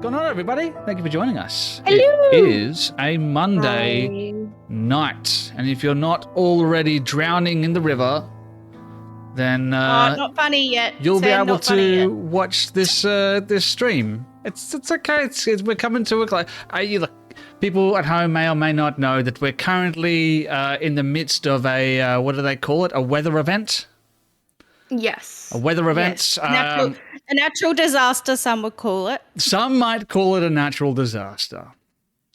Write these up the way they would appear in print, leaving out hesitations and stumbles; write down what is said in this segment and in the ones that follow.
going on, everybody? Thank you for joining us. Hello. It is a Monday night, and if you're not already drowning in the river, then not funny yet. you'll be Sven, able not funny to yet. watch this this stream. It's okay. We're coming to look. People at home may or may not know that we're currently in the midst of a what do they call it? A weather event. Yes. A weather event. Yes. A natural disaster, some would call it. Some might call it a natural disaster.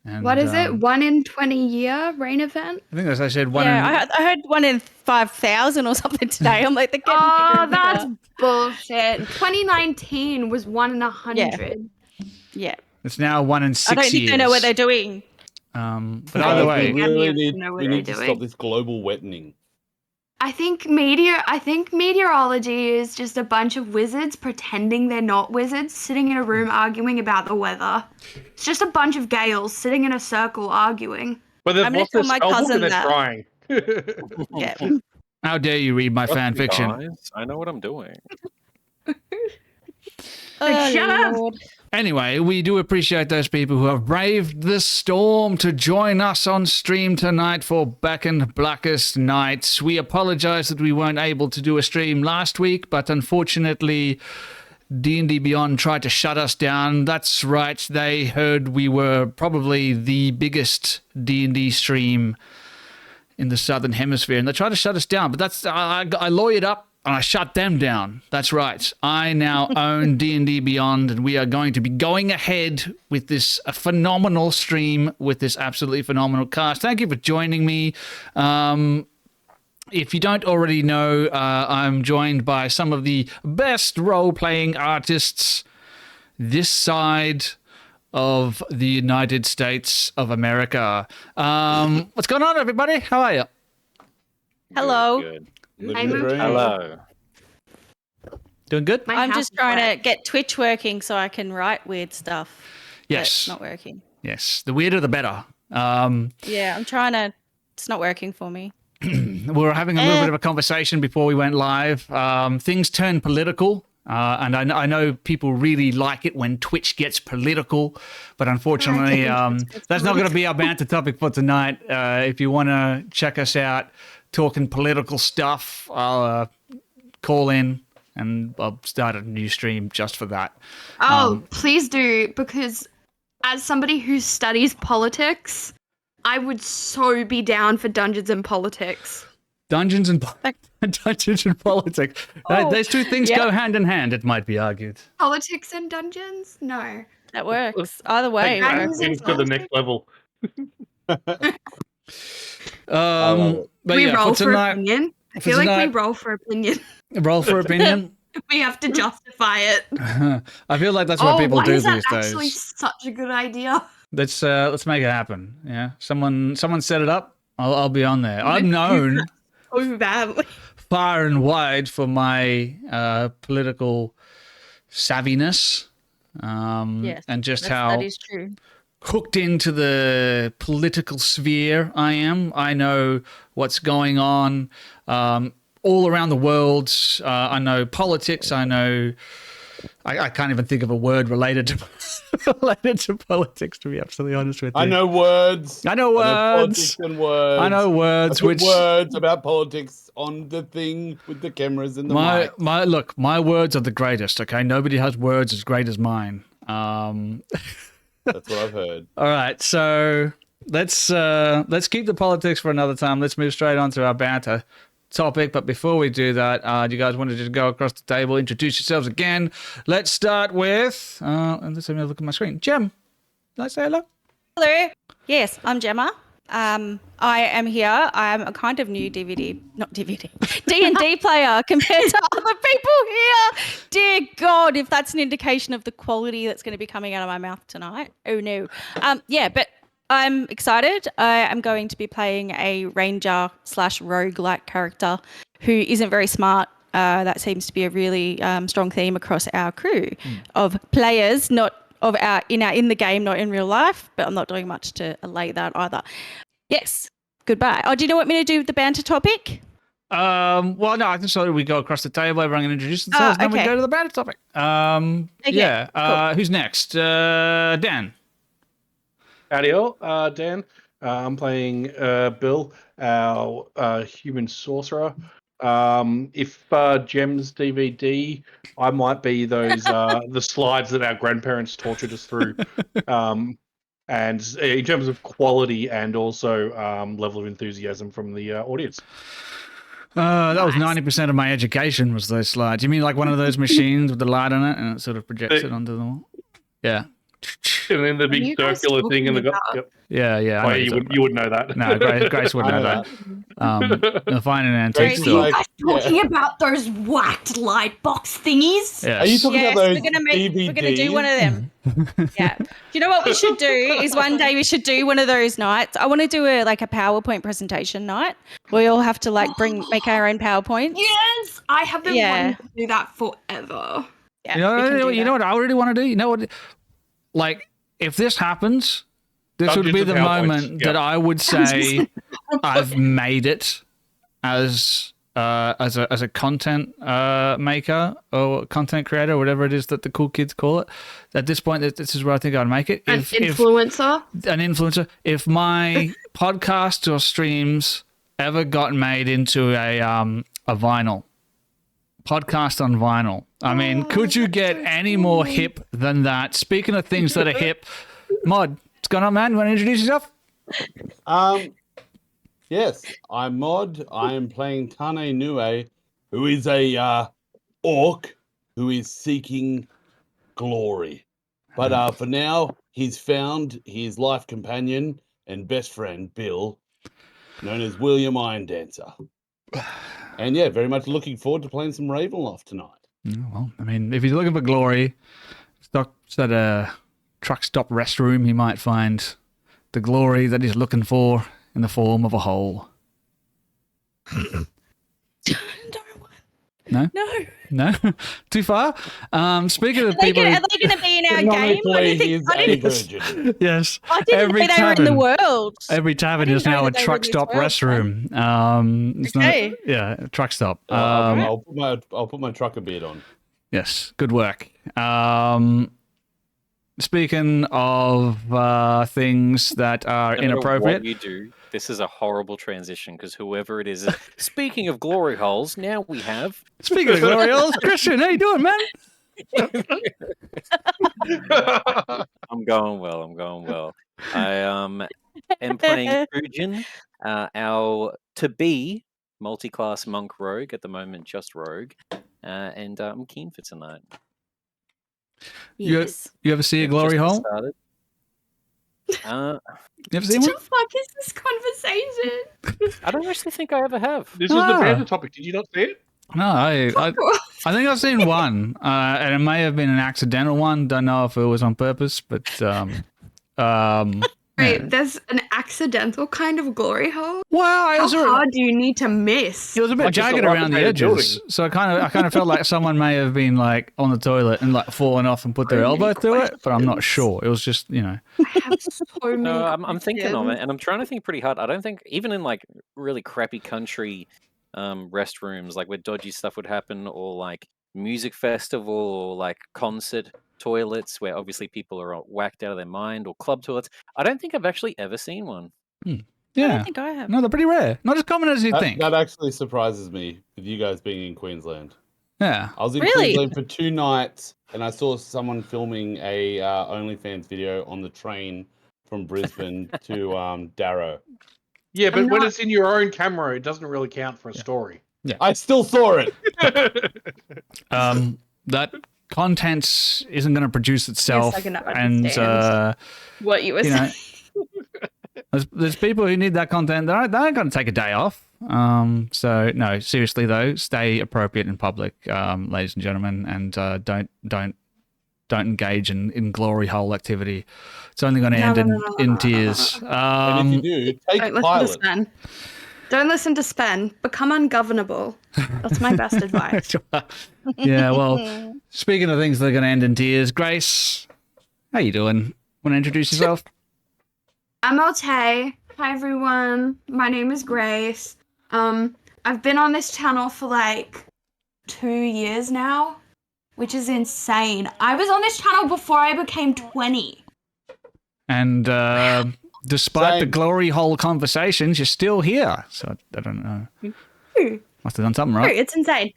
And, what is it? 1 in 20 year rain event? I think as I said, one. Yeah, I heard 1 in 5,000 or something today. I'm like, they're getting bigger and that's bigger. bullshit. 2019 was 1 in 100. Yeah. It's now 1 in 6 years. I don't think they know what they're doing. But either way, think- We they're need to doing. stop this global wettening. I think meteorology is just a bunch of wizards pretending they're not wizards sitting in a room arguing about the weather. It's just a bunch of gales sitting in a circle arguing. But then I'm gonna what's tell this my spell book cousin and they're that. trying? Yeah. how dare you read my fan fiction? Guys, I know what I'm doing. Oh, Shut up. Lord. Anyway, we do appreciate those people who have braved the storm to join us on stream tonight for Beckoned Blackest nights. We apologize that we weren't able to do a stream last week, but unfortunately, D&D Beyond tried to shut us down. That's right, they heard we were probably the biggest D&D stream in the Southern Hemisphere, and they tried to shut us down, but that's I lawyered up and I shut them down. That's right. I now own D&D Beyond, and we are going to be going ahead with this phenomenal stream with this absolutely phenomenal cast. Thank you for joining me. If you don't already know, I'm joined by some of the best role-playing artists this side of the United States of America. What's going on, everybody? How are you? Hello. Good. I'm okay. Hello. Doing good? My I'm house just is trying wet. to get Twitch working so I can write weird stuff. but Yes. It's not working. Yes. The weirder, the better. Yeah, I'm trying to. It's not working for me. We were having a little bit of a conversation before we went live. Things turn political. And I know people really like it when Twitch gets political, but unfortunately, that's not going to be our banter topic for tonight. If you want to check us out talking political stuff, I'll call in and I'll start a new stream just for that. Please do, because as somebody who studies politics, I would so be down for Dungeons and Politics. Dungeons and politics. Oh, Those two things yep. go hand in hand, it might be argued. Politics and dungeons? No. That works. Either way. Hey, works. Things to the next level. But we yeah, roll for for tonight, opinion. I for feel like we tonight- roll for opinion. roll for opinion. We have to justify it. I feel like that's what people why do is that these actually days. such a good idea? Let's make it happen. Yeah, someone set it up. I'll be on there. I'm known So badly. far and wide for my political savviness, Yes, and just That how is true. hooked into the political sphere I am. I know what's going on all around the world. I know politics. I know. I can't even think of a word related to politics, to be absolutely honest with you. I know words. I know words. Politics and words. I know I words. put Which words about politics on the thing with the cameras and the mic. my words are the greatest. Okay, nobody has words as great as mine. That's what I've heard. All right, so let's keep the politics for another time. Let's move straight on to our banter topic. But before we do that, do you guys want to just go across the table, introduce yourselves again? Let's start with and let's have a look at my screen. Jem, did I say hello? Hello. Yes, I'm Gemma. I am here. I'm a kind of new D&D player compared to other people here. Dear God, if that's an indication of the quality that's going to be coming out of my mouth tonight. Oh no. But I'm excited. I am going to be playing a ranger / roguelike character who isn't very smart. That seems to be a really strong theme across our crew of players, not of our in the game, not in real life. But I'm not doing much to allay that either. Yes. Goodbye. Oh, do you know what me to do with the banter topic? Well, no, I just thought we go across the table. Everyone can introduce themselves, and then we okay. go to the bad topic. Who's next? Dan. Howdy all, Dan. I'm playing Bill, our human sorcerer. If Gem's DVD, I might be those the slides that our grandparents tortured us through. And in terms of quality and also level of enthusiasm from the audience. That was 90% of my education was those slides. You mean like one of those machines with the light on it and it sort of projects it onto the wall? Yeah. And then the What are big you guys circular thing in the talking yep. Yeah. I know you would know that. No, Grace wouldn't know that. You'll find an antique Grace is store. like- Talking about those whacked light box thingies? Yes. Are you talking Yes, about those we're gonna do one of DVDs? them. Yeah. Do you know what we should do? Is one day we should do one of those nights. I want to do a PowerPoint presentation night. We all have to make our own PowerPoints. Yes, I have been Yeah. wanting to do that forever. Yeah, You know, we can do you know that. what I really want to do? You know what? Like, if this happens, this would be Dungeons the and PowerPoints, moment yeah. that I would say I've made it as a content maker or content creator, whatever it is that the cool kids call it. At this point, this is where I think I'd make it. An influencer? An influencer. If my podcast or streams ever got made into a vinyl podcast on vinyl, I mean, could you get any more hip than that? Speaking of things that are hip, Mod, what's going on, man? You want to introduce yourself? Yes, I'm Mod. I am playing Tane Nue, who is a orc who is seeking glory. But for now, he's found his life companion and best friend, Bill, known as William Iron Dancer. And yeah, very much looking forward to playing some Ravenloft tonight. Well, I mean, if he's looking for glory, it's at a truck stop restroom, he might find the glory that he's looking for in the form of a hole. No? No? Too far? Speaking of Are they people... going to be in our game? I Canonically, didn't he's think, I a didn't, virgin. Yes. I didn't know they were in the world. Every tavern I is didn't know now a that they were truck in this stop world, restroom. It's not- Okay. yeah, a truck stop. I'll put my trucker beard on. Yes, good work. Speaking of things that are No matter inappropriate, What you do, this is a horrible transition because whoever it is. Speaking of glory holes, now we have. speaking of glory holes, Christian, how you doing, man? I'm going well. I am playing Fujin, our to-be multi-class monk rogue at the moment, just rogue, and I'm keen for tonight. Yes. You ever see a glory Just hole? started. You ever seen one? What the fuck is this conversation? I don't actually think I ever have. This was the Ah. banter topic. Did you not see it? No, I think I've seen one, and it may have been an accidental one. Don't know if it was on purpose, but Wait, there's an accidental kind of glory hole? well, How hard do you need to miss? it was a bit Like a jagged around the dilapidated edges, building. so I kind of felt like someone may have been like on the toilet and like fallen off and put their So many elbow through it, but I'm not questions. sure. It was just I have so many No, I'm thinking of it, questions. and I'm trying to think pretty hard. I don't think even in like really crappy country restrooms, like where dodgy stuff would happen, or like music festival, or like concert toilets where obviously people are whacked out of their mind, or club toilets. I don't think I've actually ever seen one. I yeah. don't think I have. No, they're pretty rare. Not as common as you think. That actually surprises me with you guys being in Queensland. Yeah. I was in Really? Queensland for 2 nights and I saw someone filming a OnlyFans video on the train from Brisbane to Darrow. Yeah, but I'm when not- it's in your own camera, it doesn't really count for a story. I still saw it. That content isn't going to produce itself, I can and understand. What you were you know, saying. there's people who need that content. They're not going to take a day off. So no, seriously though, stay appropriate in public, ladies and gentlemen, and don't engage in glory hole activity. It's only going to end in tears. And if you do, take Don't listen to pilot. Spen. Don't listen to Spen. Become ungovernable. That's my best advice. Yeah, well, speaking of things that are going to end in tears, Grace, how you doing? Want to introduce yourself? I'm Ote. Hi everyone. My name is Grace. I I've been on this channel for like 2 years now, which is insane. I was on this channel before I became 20. And despite the Same. glory hole conversations, you're still here. So I don't know. True. Must have done something True, right. it's insane.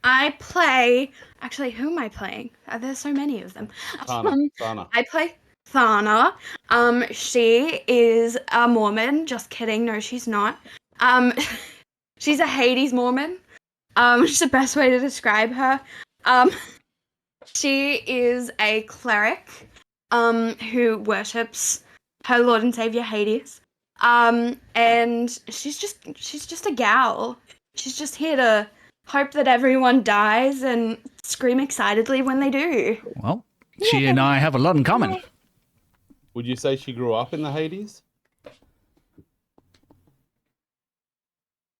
I play. Actually, who am I playing? There's so many of them. Thana. I play Thana. She is a Mormon. Just kidding. No, she's not. She's a Hades Mormon. Which is the best way to describe her. She is a cleric. Who worships her Lord and Savior Hades. And she's just a gal. She's just here to hope that everyone dies and scream excitedly when they do. Well, she and I have a lot in common. Would you say she grew up in the Hades?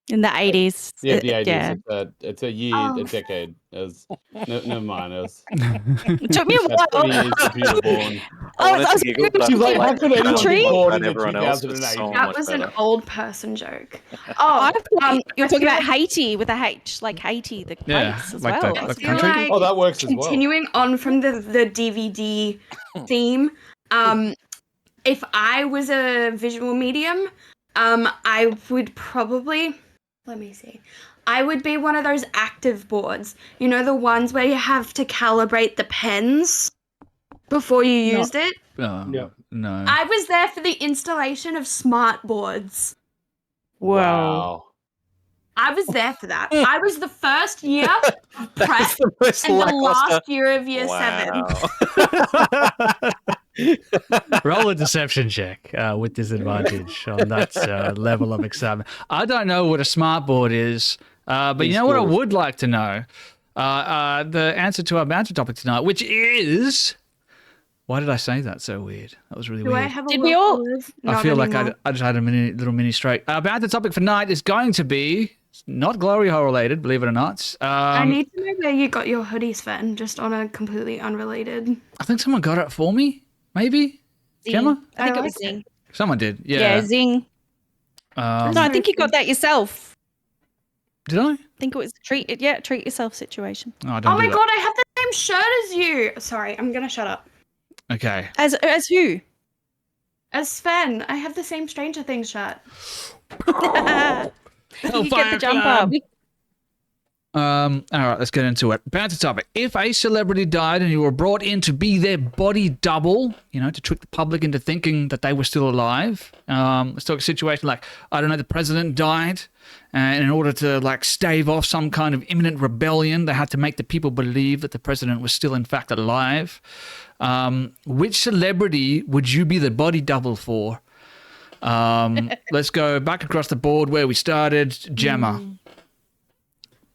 In the 80s. Yeah, the 80s. Yeah. It's a year, Oh. a decade. Never mind. It took me a That's 20 while. years to be born. I was giggle, but I She's like, feel how could anyone Country? be born in But everyone else was 2008? so That much was better. an old person joke. I thought you were I talking feel about like- Haiti with a H, like Haiti, the place Yeah, as like well. the- I like feel country? like Oh, that works as well. continuing on from the DVD theme, if I was a visual medium, I would probably, let me see, I would be one of those active boards. You know, the ones where you have to calibrate the pens before you used it? Oh, Yeah. no. I was there for the installation of smart boards. Wow. I was there for that. I was the first year of prep That's the most and the lackluster. last year of year 7. Roll a deception check with disadvantage on that level of excitement. I don't know what a smart board is, but you know what I Schools. would like to know? The answer to our banter topic tonight, which is... Why did I say that so weird? That was really Do weird. I have a Did we look, all- Liv? I Not feel like anymore. I just had a little mini stroke. Our banter topic for tonight is going to be not glory hole related, believe it or not. I need to know where you got your hoodies, Sven, just on a completely unrelated. I think someone got it for me. Maybe Gemma. I think I it was like Zing. Someone did. Yeah, Yeah. Zing. No, I think you got that yourself. Did I? I think it was treat yourself situation. Oh, I don't Oh do my that. god, I have the same shirt as you! Sorry, I'm gonna shut up. Okay. As who? As Sven, I have the same Stranger Things shirt. You get the jumper. All right, let's get into it. Banter topic. If a celebrity died and you were brought in to be their body double, to trick the public into thinking that they were still alive. Let's talk a situation like, I don't know, the president died, and in order to stave off some kind of imminent rebellion, they had to make the people believe that the president was still in fact alive. Which celebrity would you be the body double for? Let's go back across the board where we started. Gemma.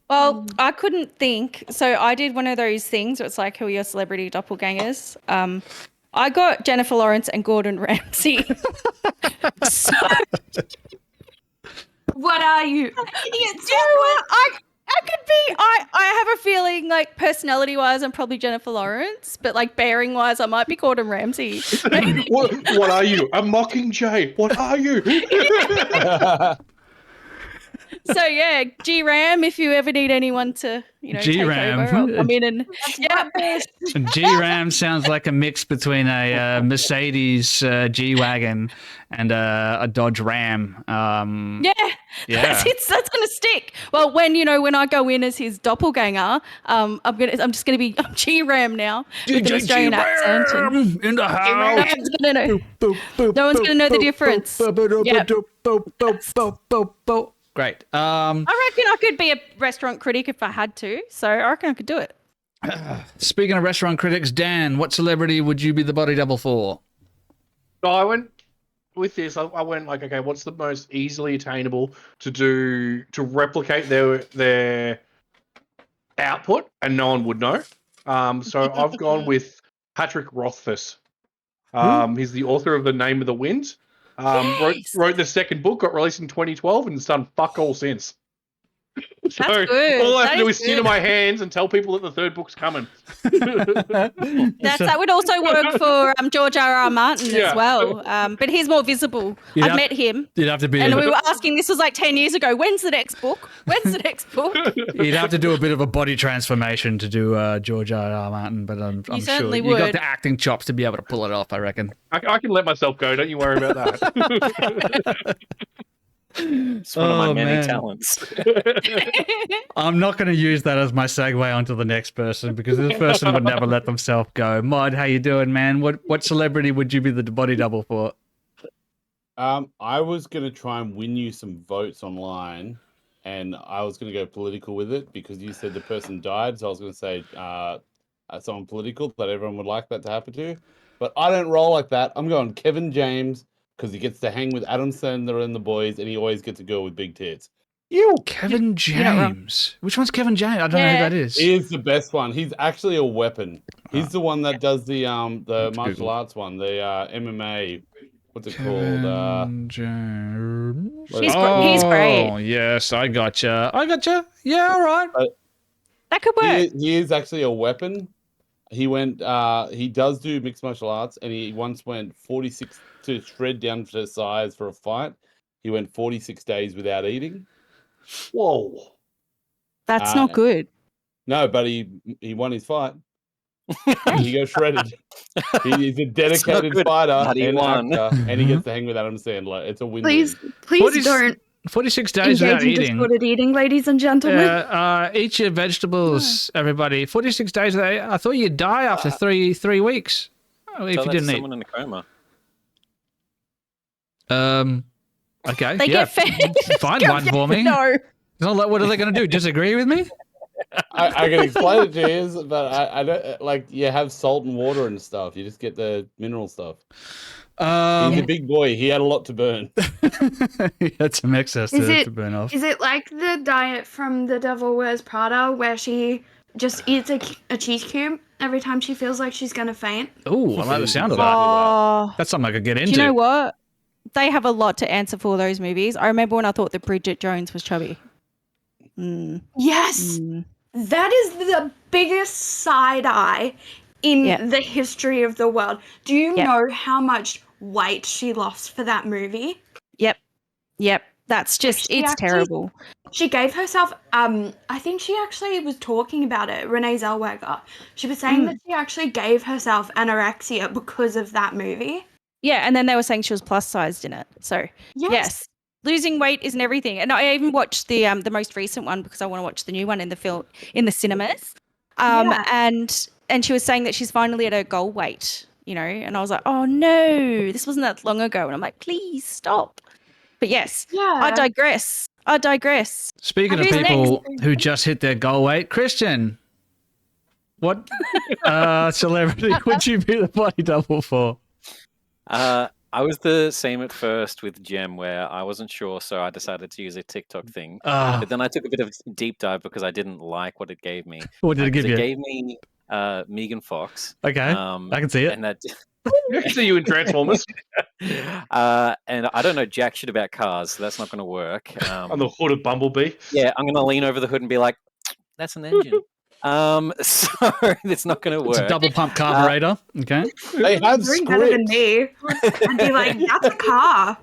Well, I couldn't think. So I did one of those things where it's like, who are your celebrity doppelgangers? I got Jennifer Lawrence and Gordon Ramsay. So, What are you? you know what? I could be. I have a feeling like personality-wise, I'm probably Jennifer Lawrence, but like bearing-wise, I might be Gordon Ramsay. What are you? A Mockingjay? What are you? So yeah, G-Ram, if you ever need anyone to, take G-Ram. over, I'll come in and G-Ram sounds like a mix between a Mercedes G-Wagon and a Dodge Ram. yeah, Yeah. that's gonna stick. Well, when I go in as his doppelganger, I'm just gonna be G-Ram now with an Australian accent. And in the no house. one's gonna know. No one's gonna know the difference. Yep. Great. I reckon I could be a restaurant critic if I had to. So I reckon I could do it. Speaking of restaurant critics, Dan, what celebrity would you be the body double for? No, I went with this. I went like, okay, what's the most easily attainable to replicate their output, and no one would know. So I've gone with Patrick Rothfuss. He's the author of The Name of the Wind. Yes. Wrote the second book, got released in 2012, and has done fuck all since. So good. all I have That to do is is sit good. on my hands and tell people that the third book's coming. That would also work for George R.R. Martin Yeah. as well. But he's more visible. I've met him. You'd have to be. And we were asking, this was like 10 years ago, when's the next book? When's the next book? You'd have to do a bit of a body transformation to do George R.R. Martin, but I'm sure certainly you got would. the acting chops to be able to pull it off, I reckon. I can let myself go. Don't you worry about that. It's one of my many talents. I'm not going to use that as my segue onto the next person because this person would never let themselves go. Mod, how you doing, man? What celebrity would you be the body double for? I was going to try and win you some votes online, and I was going to go political with it because you said the person died, so I was going to say someone political that everyone would like that to happen to. But I don't roll like that. I'm going Kevin James because he gets to hang with Adam Sandler and the boys, and he always gets a girl with big tits. Kevin James. Which one's Kevin James? I don't know who that is. He is the best one. He's actually a weapon. He's the one that does the martial Google. arts one, the MMA. What's it Kevin called? James. He's Oh, great. yes, I gotcha. Yeah, all right. That could work. He is actually a weapon. He went. He does do mixed martial arts, and he once went 46 to shred down to size for a fight. He went 46 days without eating. Whoa. That's not good. No, but he won his fight. He goes shredded. He's a dedicated fighter but he and won. actor, and he gets to hang with Adam Sandler. It's a win. Please What don't 46 days without engage in eating. disordered eating, ladies and gentlemen. Eat your vegetables, everybody. 46 days without. I thought you'd die after three weeks. If Tell you that to didn't eat. someone in a coma. Okay. They get fed. Find one for me. No. What are they going to do? Disagree with me? I can explain it to you, but I don't like. You have salt and water and stuff. You just get the mineral stuff. He's a big boy. He had a lot to burn. He had some excess to burn off. Is it like the diet from The Devil Wears Prada where she just eats a cheese cube every time she feels like she's going to faint? Oh, I like the sound of that. Oh, That's something I could get into. do you know what? They have a lot to answer for those movies. I remember when I thought that Bridget Jones was chubby. Yes. That is the biggest side eye in the history of the world. Do you know how much weight she lost for that movie? Yep. That's just, it's terrible. She gave herself, I think she actually was talking about it, Renee Zellweger. She was saying that she actually gave herself anorexia because of that movie. Yeah, and then they were saying she was plus sized in it. So, yes. Losing weight isn't everything. And I even watched the most recent one because I want to watch the new one in the cinemas. And she was saying that she's finally at her goal weight, you know, and I was like, oh no, this wasn't that long ago. And I'm like, please stop. But yes, I digress. Speaking of people who just hit their goal weight, Christian, what celebrity would you be the body double for? I was the same at first with Gem, where I wasn't sure, so I decided to use a TikTok thing. But then I took a bit of a deep dive because I didn't like what it gave me. What did it give you? It gave me Megan Fox. Okay, I can see it. And that. I can see you in Transformers. And I don't know jack shit about cars, so that's not going to work. On the hood of Bumblebee. Yeah, I'm going to lean over the hood and be like, that's an engine. So it's not going to work. It's a double pump carburetor. Okay. They have Doing better than me. I'd be like, that's a car.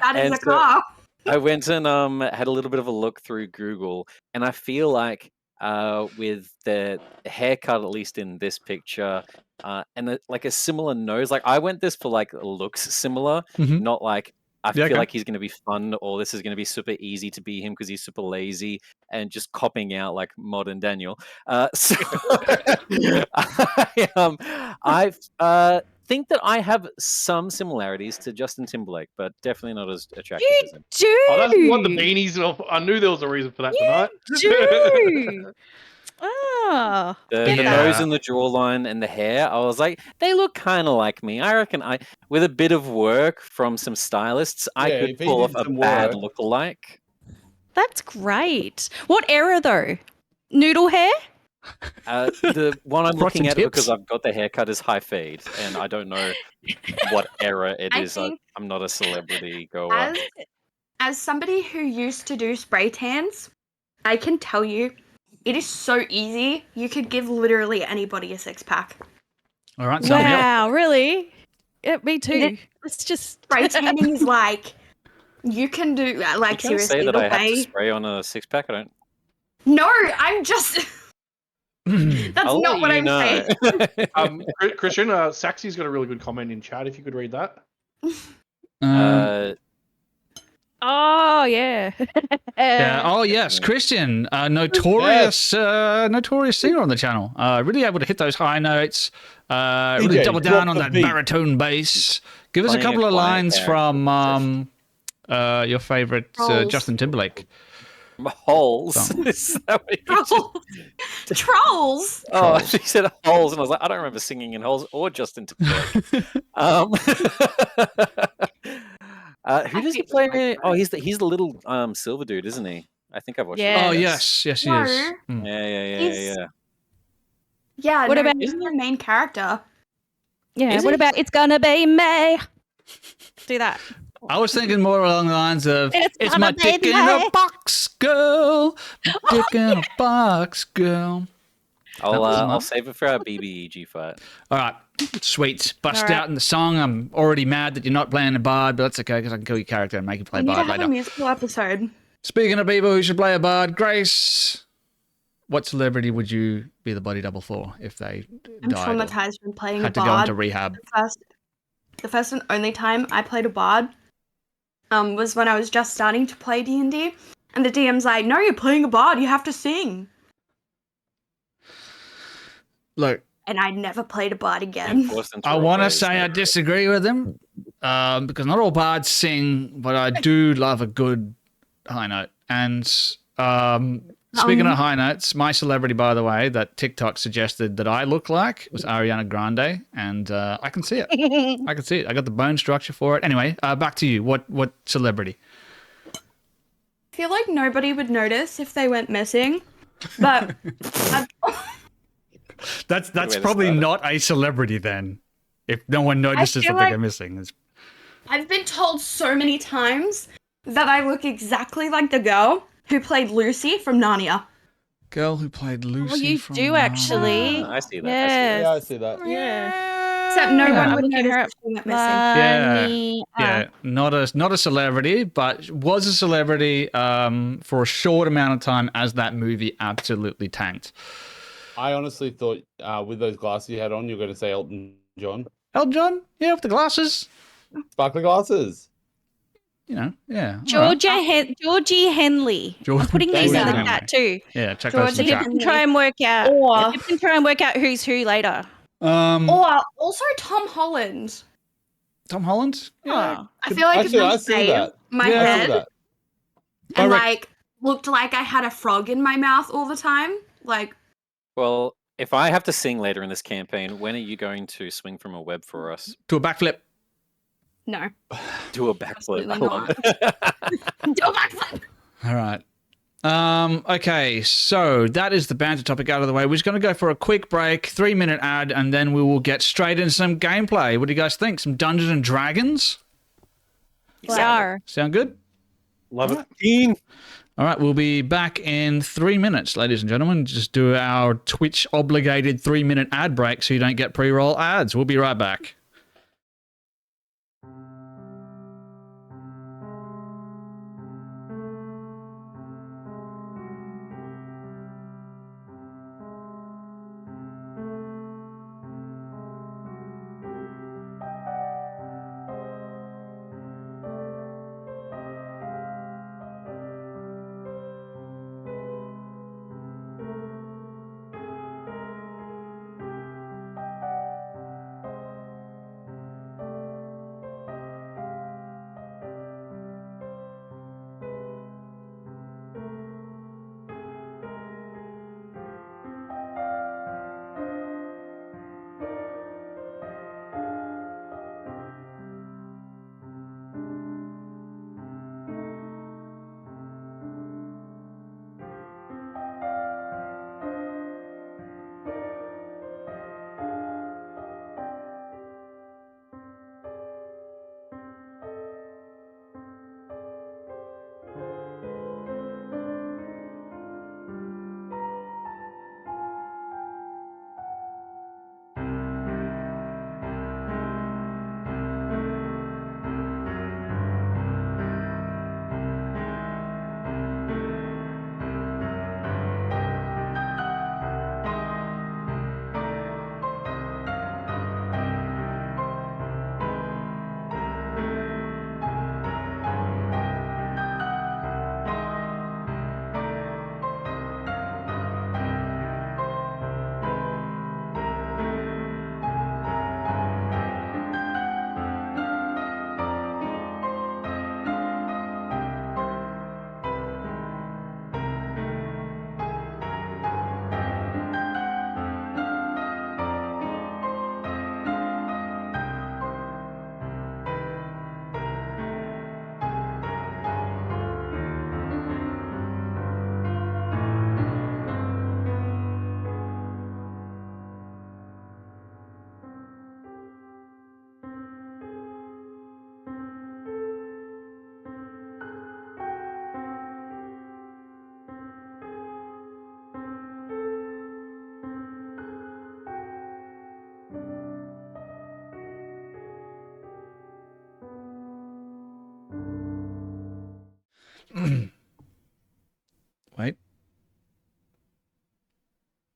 That is a car. I went and had a little bit of a look through Google, and I feel like with the haircut, at least in this picture, and like a similar nose, like I went this for like looks similar, not like I feel like he's going to be fun or this is going to be super easy to be him because he's super lazy and just copping out like Mod and Daniel. So I think that I have some similarities to Justin Timberlake, but definitely not as attractive as him. Oh, that's what the beanies of. I knew there was a reason for that tonight. Do. Oh. The nose and the jawline and the hair, I was like, they look kind of like me. I reckon with a bit of work from some stylists, I could pull off a bad lookalike. That's great. What era though? Noodle hair? The one I'm looking at because I've got the haircut is high fade, and I don't know what era it is. I'm not a celebrity goer. As somebody who used to do spray tans, I can tell you, it is so easy. You could give literally anybody a 6-pack. All right, sign me up. Wow, really? Yeah, me too. It- Let's just Spray tanning is like, you can do, You like, trying to seriously, say that the I have to way... spray on a 6-pack? I don't. No, I'm just... That's I'll not let what you I'm know. saying. Christian, Saxy's got a really good comment in chat. If you could read that. Oh yeah. Yeah. Oh yes, Christian, notorious singer on the channel. Really able to hit those high notes. Really DJ, double down drop on the that beat. baritone bass. Give us a Playing a couple of quiet lines character. from your favorite Trolls. Justin Timberlake. Holes. Song. Is that what you just... Trolls! Oh, Trolls. she said holes, and I was like, I don't remember singing in holes or Justin Timberlake. Who does he play? Oh, he's the little silver dude, isn't he? I think I've watched. Yeah. Oh it. yes, yes he No. is. Mm. Yeah. Yeah, What no, about- he's the main character. Yeah. Is What he? about it's gonna be me? Do that. I was thinking more along the lines of It's my gonna be dick in a me." box, girl. My dick in a box, girl. I'll save it for our BBEG fight. All right, sweet. Bust All right. out in the song. I'm already mad that you're not playing a bard, but that's okay because I can kill your character and make you play We need to bard have later. a musical episode. Speaking of people who should play a bard, Grace, what celebrity would you be the body double for if they I'm died or traumatized from playing a had to go bard. into rehab? The first and only time I played a bard was when I was just starting to play D&D, and the DM's like, "No, you're playing a bard. You have to sing." Look, And I never played a bard And again. forced into I role want to plays. say I disagree with him because not all bards sing, but I do love a good high note. And speaking of high notes, my celebrity, by the way, that TikTok suggested that I look like was Ariana Grande, and I can see it. I can see it. I got the bone structure for it. Anyway, back to you. What celebrity? I feel like nobody would notice if they went missing, but That's way to probably start it. not a celebrity then. If no one notices feel something like- I'm missing. It's- I've been told so many times that I look exactly like the girl who played Lucy from Narnia. Girl who played Lucy. Oh, you from do Narnia. actually. I see that. Yes. Yeah, I see that. Yeah. Except no Hang on, one I'm would looking notice her if up. she went missing. Funny. Yeah, not a celebrity, but was a celebrity for a short amount of time as that movie absolutely tanked. I honestly thought with those glasses you had on, you were going to say Elton John. Elton John, yeah, with the glasses. Sparkly glasses. You know, yeah. all right. Georgie Henley. I'm putting these in Georgie the Henley. chat too. Yeah, check those in Georgie the You chat. can try and work out. Or- You can try and work out who's who later. Or also Tom Holland. Tom Holland? Oh. I feel like Actually, if I I see shaved that. my Yeah, I see head that. and Alright. like looked like I had a frog in my mouth all the time, like Well, if I have to sing later in this campaign, when are you going to swing from a web for us? Do a backflip. no. Do a backflip. Absolutely I love not. it. Do a backflip. All right. Okay, so that is the banter topic out of the way. We're just going to go for a quick break, 3-minute ad, and then we will get straight into some gameplay. What do you guys think? Some Dungeons and Dragons? Yar. Sound good? Love it. All right, we'll be back in 3 minutes, ladies and gentlemen. Just do our Twitch obligated 3-minute ad break so you don't get pre-roll ads. We'll be right back.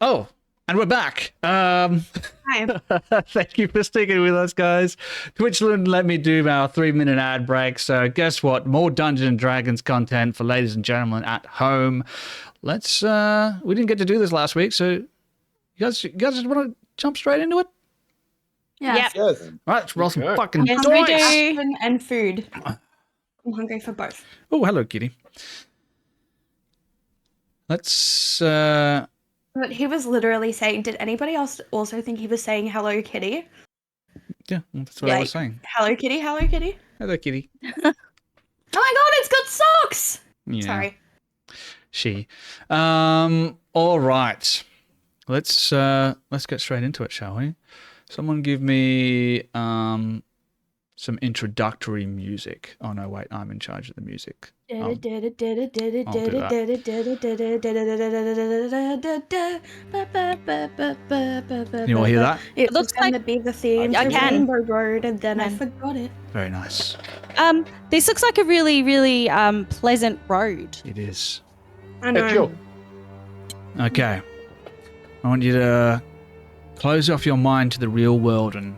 Oh, and we're back. Hi. Thank you for sticking with us, guys. Twitch wouldn't let me do our 3-minute ad break, so guess what? More Dungeons and Dragons content for ladies and gentlemen at home. Let's. We didn't get to do this last week, so you guys just want to jump straight into it? Yes. Yep. Yes. All right, let's roll some Okay. fucking Yes, we dice. do. Action and food. I'm hungry for both. Oh, hello, kitty. Let's. But he was literally saying, did anybody else also think he was saying Hello Kitty? Yeah, that's what I was saying. Hello Kitty, Hello Kitty. Hello, kitty. Oh my god, it's got socks! Yeah. Sorry. She. All right. Let's get straight into it, shall we? Someone give me some introductory music. Oh no, wait, I'm in charge of the music. Can you all hear that? It looks looks like like- to be the theme I to can. Rainbow Road, and then I Can. forgot it. Very nice. This looks like a really, really pleasant road. It is. I know. Hey, Jill. Okay. I want you to close off your mind to the real world and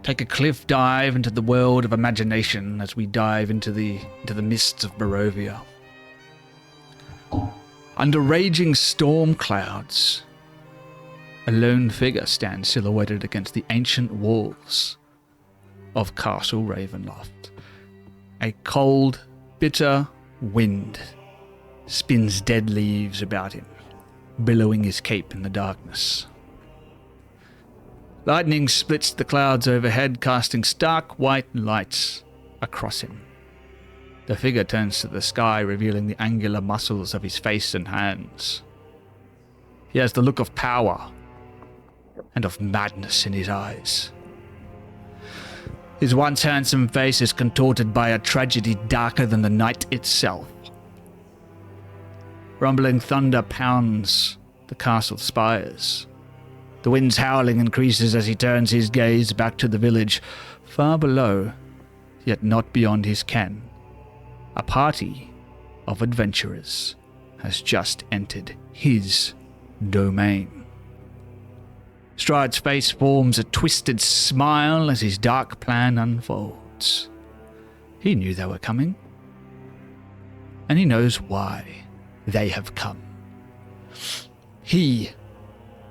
take a cliff dive into the world of imagination as we dive into the mists of Barovia. Under raging storm clouds, a lone figure stands silhouetted against the ancient walls of Castle Ravenloft. A cold, bitter wind spins dead leaves about him, billowing his cape in the darkness. Lightning splits the clouds overhead, casting stark white lights across him. The figure turns to the sky, revealing the angular muscles of his face and hands. He has the look of power and of madness in his eyes. His once handsome face is contorted by a tragedy darker than the night itself. Rumbling thunder pounds the castle spires. The wind's howling increases as he turns his gaze back to the village, far below, yet not beyond his ken. A party of adventurers has just entered his domain. Strahd's face forms a twisted smile as his dark plan unfolds. He knew they were coming, and he knows why they have come. He,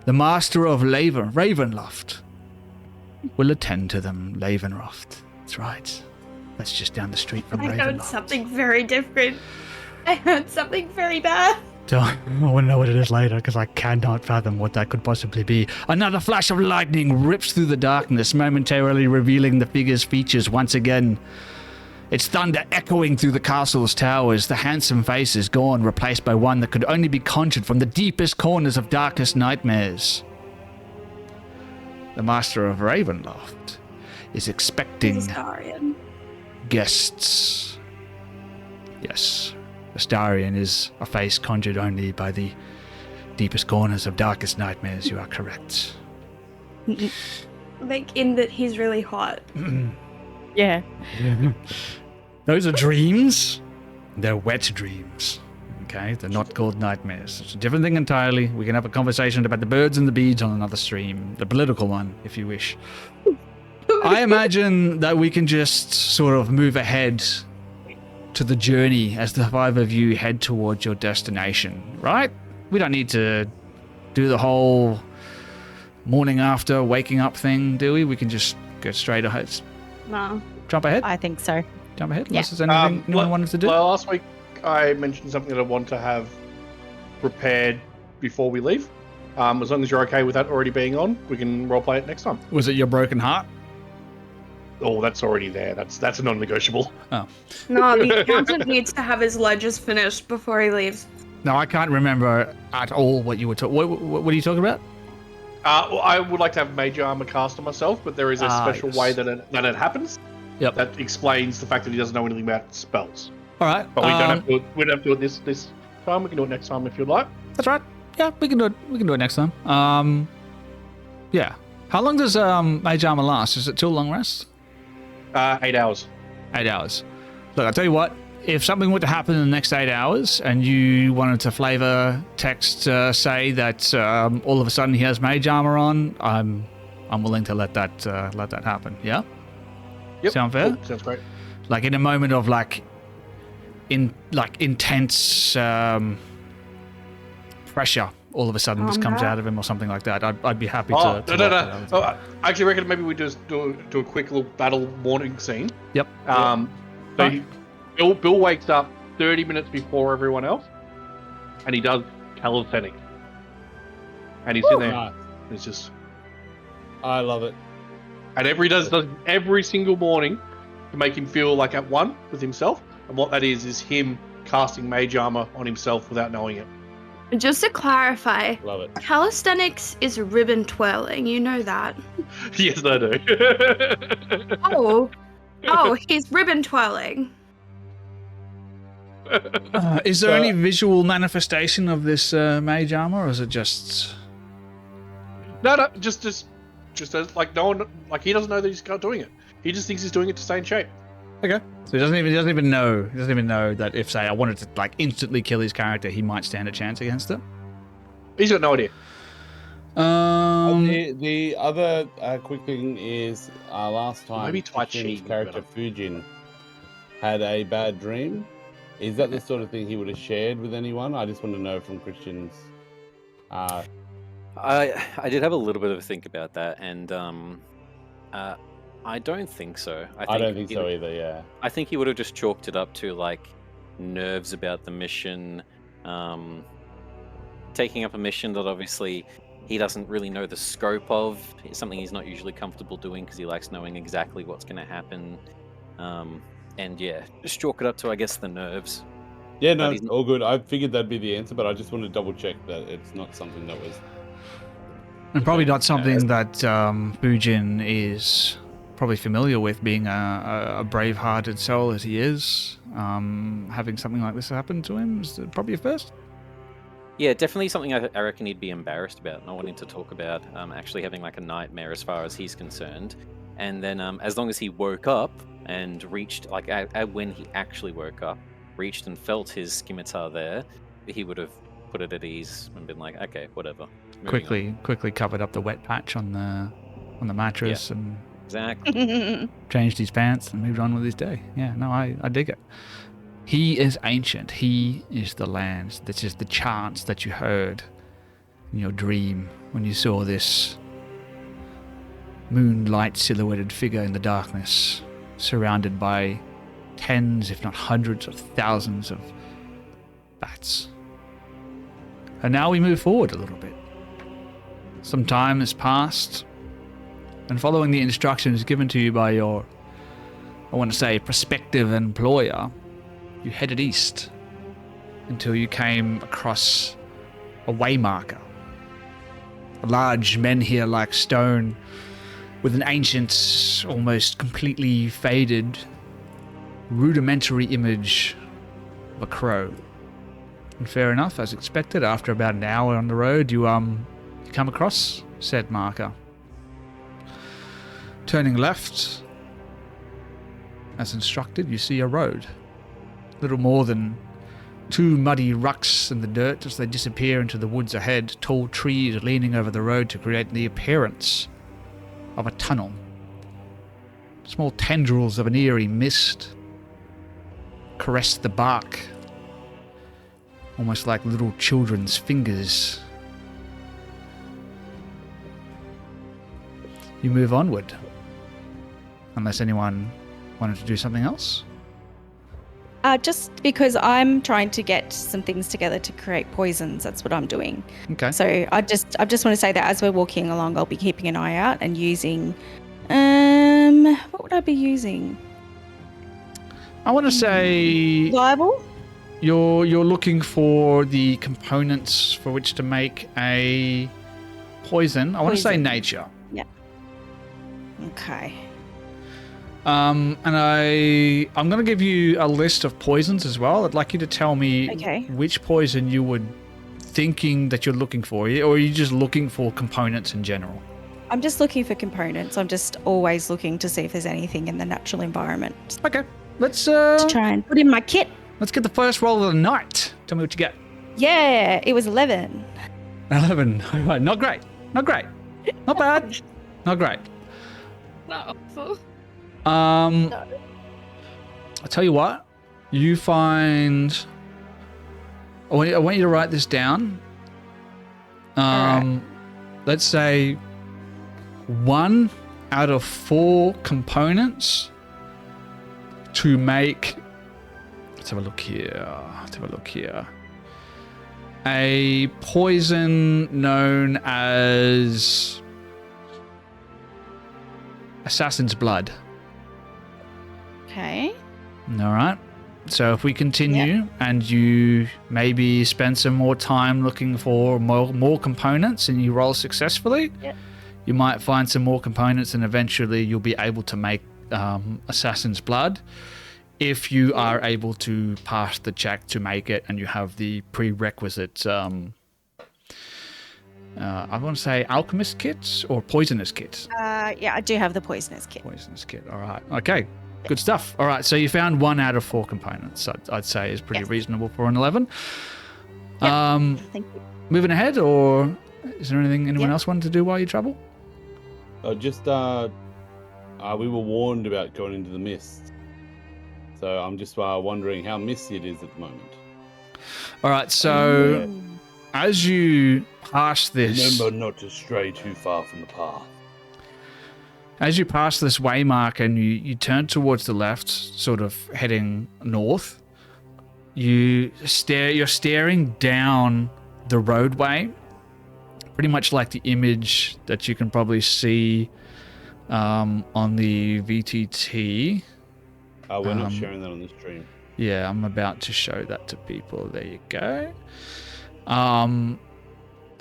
the master of Ravenloft, will attend to them. Ravenloft. That's right. That's just down the street from I heard Ravenloft. something very different. I heard something very bad. I want to know what it is later, because I cannot fathom what that could possibly be. Another flash of lightning rips through the darkness, momentarily revealing the figure's features once again. Its thunder echoing through the castle's towers, the handsome face is gone, replaced by one that could only be conjured from the deepest corners of darkest nightmares. The master of Ravenloft is expecting Astarion. guests. Yes, Astarion is a face conjured only by the deepest corners of darkest nightmares. You are correct. Like, in that he's really hot. Yeah. Those are dreams. They're wet dreams. Okay? They're not called nightmares. It's a different thing entirely. We can have a conversation about the birds and the beads on another stream. The political one, if you wish. I imagine that we can just sort of move ahead to the journey as the five of you head towards your destination, right? We don't need to do the whole morning after waking up thing, do we? We can just go straight ahead. No. Jump ahead? I think so. Jump ahead? Yeah. Unless there's anything anyone wanted to do? Well, last week I mentioned something that I want to have prepared before we leave. As long as you're okay with that already being on, we can roleplay it next time. Was it your broken heart? Oh, that's already there. That's a non-negotiable. Oh. No, the accountant needs to have his ledgers finished before he leaves. No, I can't remember at all what you were talking. What are you talking about? Well, I would like to have Major Armor cast on myself, but there is a special yes. way that it happens. Yep. That explains the fact that he doesn't know anything about spells. All right. But we don't have to do it. We don't have to do it this time. We can do it next time if you'd like. That's right. Yeah, we can do it. We can do it next time. Yeah. How long does Mage Armor last? Is it till long rest? 8 hours. 8 hours. Look, I'll tell you what. if something were to happen in the next 8 hours and you wanted to flavor text say that all of a sudden he has mage armor on, I'm willing to let that happen. Yeah. Yep. Sound fair? Cool. Sounds great. Like in a moment of intense pressure, all of a sudden just comes out of him or something like that. I'd be happy to. No. Oh, I actually reckon maybe we just do a quick little battle warning scene. Yep. Bill wakes up 30 minutes before everyone else, and he does calisthenics. And he's in there. Nice. It's just. I love it. And does every single morning to make him feel like at one with himself. And what that is him casting mage armor on himself without knowing it. Just to clarify, Love it. calisthenics is ribbon twirling. You know that. Yes, I do. Oh, he's ribbon twirling. Is there any visual manifestation of this mage armor, or is it just? No, just as like no one, like he doesn't know that he's doing it. He just thinks he's doing it to stay in shape. Okay. So he doesn't even know. He doesn't even know that if, say, I wanted to like instantly kill his character, he might stand a chance against it. He's got no idea. The other quick thing is last time Maybe Christian's character Fujin had a bad dream. Is that the sort of thing he would have shared with anyone? I just want to know from Christian's. I did have a little bit of a think about that, and I don't think so. I don't think so either, yeah. I think he would have just chalked it up to like nerves about the mission, taking up a mission that obviously he doesn't really know the scope of. It's something he's not usually comfortable doing because he likes knowing exactly what's going to happen. And yeah, just chalk it up to, I guess, the nerves. Yeah, no, all good. I figured that'd be the answer, but I just want to double check that it's not something that was... And probably not something that Fujin is probably familiar with, being a brave-hearted soul as he is. Having something like this happen to him is probably a first. Yeah, definitely something I reckon he'd be embarrassed about, not wanting to talk about, actually having like a nightmare as far as he's concerned. And then as long as he woke up and reached, like when he actually woke up, reached and felt his scimitar there, he would have put it at ease and been like, okay, whatever. Quickly covered up the wet patch on the mattress and exactly changed his pants and moved on with his day. Yeah, no, I dig it. He is ancient. He is the land. This is the chants that you heard in your dream when you saw this moonlight silhouetted figure in the darkness, surrounded by tens, if not hundreds of thousands of bats. And now we move forward a little bit. Some time has passed, and following the instructions given to you by your, I want to say, prospective employer, you headed east until you came across a waymarker. A large menhir-like stone with an ancient, almost completely faded, rudimentary image of a crow. And fair enough, as expected, after about an hour on the road, you come across said marker. Turning left, as instructed, you see a road. Little more than two muddy rucks in the dirt as they disappear into the woods ahead, tall trees leaning over the road to create the appearance of a tunnel. Small tendrils of an eerie mist caress the bark, almost like little children's fingers. You move onward, unless anyone wanted to do something else. Just because I'm trying to get some things together to create poisons, that's what I'm doing. Okay. So I just want to say that as we're walking along, I'll be keeping an eye out and using. What would I be using? I want to say Reliable? you're looking for the components for which to make a poison. I want to say nature. Yeah. Okay. And I'm going to give you a list of poisons as well. I'd like you to tell me which poison you were thinking that you're looking for, or are you just looking for components in general? I'm just looking for components. I'm just always looking to see if there's anything in the natural environment Okay, let's to try and put in my kit. let's get the first roll of the night. Tell me what you get. Yeah, it was 11. 11. All right, not great. Not great. Not bad. Not great. Not awful. I'll tell you what. You find. I want you to write this down. Alright. Let's say 1 out of 4 components to make. Let's have a look here. A poison known as Assassin's Blood. Okay. All right. So if we continue and you maybe spend some more time looking for more components and you roll successfully, you might find some more components and eventually you'll be able to make Assassin's Blood if you are able to pass the check to make it and you have the prerequisite, I want to say alchemist kits or poisonous kits. Yeah, I do have the poisonous kit. Poisonous kit. All right. Okay. Good stuff. All right. So you found 1 out of 4 components. I'd say is pretty reasonable for an 11. Thank you. Moving ahead, or is there anything anyone else wanted to do while you travel? We were warned about going into the mist. So I'm just wondering how misty it is at the moment. All right. So as you pass this, Remember not to stray too far from the path. as you pass this waymark and you turn towards the left, sort of heading north, you're staring down the roadway, pretty much like the image that you can probably see on the VTT. We're not sharing that on the stream. Yeah, I'm about to show that to people. There you go.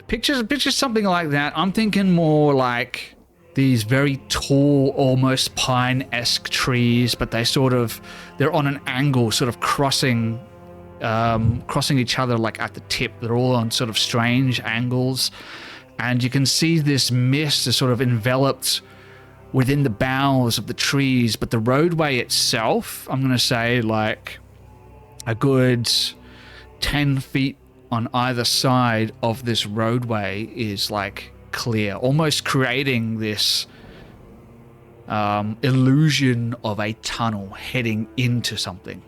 Pictures something like that. I'm thinking more like these very tall, almost pine-esque trees, but they're on an angle, sort of crossing each other like at the tip. They're all on sort of strange angles. And you can see this mist is sort of enveloped within the boughs of the trees, but the roadway itself, I'm going to say like a good 10 feet on either side of this roadway is like clear, almost creating this illusion of a tunnel heading into something.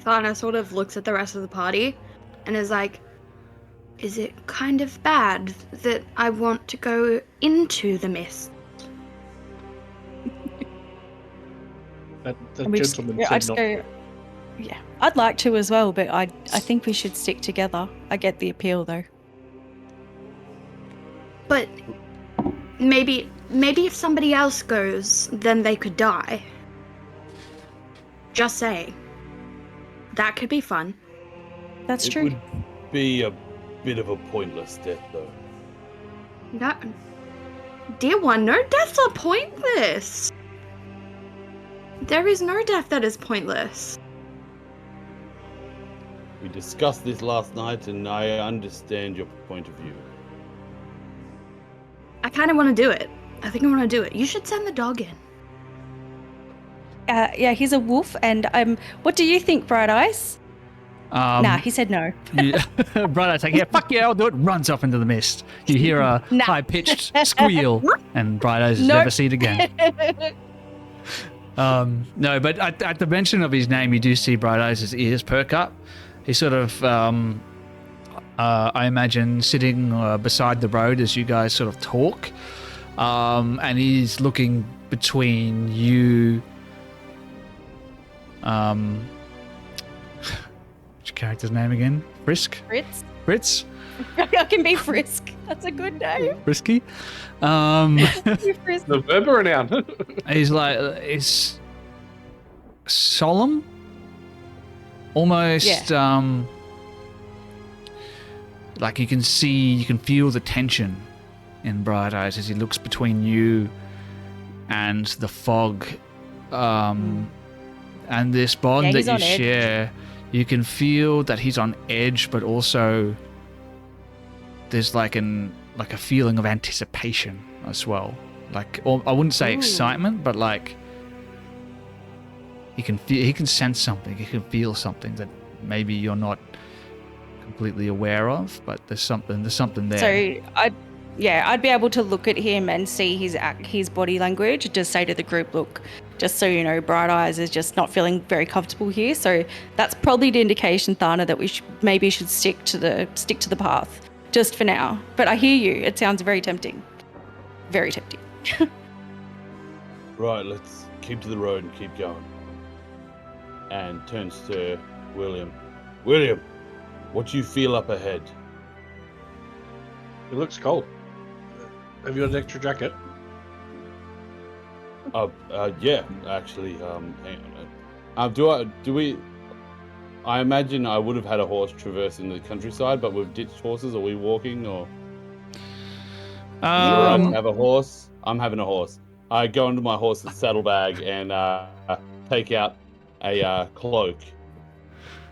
Thana sort of looks at the rest of the party and is like, is it kind of bad that I want to go into the mist? That And we gentleman I said just not. go, yeah, I'd like to as well, but I think we should stick together. I get the appeal though. But maybe if somebody else goes, then they could die. Just saying. That could be fun. That's It true. would be a bit of a pointless death, though. No, dear one, no deaths are pointless. There is no death that is pointless. We discussed this last night, and I understand your point of view. I kind of want to do it. I think I want to do it. You should send the dog in. Yeah, he's a wolf, and what do you think, Bright Eyes? Nah, he said no. Bright Eyes like, yeah, fuck yeah, I'll do it. Runs off into the mist. You hear a Nah. high-pitched squeal, and Bright Eyes is Nope. never seen again. No, but at the mention of his name, you do see Bright Eyes' ears perk up. He's sort of, I imagine, sitting beside the road as you guys sort of talk. And he's looking between you. What's your character's name again? Frisk? Fritz? Fritz? I can be Frisk. That's a good name. Frisky? Be Frisk. The verb or a noun? He's like, it's solemn, almost like you can feel the tension in Bright Eyes as he looks between you and the fog, and this bond he's that on you edge. share. You can feel that he's on edge, but also there's like a feeling of anticipation as well. Like, or I wouldn't say Ooh. excitement, but like he can sense something. He can feel something that maybe you're not completely aware of, but there's something there. So I'd be able to look at him and see his body language. Just say to the group, look, just so you know, Bright Eyes is just not feeling very comfortable here. So that's probably the indication, Thana, that we should stick to the path just for now. But I hear you. It sounds very tempting. Very tempting. Right, let's keep to the road and keep going. And turns to William. William, what do you feel up ahead? It looks cold. Have you got an extra jacket? Yeah, actually, hang on. I imagine I would have had a horse traversing the countryside, but we've ditched horses. Are we walking, or? You have a horse? I'm having a horse. I go into my horse's saddlebag and take out a cloak.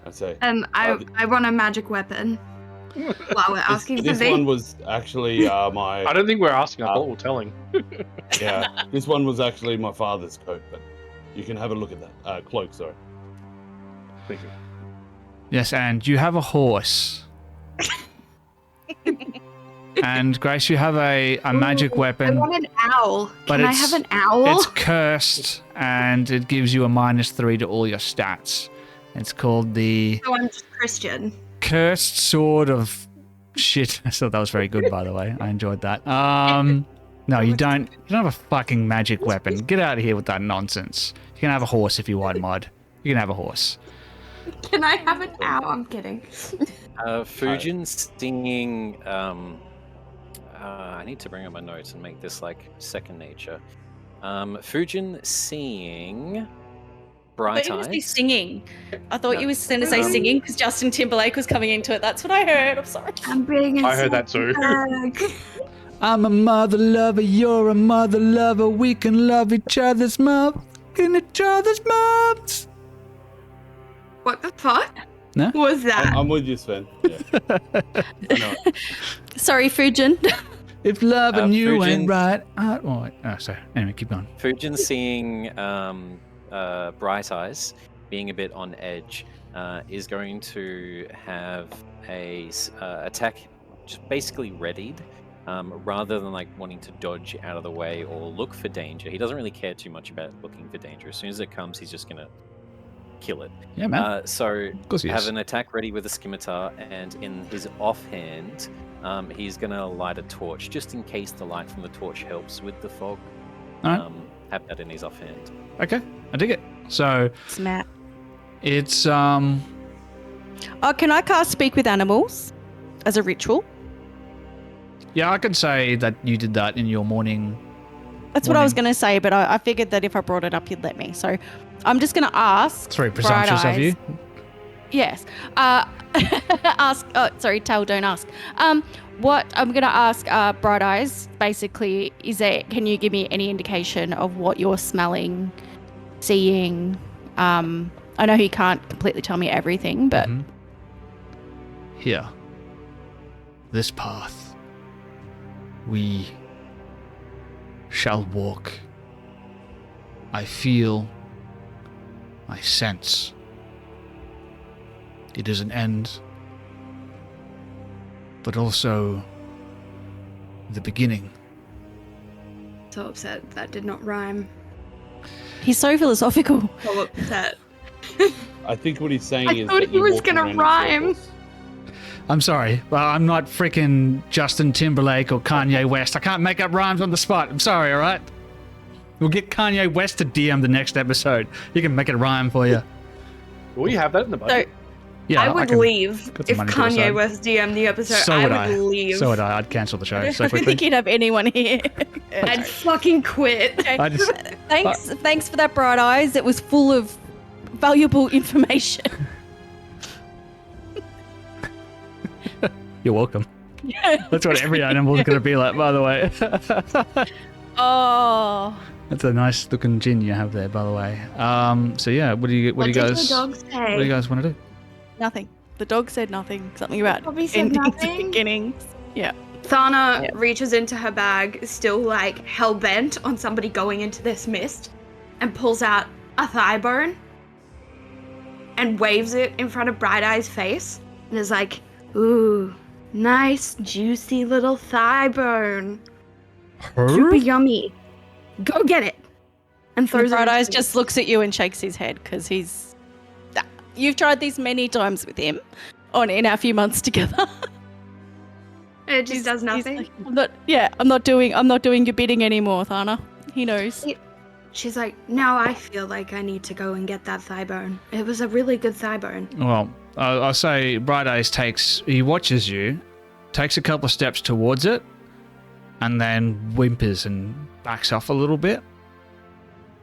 I say, I want a magic weapon. While we're asking this one was actually my. I don't think we're asking. I thought we were telling. Yeah, this one was actually my father's coat, but you can have a look at that cloak. Sorry. Thank you. Yes, and you have a horse. And Grace, you have a magic weapon. I want an owl. But Can I have an owl? It's cursed, and it gives you a -3 to all your stats. It's called the So I'm just Christian. Cursed Sword of Shit. I thought that was very good, by the way. I enjoyed that. No, you don't. You don't have a fucking magic weapon. Get out of here with that nonsense. You can have a horse if you want, Mod. You can have a horse. Can I have an owl? I'm kidding. Fujin singing. I need to bring up my notes and make this like second nature. Fujin seeing Bright But it was Eyes. singing. I thought you was going to say singing because Justin Timberlake was coming into it. That's what I heard. I'm sorry. I'm being I heard that too. I'm a mother lover, you're a mother lover. We can love each other's moms. What the fuck? No? What was that? I'm with you, Sven. Yeah. I know. Sorry, Fujin. If love and you Fujin- ain't right. Oh, sorry. Anyway, keep going. Fujin seeing Bright Eyes being a bit on edge is going to have a attack just basically readied. Rather than like wanting to dodge out of the way or look for danger. He doesn't really care too much about looking for danger. As soon as it comes, he's just gonna kill it. Yeah, man. So Of course he have is. an attack ready with a scimitar, and in his offhand, he's gonna light a torch, just in case the light from the torch helps with the fog. Alright. Have that in his offhand. Okay, I dig it. So Snap. it's Oh, can I cast Speak with Animals as a ritual? yeah, I can say that you did that in your morning. That's what I was Morning. going to say, but I figured that if I brought it up, you'd let me. So I'm just going to ask. It's very presumptuous of you. Yes. Ask. Oh, sorry, tell, don't ask. What I'm going to ask Bright Eyes, basically, can you give me any indication of what you're smelling, seeing? I know you can't completely tell me everything, but Mhm. Here. This path. We shall walk. I feel. I sense. It is an end, but also the beginning. So upset that did not rhyme. he's so philosophical. So upset. I think what he's saying I is thought that he you're was walking gonna around in rhyme. circles. I'm sorry, but I'm not freaking Justin Timberlake or Kanye West. I can't make up rhymes on the spot. I'm sorry, all right? We'll get Kanye West to DM the next episode. He can make it rhyme for you. We have that in the So budget. Yeah, I would can leave put some if money to the Kanye side. West DM'd the episode. So I would would I. leave. So would I. I'd cancel the show I so don't think quickly. you'd have anyone here. I'd fucking quit. I just, Thanks for that, Bright Eyes. It was full of valuable information. you're welcome. That's what every animal is going to be like, by the way. Oh. That's a nice looking gin you have there, by the way. So yeah, what do you What did guys? your dog What do say? you guys want to do? Nothing. The dog said nothing. Something about Probably said endings and nothing. beginnings. Yeah. Thana Yeah. reaches into her bag, still like hell bent on somebody going into this mist, and pulls out a thigh bone and waves it in front of Bright Eye's face and is like, ooh, nice, juicy little thigh bone. Super yummy. Go get it. And throws it. Bright Eyes just looks at you and shakes his head because you've tried these many times with him in our few months together. It just does nothing. Like, I'm not doing your bidding anymore, Thana. He knows. She's like, now I feel like I need to go and get that thigh bone. It was a really good thigh bone. Well, I'll say Bright Eyes he watches you, takes a couple of steps towards it, and then whimpers and backs off a little bit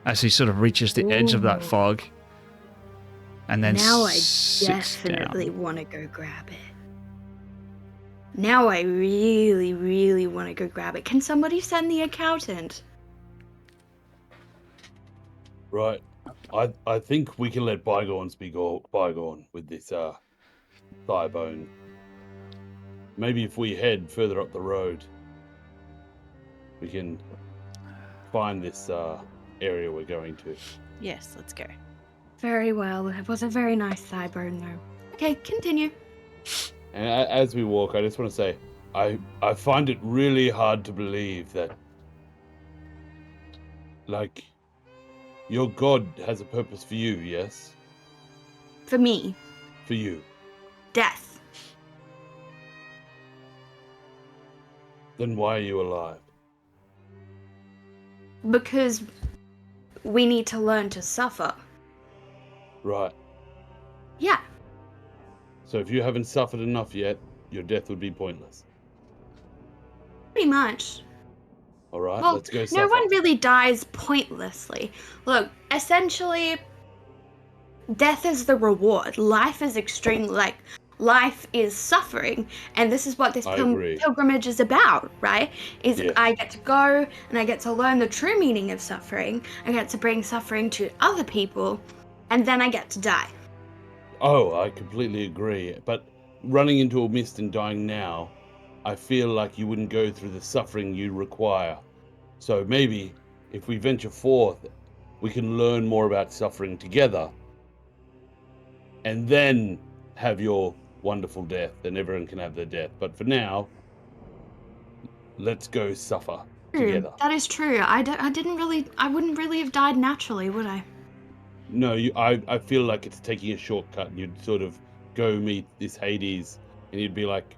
as he sort of reaches the edge of that fog. And then now I sits definitely down. want to go grab it. Now I really, really want to go grab it. Can somebody send the accountant? Right. I think we can let bygones be bygone with this thigh bone. Maybe if we head further up the road, we can find this area we're going to. Yes, let's go. Very well. It was a very nice thigh bone, though. Okay, continue. And as we walk, I just want to say, I find it really hard to believe that, like, your god has a purpose for you, yes? For me, For you. death. Then why are you alive? Because we need to learn to suffer. Right. Yeah. So if you haven't suffered enough yet, your death would be pointless. Pretty much. All right, Well, let's go no suffer. one really dies pointlessly. Look, essentially, death is the reward. Life is life is suffering, and this is what this I agree. pilgrimage is about, right? Yes. I get to go and I get to learn the true meaning of suffering. I get to bring suffering to other people, and then I get to die. Oh, I completely agree. But running into a mist and dying now, I feel like you wouldn't go through the suffering you require. So maybe if we venture forth, we can learn more about suffering together and then have your wonderful death, and everyone can have their death. But for now, let's go suffer together. That is true. I wouldn't really have died naturally, would I? No, I feel like it's taking a shortcut, and you'd sort of go meet this Hades, and you'd be like,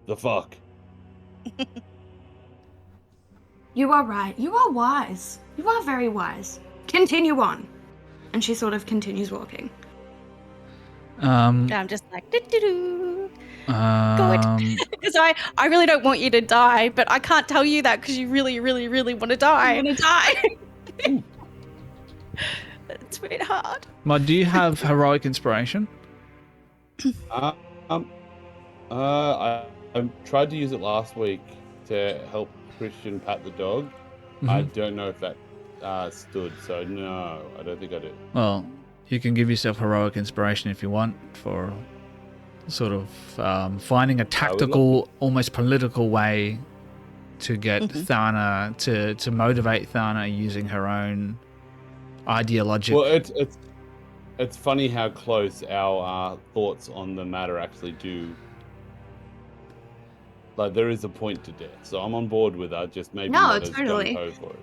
the fuck? You are right. You are wise. You are very wise. Continue on. And she sort of continues walking. I'm just like, doo-doo-doo. Good. Because I really don't want you to die, but I can't tell you that because you really, really, really want to die. I'm gonna die. It's a bit hard. Mod, do you have heroic inspiration? I tried to use it last week to help Christian pat the dog. I don't know if that stood, so no, I don't think I do. Well, you can give yourself heroic inspiration if you want for sort of finding a tactical, almost political way to get Thana to motivate Thana using her own ideologic. Well, it's funny how close our thoughts on the matter actually do. Like, there is a point to death, so I'm on board with that. Just maybe No, not as totally. gung-ho for it.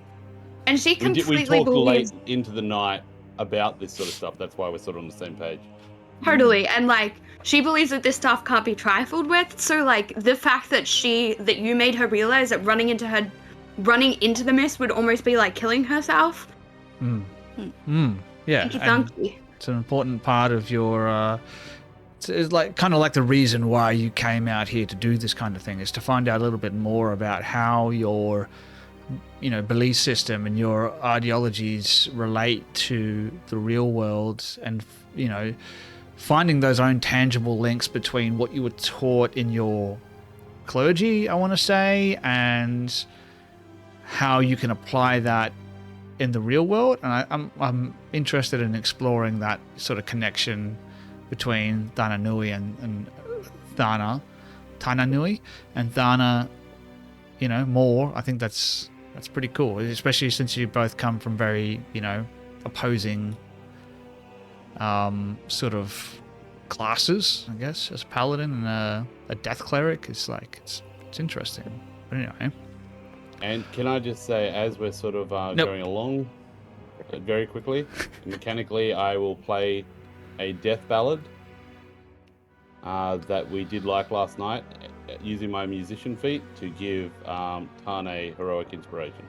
And she We completely talked believes late into the night about this sort of stuff. That's why we're sort of on the same page. totally, and like she believes that this stuff can't be trifled with. So like the fact that you made her realize that running into the mist would almost be like killing herself. Yeah, Thank you, and donkey. it's an important part of your. It's like kind of like the reason why you came out here to do this kind of thing is to find out a little bit more about how your, belief system and your ideologies relate to the real world, and finding those own tangible links between what you were taught in your clergy, I want to say, and how you can apply that in the real world. And I'm interested in exploring that sort of connection between Thana Nui and Thana Nui and Thana, more. I think that's pretty cool, especially since you both come from very, opposing sort of classes, I guess, as a paladin and a death cleric. It's interesting. But anyway. And can I just say, as we're sort of going along very quickly, mechanically, I will play a death ballad that we did like last night, using my musician feat to give Tane heroic inspiration.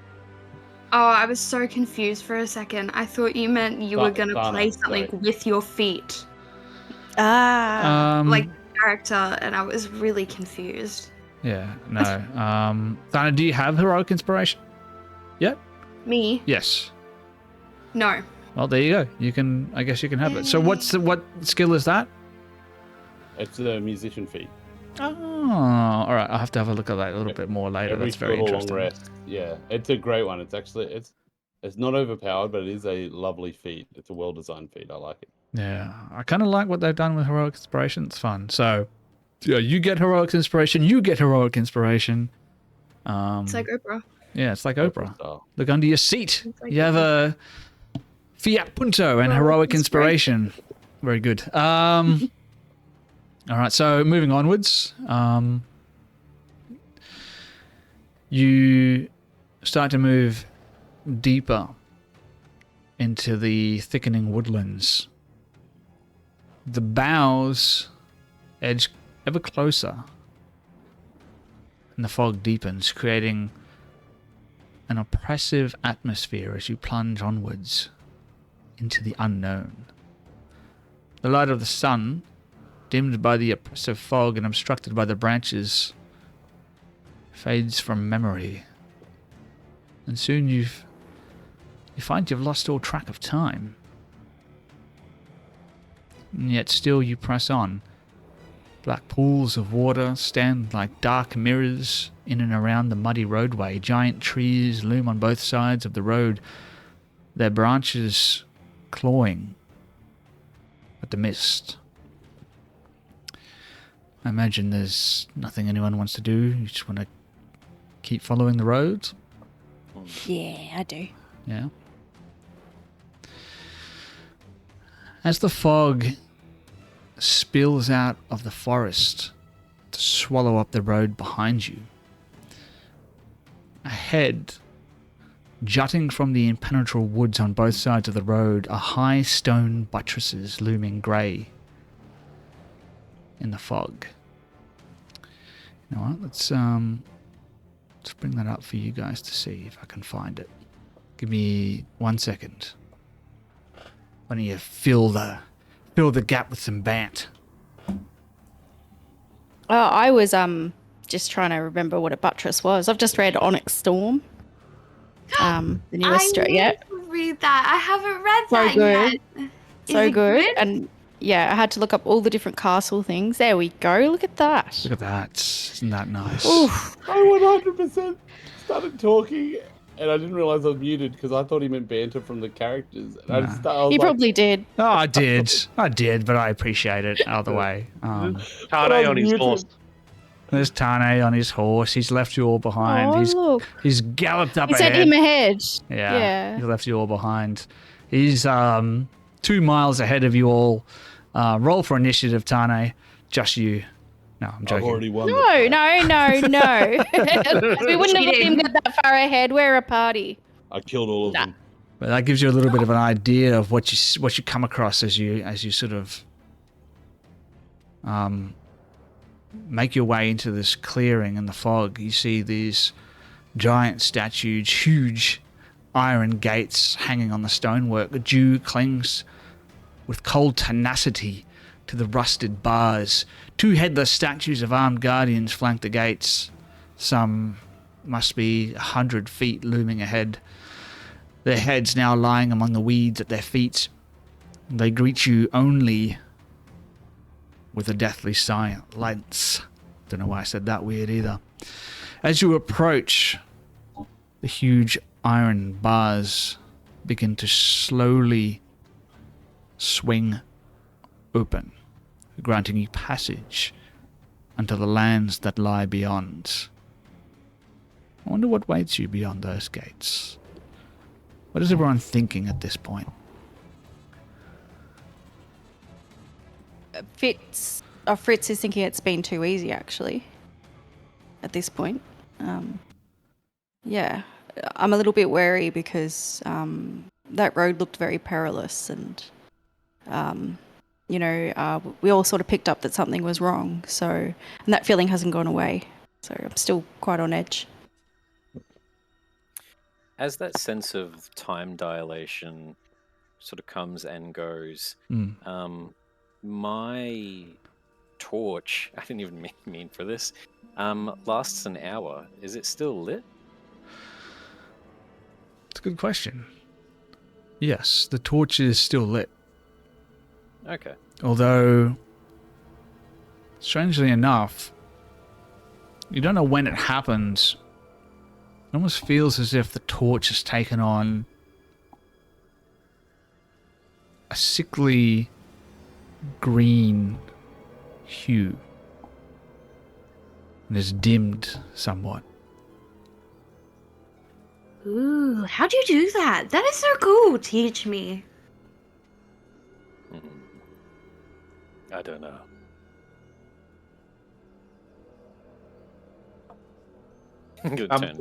Oh, I was so confused for a second. I thought you meant you were going to Thana, play something sorry. with your feet, Ah. like character, and I was really confused. Yeah, no. Thana, do you have heroic inspiration? Yeah? Me? Yes. No. Well, there you go. I guess you can have it. So what skill is that? It's a musician feat. Oh, all right. I'll have to have a look at that a little bit more later. Every That's very little interesting. long rest. Yeah, it's a great one. It's actually it's not overpowered, but it is a lovely feat. It's a well-designed feat. I like it. Yeah, I kind of like what they've done with heroic inspiration. It's fun. So, yeah, you get heroic inspiration. You get heroic inspiration. It's like Oprah. Yeah, it's like Oprah. Style. Look under your seat. like You have a Fiat Punto and heroic inspiration. Very good. All right, so moving onwards, you start to move deeper into the thickening woodlands. The boughs edge ever closer, and the fog deepens, creating an oppressive atmosphere as you plunge onwards into the unknown. The light of the sun, dimmed by the oppressive fog and obstructed by the branches, fades from memory. And soon you find you've lost all track of time. And yet still you press on. Black pools of water stand like dark mirrors in and around the muddy roadway. Giant trees loom on both sides of the road, their branches clawing at the mist. I imagine there's nothing anyone wants to do. You just want to keep following the roads? Yeah, I do. Yeah. As the fog spills out of the forest to swallow up the road behind you, ahead, jutting from the impenetrable woods on both sides of the road, are high stone buttresses looming grey in the fog. You know what? Let's bring that up for you guys to see if I can find it. Give me 1 second. Why don't you fill the gap with some bant? I was just trying to remember what a buttress was. I've just read Onyx Storm. The newest story. Yeah. I need to read that. I haven't read So that good. yet. So Is it good. And yeah, I had to look up all the different castle things. There we go. Look at that. Look at that. Isn't that nice? Oof. I 100% started talking, and I didn't realize I was muted because I thought he meant banter from the characters. And I was You like, probably did. Oh, I did, but I appreciate it either way. Tane I'm on his muted. horse. There's Tane on his horse. He's left you all behind. Oh, look. He's galloped up He ahead. sent him ahead. Yeah, he's left you all behind. He's 2 miles ahead of you all. Roll for initiative, Tane. Just you. No, I'm I've joking. already won. No. We wouldn't have let him get that far ahead. We're a party. I killed all of them. But that gives you a little bit of an idea of what you come across as you sort of make your way into this clearing in the fog. You see these giant statues, huge iron gates hanging on the stonework. The dew clings with cold tenacity to the rusted bars. 2 headless statues of armed guardians flank the gates. Some must be 100 feet looming ahead, their heads now lying among the weeds at their feet. They greet you only with a deathly silence. Don't know why I said that weird either. As you approach, the huge iron bars begin to slowly swing open, granting you passage unto the lands that lie beyond. I wonder what waits you beyond those gates. What is everyone thinking at this point? Fritz is thinking it's been too easy, actually, at this point. Yeah, I'm a little bit wary because that road looked very perilous, and we all sort of picked up that something was wrong. So, and that feeling hasn't gone away. So I'm still quite on edge. As that sense of time dilation sort of comes and goes, my torch, I didn't even mean for this, lasts an hour. Is it still lit? It's a good question. Yes, the torch is still lit. Okay. Although, strangely enough, you don't know when it happens. It almost feels as if the torch has taken on a sickly green hue and is dimmed somewhat. Ooh, how'd you do that? That is so cool. Teach me. I don't know. Good turn.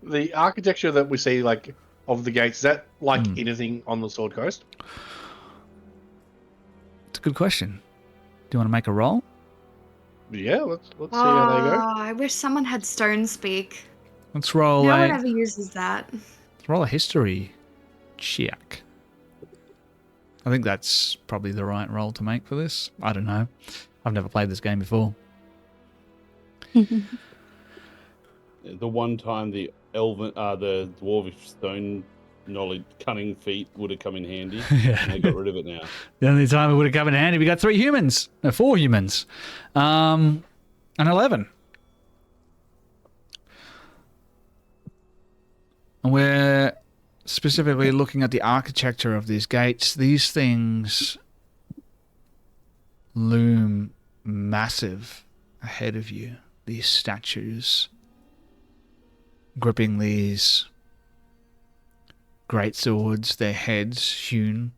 The architecture that we see, like, of the gates, is that like anything on the Sword Coast? It's a good question. Do you want to make a roll? Yeah, let's see how they go. I wish someone had Stone Speak. Let's roll No one ever uses that. let's roll a history check. I think that's probably the right roll to make for this. I don't know. I've never played this game before. The one time the dwarvish stone knowledge cunning feat would have come in handy. And they got rid of it now. The only time it would have come in handy, we got 4 humans. And 11. And we're specifically looking at the architecture of these gates. These things loom massive ahead of you. These statues gripping these great swords, their heads hewn,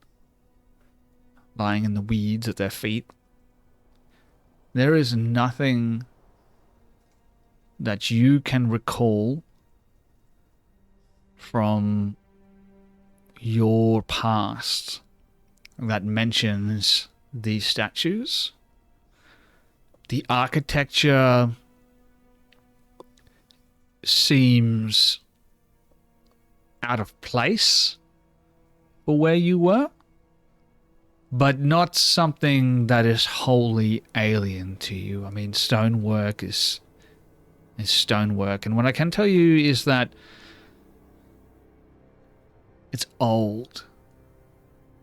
lying in the weeds at their feet. There is nothing that you can recall from your past that mentions these statues. The architecture seems out of place for where you were, but not something that is wholly alien to you. I mean, stonework is stonework, and what I can tell you is that it's old.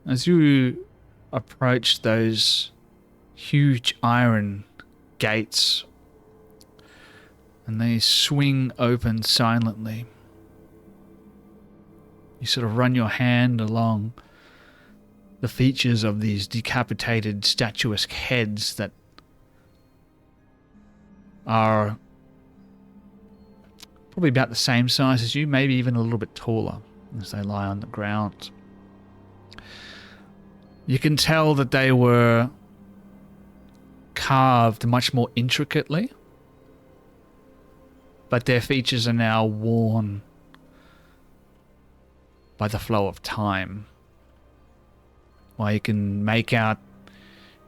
As you approach those huge iron gates, and they swing open silently, you sort of run your hand along the features of these decapitated statuesque heads that are probably about the same size as you, maybe even a little bit taller as they lie on the ground. You can tell that they were carved much more intricately, but their features are now worn by the flow of time. While you can make out,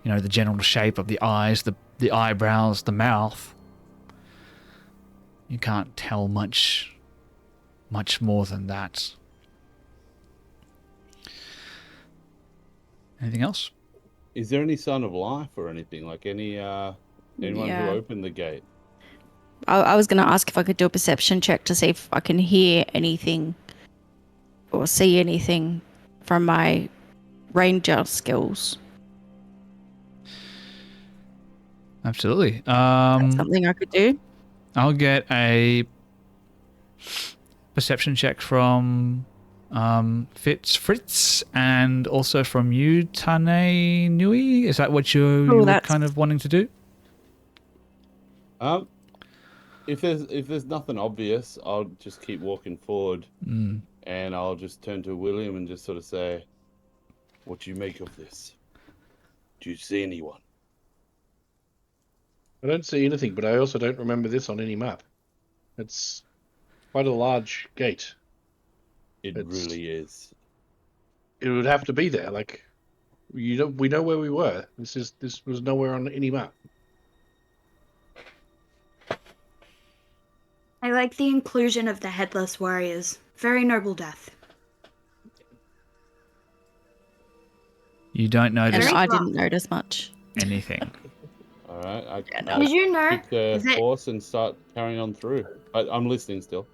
the general shape of the eyes, the eyebrows, the mouth, you can't tell much more than that. Anything else? Is there any sign of life or anything? Like anyone who opened the gate? I was going to ask if I could do a perception check to see if I can hear anything or see anything from my ranger skills. Absolutely. That's something I could do. I'll get a perception check from Fritz, and also from you, Tane Nui. Is that what you're kind of wanting to do? If there's nothing obvious, I'll just keep walking forward. And I'll just turn to William and just sort of say, what do you make of this? Do you see anyone? I don't see anything, but I also don't remember this on any map. It's quite a large gate. It really is. It would have to be there. Like, we know where we were. This was nowhere on any map. I like the inclusion of the headless warriors. Very noble death. You don't And notice Very I rough. didn't notice much. anything. All right. I Did you know pick the that horse and start carrying on through. I'm listening still.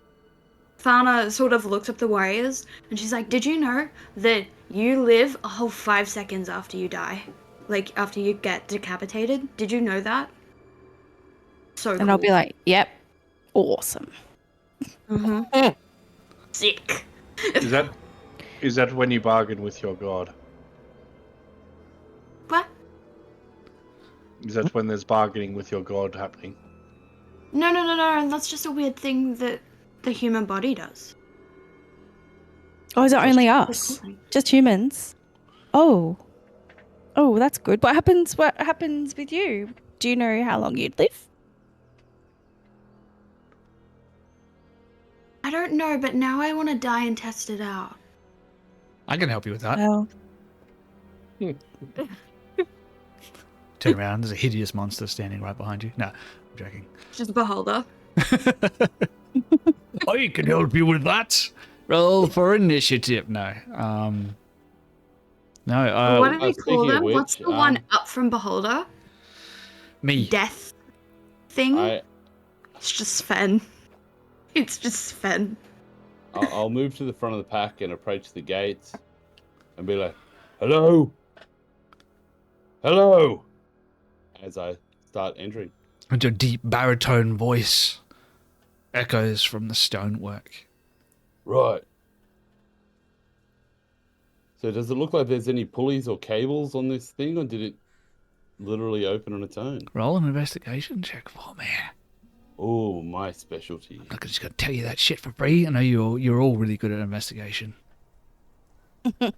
Thana sort of looked up the warriors and she's like, did you know that you live a whole 5 seconds after you die? Like, after you get decapitated? Did you know that? So And I'll be like, yep, awesome. Mm-hmm. Sick. Is that when you bargain with your god? What? Is that when there's bargaining with your god happening? No. That's just a weird thing that the human body does. Oh, is it only That's us? fine. Just humans? Oh, that's good. What happens with you? Do you know how long you'd live? I don't know, but now I want to die and test it out. I can help you with that. Well, Turn around, there's a hideous monster standing right behind you. No, I'm joking. Just beholder. I can help you with that. Roll for initiative. No. No, What do they speaking call of them? which, What's the one up from beholder? me. Death thing? I It's just Sven. It's just Sven. I'll move to the front of the pack and approach the gates and be like, hello? Hello? As I start entering. And your deep baritone voice echoes from the stonework. Right. So does it look like there's any pulleys or cables on this thing, or did it literally open on its own? Roll an investigation check for me. Oh, my specialty. I'm not just going to tell you that shit for free. I know you're all really good at investigation. I'm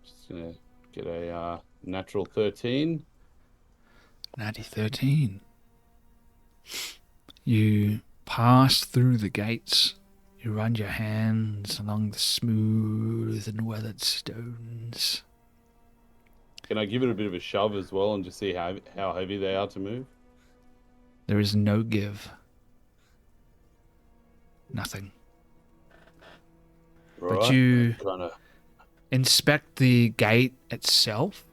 just going to get a natural 13. Natty 13. You pass through the gates. You run your hands along the smooth and weathered stones. Can I give it a bit of a shove as well and just see how heavy they are to move? There is no give. Nothing. Right. But you kind of inspect the gate itself.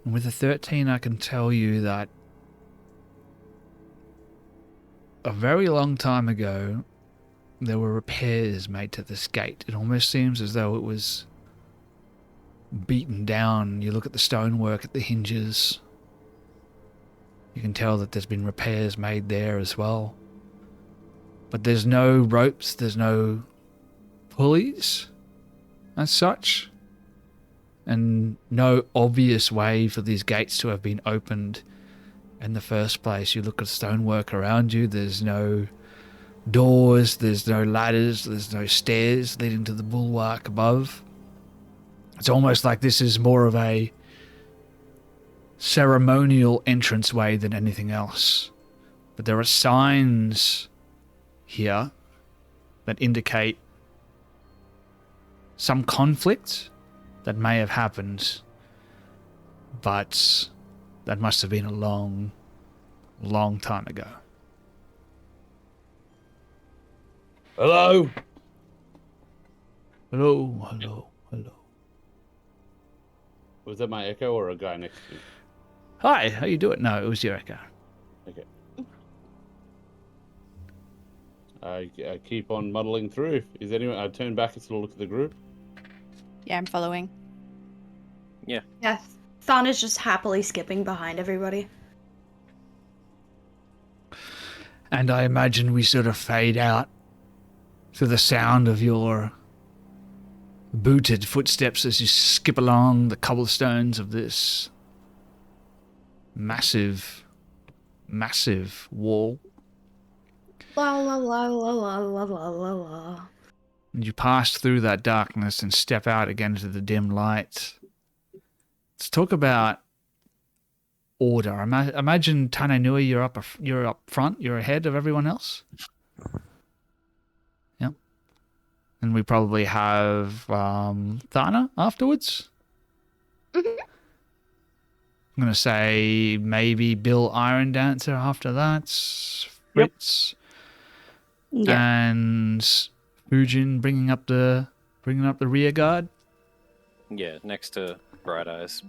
And with a 13, I can tell you that a very long time ago, there were repairs made to this gate. It almost seems as though it was beaten down. You look at the stonework at the hinges. You can tell that there's been repairs made there as well. But there's no ropes, there's no pulleys as such. And no obvious way for these gates to have been opened in the first place. You look at stonework around you, there's no doors, there's no ladders, there's no stairs leading to the bulwark above. It's almost like this is more of a ceremonial entranceway than anything else. But there are signs here that indicate some conflict that may have happened, but that must have been a long, long time ago. hello. Hello, hello, hello. Was that my echo or a guy next to me? Hi, how you doing? No, it was your echo. Okay. I keep on muddling through. Is anyone? I turn back and sort of look at the group. yeah, I'm following. Yeah. Thana's just happily skipping behind everybody. And I imagine we sort of fade out to the sound of your booted footsteps as you skip along the cobblestones of this massive, massive wall. La la la la la la la la la. And you pass through that darkness and step out again into the dim light. Let's talk about order. Imagine Tane Nui, you're up front, you're ahead of everyone else. Yep. And we probably have Thana afterwards. Mhm. I'm going to say maybe Bill Iron Dancer after that. Fritz. Yeah. And Fujin bringing up the rear guard. Yeah, next to Bright Eyes.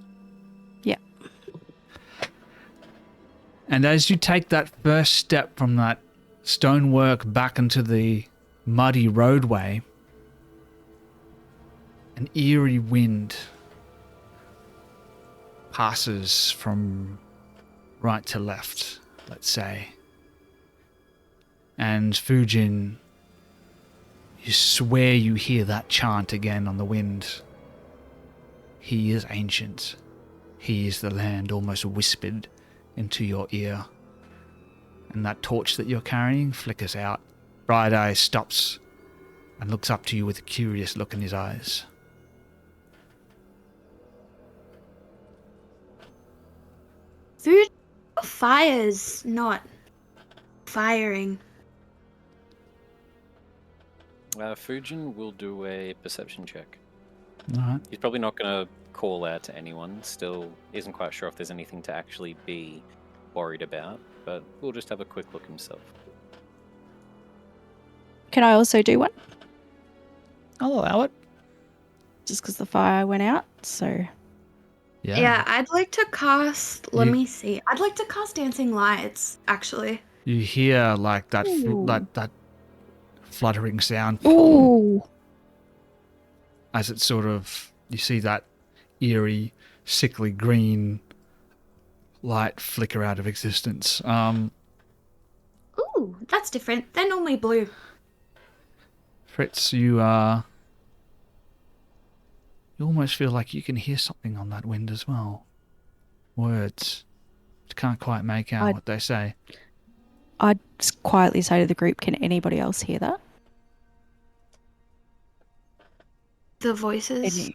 Yeah. And as you take that first step from that stonework back into the muddy roadway, an eerie wind passes from right to left, let's say. And Fujin, you swear you hear that chant again on the wind. He is ancient. He is the land, almost whispered into your ear. And that torch that you're carrying flickers out. Bright Eye stops and looks up to you with a curious look in his eyes. Food fires, not firing. Fujin will do a perception check. All right. He's probably not going to call out to anyone. Still isn't quite sure if there's anything to actually be worried about, but we'll just have a quick look himself. Can I also do one? I'll allow it. Just because the fire went out, so... Yeah, I'd like to cast. Let You- me see. I'd like to cast Dancing Lights, actually. You hear like that Ooh. that fluttering sound Ooh! as it sort of, you see that eerie, sickly green light flicker out of existence. Ooh, that's different. They're normally blue. Fritz, you almost feel like you can hear something on that wind as well. Words. You can't quite make out what they say. I'd just quietly say to the group, can anybody else hear that? The voices.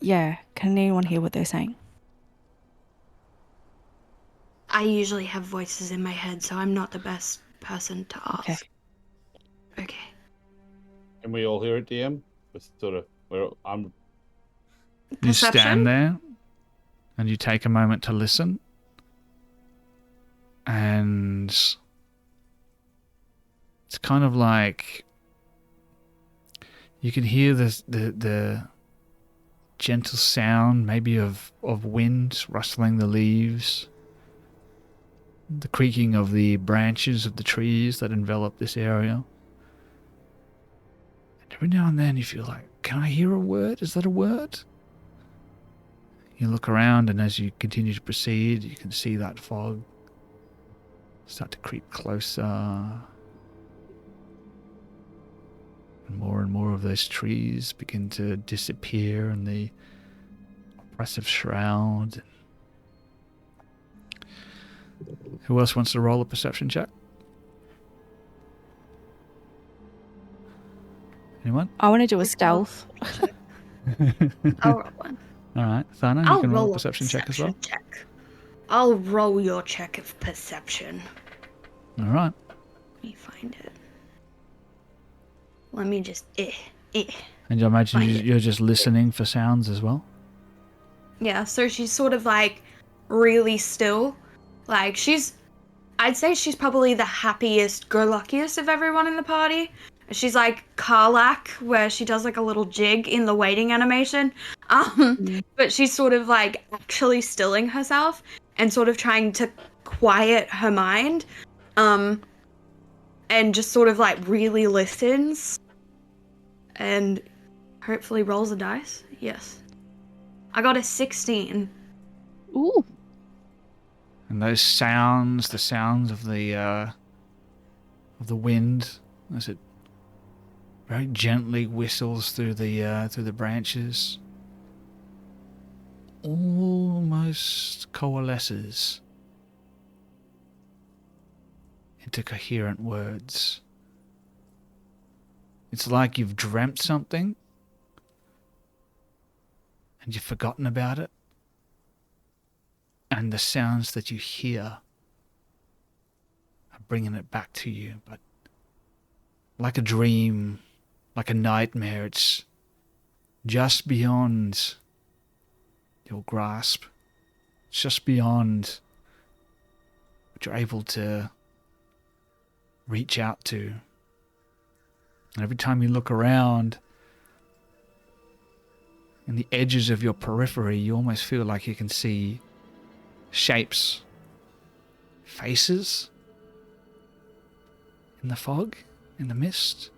Yeah, can anyone hear what they're saying? I usually have voices in my head, so I'm not the best person to ask. Okay. Okay. Can we all hear it, DM? I'm You Perception? stand there and you take a moment to listen, and it's kind of like you can hear the gentle sound maybe of wind rustling the leaves, the creaking of the branches of the trees that envelop this area. And every now and then you feel like, can I hear a word? Is that a word? You look around, and as you continue to proceed, you can see that fog start to creep closer. And more of those trees begin to disappear in the oppressive shroud. Who else wants to roll a perception check? Anyone? I want to do a stealth. I'll roll one. All right, Thana, you I'll can roll roll a perception check as well. check. I'll roll your check of perception. All right. Let me find it. Let me just And I imagine Find it. you're just listening for sounds as well. Yeah, so she's sort of like really still. Like I'd say she's probably the happiest, go luckiest of everyone in the party. She's like Karlak, where she does like a little jig in the waiting animation. But she's sort of like actually stilling herself and sort of trying to quiet her mind. And just sort of like really listens. And hopefully rolls a dice. Yes. I got a 16. Ooh. And those sounds, the sounds of the wind, as it very gently whistles through the branches, almost coalesces into coherent words. It's like you've dreamt something and you've forgotten about it. And the sounds that you hear are bringing it back to you. But like a dream, like a nightmare, it's just beyond your grasp. It's just beyond what you're able to reach out to. And every time you look around, in the edges of your periphery, you almost feel like you can see shapes, faces in the fog, in the mist.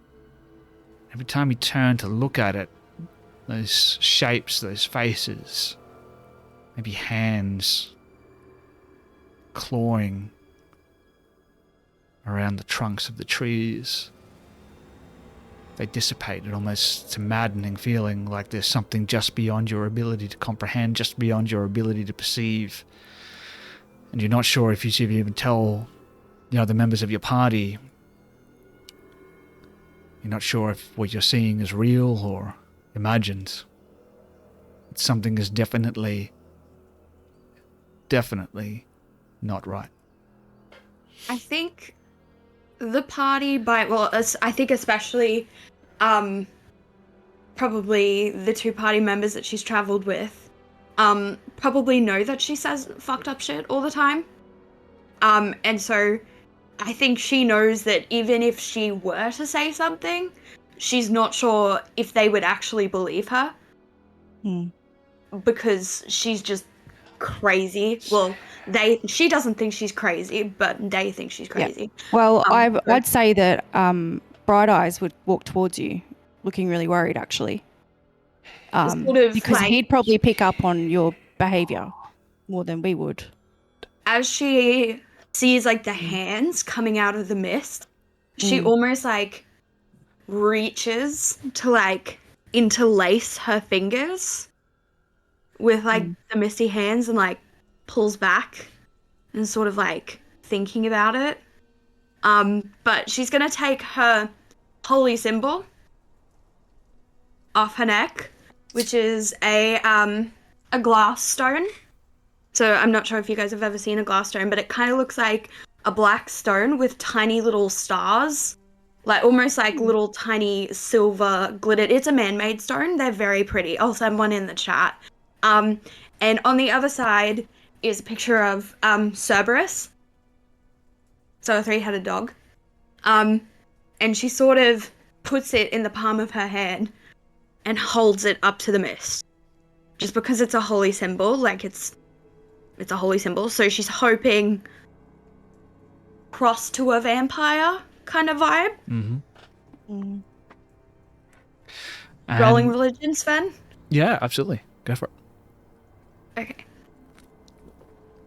Every time you turn to look at it, those shapes, those faces, maybe hands clawing around the trunks of the trees. They dissipate. It almost, it's a maddening feeling, like there's something just beyond your ability to comprehend, just beyond your ability to perceive. And you're not sure if you should even tell the other members of your party. You're not sure if what you're seeing is real or imagined. Something is definitely not right. I think the party, I think especially probably the two party members that she's traveled with, probably know that she says fucked up shit all the time. And so I think she knows that even if she were to say something, she's not sure if they would actually believe her. Because she's just crazy. Well, she doesn't think she's crazy, but they think she's crazy. Yeah. Well, I'd say that Bright Eyes would walk towards you looking really worried, actually. Sort of because like, he'd probably pick up on your behavior more than we would. as she sees like the hands coming out of the mist, she almost like reaches to like interlace her fingers with like the misty hands and like pulls back and sort of like thinking about it. But she's gonna take her holy symbol off her neck, which is a glass stone. So I'm not sure if you guys have ever seen a glass stone, but it kind of looks like a black stone with tiny little stars, like almost like little tiny silver glittered. It's a man-made stone. They're very pretty. I'll send one in the chat. And on the other side is a picture of Cerberus, so a three-headed dog. And she sort of puts it in the palm of her hand and holds it up to the mist, just because it's a holy symbol. Like it's a holy symbol, so she's hoping cross to a vampire kind of vibe. Rolling religion, Sven? Yeah, absolutely. Go for it. Okay.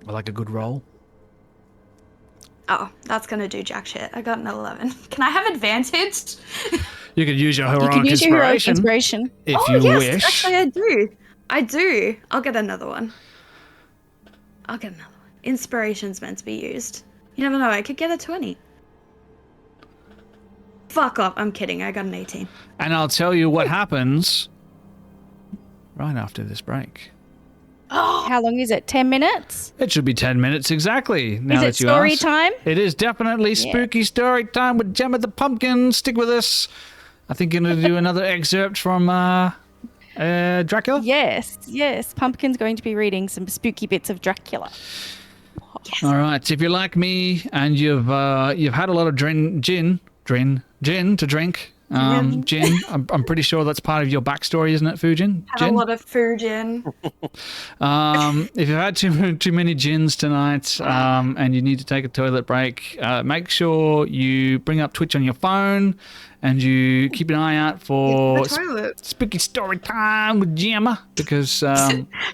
I like a good roll. Oh, that's gonna do jack shit. I got an 11. Can I have advantage? You could use your You heroic can use your heroic inspiration inspiration. if you yes, wish. actually I do. I do. I'll get another one. Inspiration's meant to be used. You never know, I could get a 20. Fuck off, I'm kidding, I got an 18. And I'll tell you what happens right after this break. How long is it? 10 minutes? It should be 10 minutes exactly. Now Is it that you story ask. time? It is definitely spooky story time with Gemma the Pumpkin. Stick with us. I think you're going to do another excerpt from Dracula? Yes. Pumpkin's going to be reading some spooky bits of Dracula. Yes. All right. If you're like me and you've had a lot of gin to drink, gin, I'm pretty sure that's part of your backstory, isn't it, Fujin? Had a lot of Fujin. If you've had too many gins tonight and you need to take a toilet break, make sure you bring up Twitch on your phone and you keep an eye out for spooky story time with Gemma, because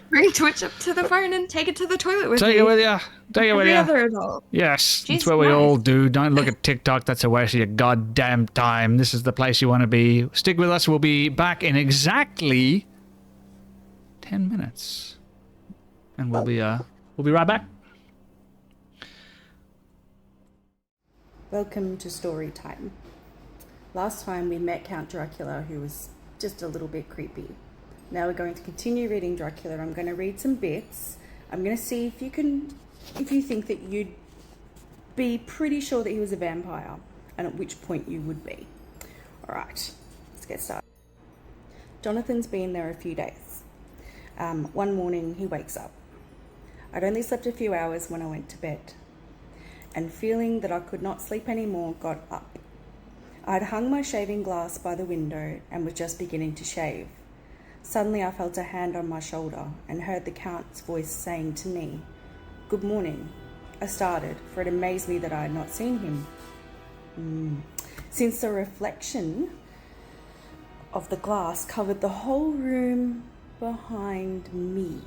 bring Twitch up to the phone and take it to the toilet with take you. it with you. Take it with Every you. other adult. Yes, Jeez, that's what we nice. all do. Don't look at TikTok. That's a waste of your goddamn time. This is the place you want to be. Stick with us. We'll be back in exactly 10 minutes. And we'll be right back. Welcome to story time. Last time we met Count Dracula, who was just a little bit creepy. Now we're going to continue reading Dracula. I'm going to read some bits. I'm going to see if you think that you'd be pretty sure that he was a vampire, and at which point you would be. All right, let's get started. Jonathan's been there a few days. One morning he wakes up. I'd only slept a few hours when I went to bed, and feeling that I could not sleep anymore, got up. I had hung my shaving glass by the window and was just beginning to shave. Suddenly I felt a hand on my shoulder and heard the Count's voice saying to me, "Good morning." I started, for it amazed me that I had not seen him, since the reflection of the glass covered the whole room behind me.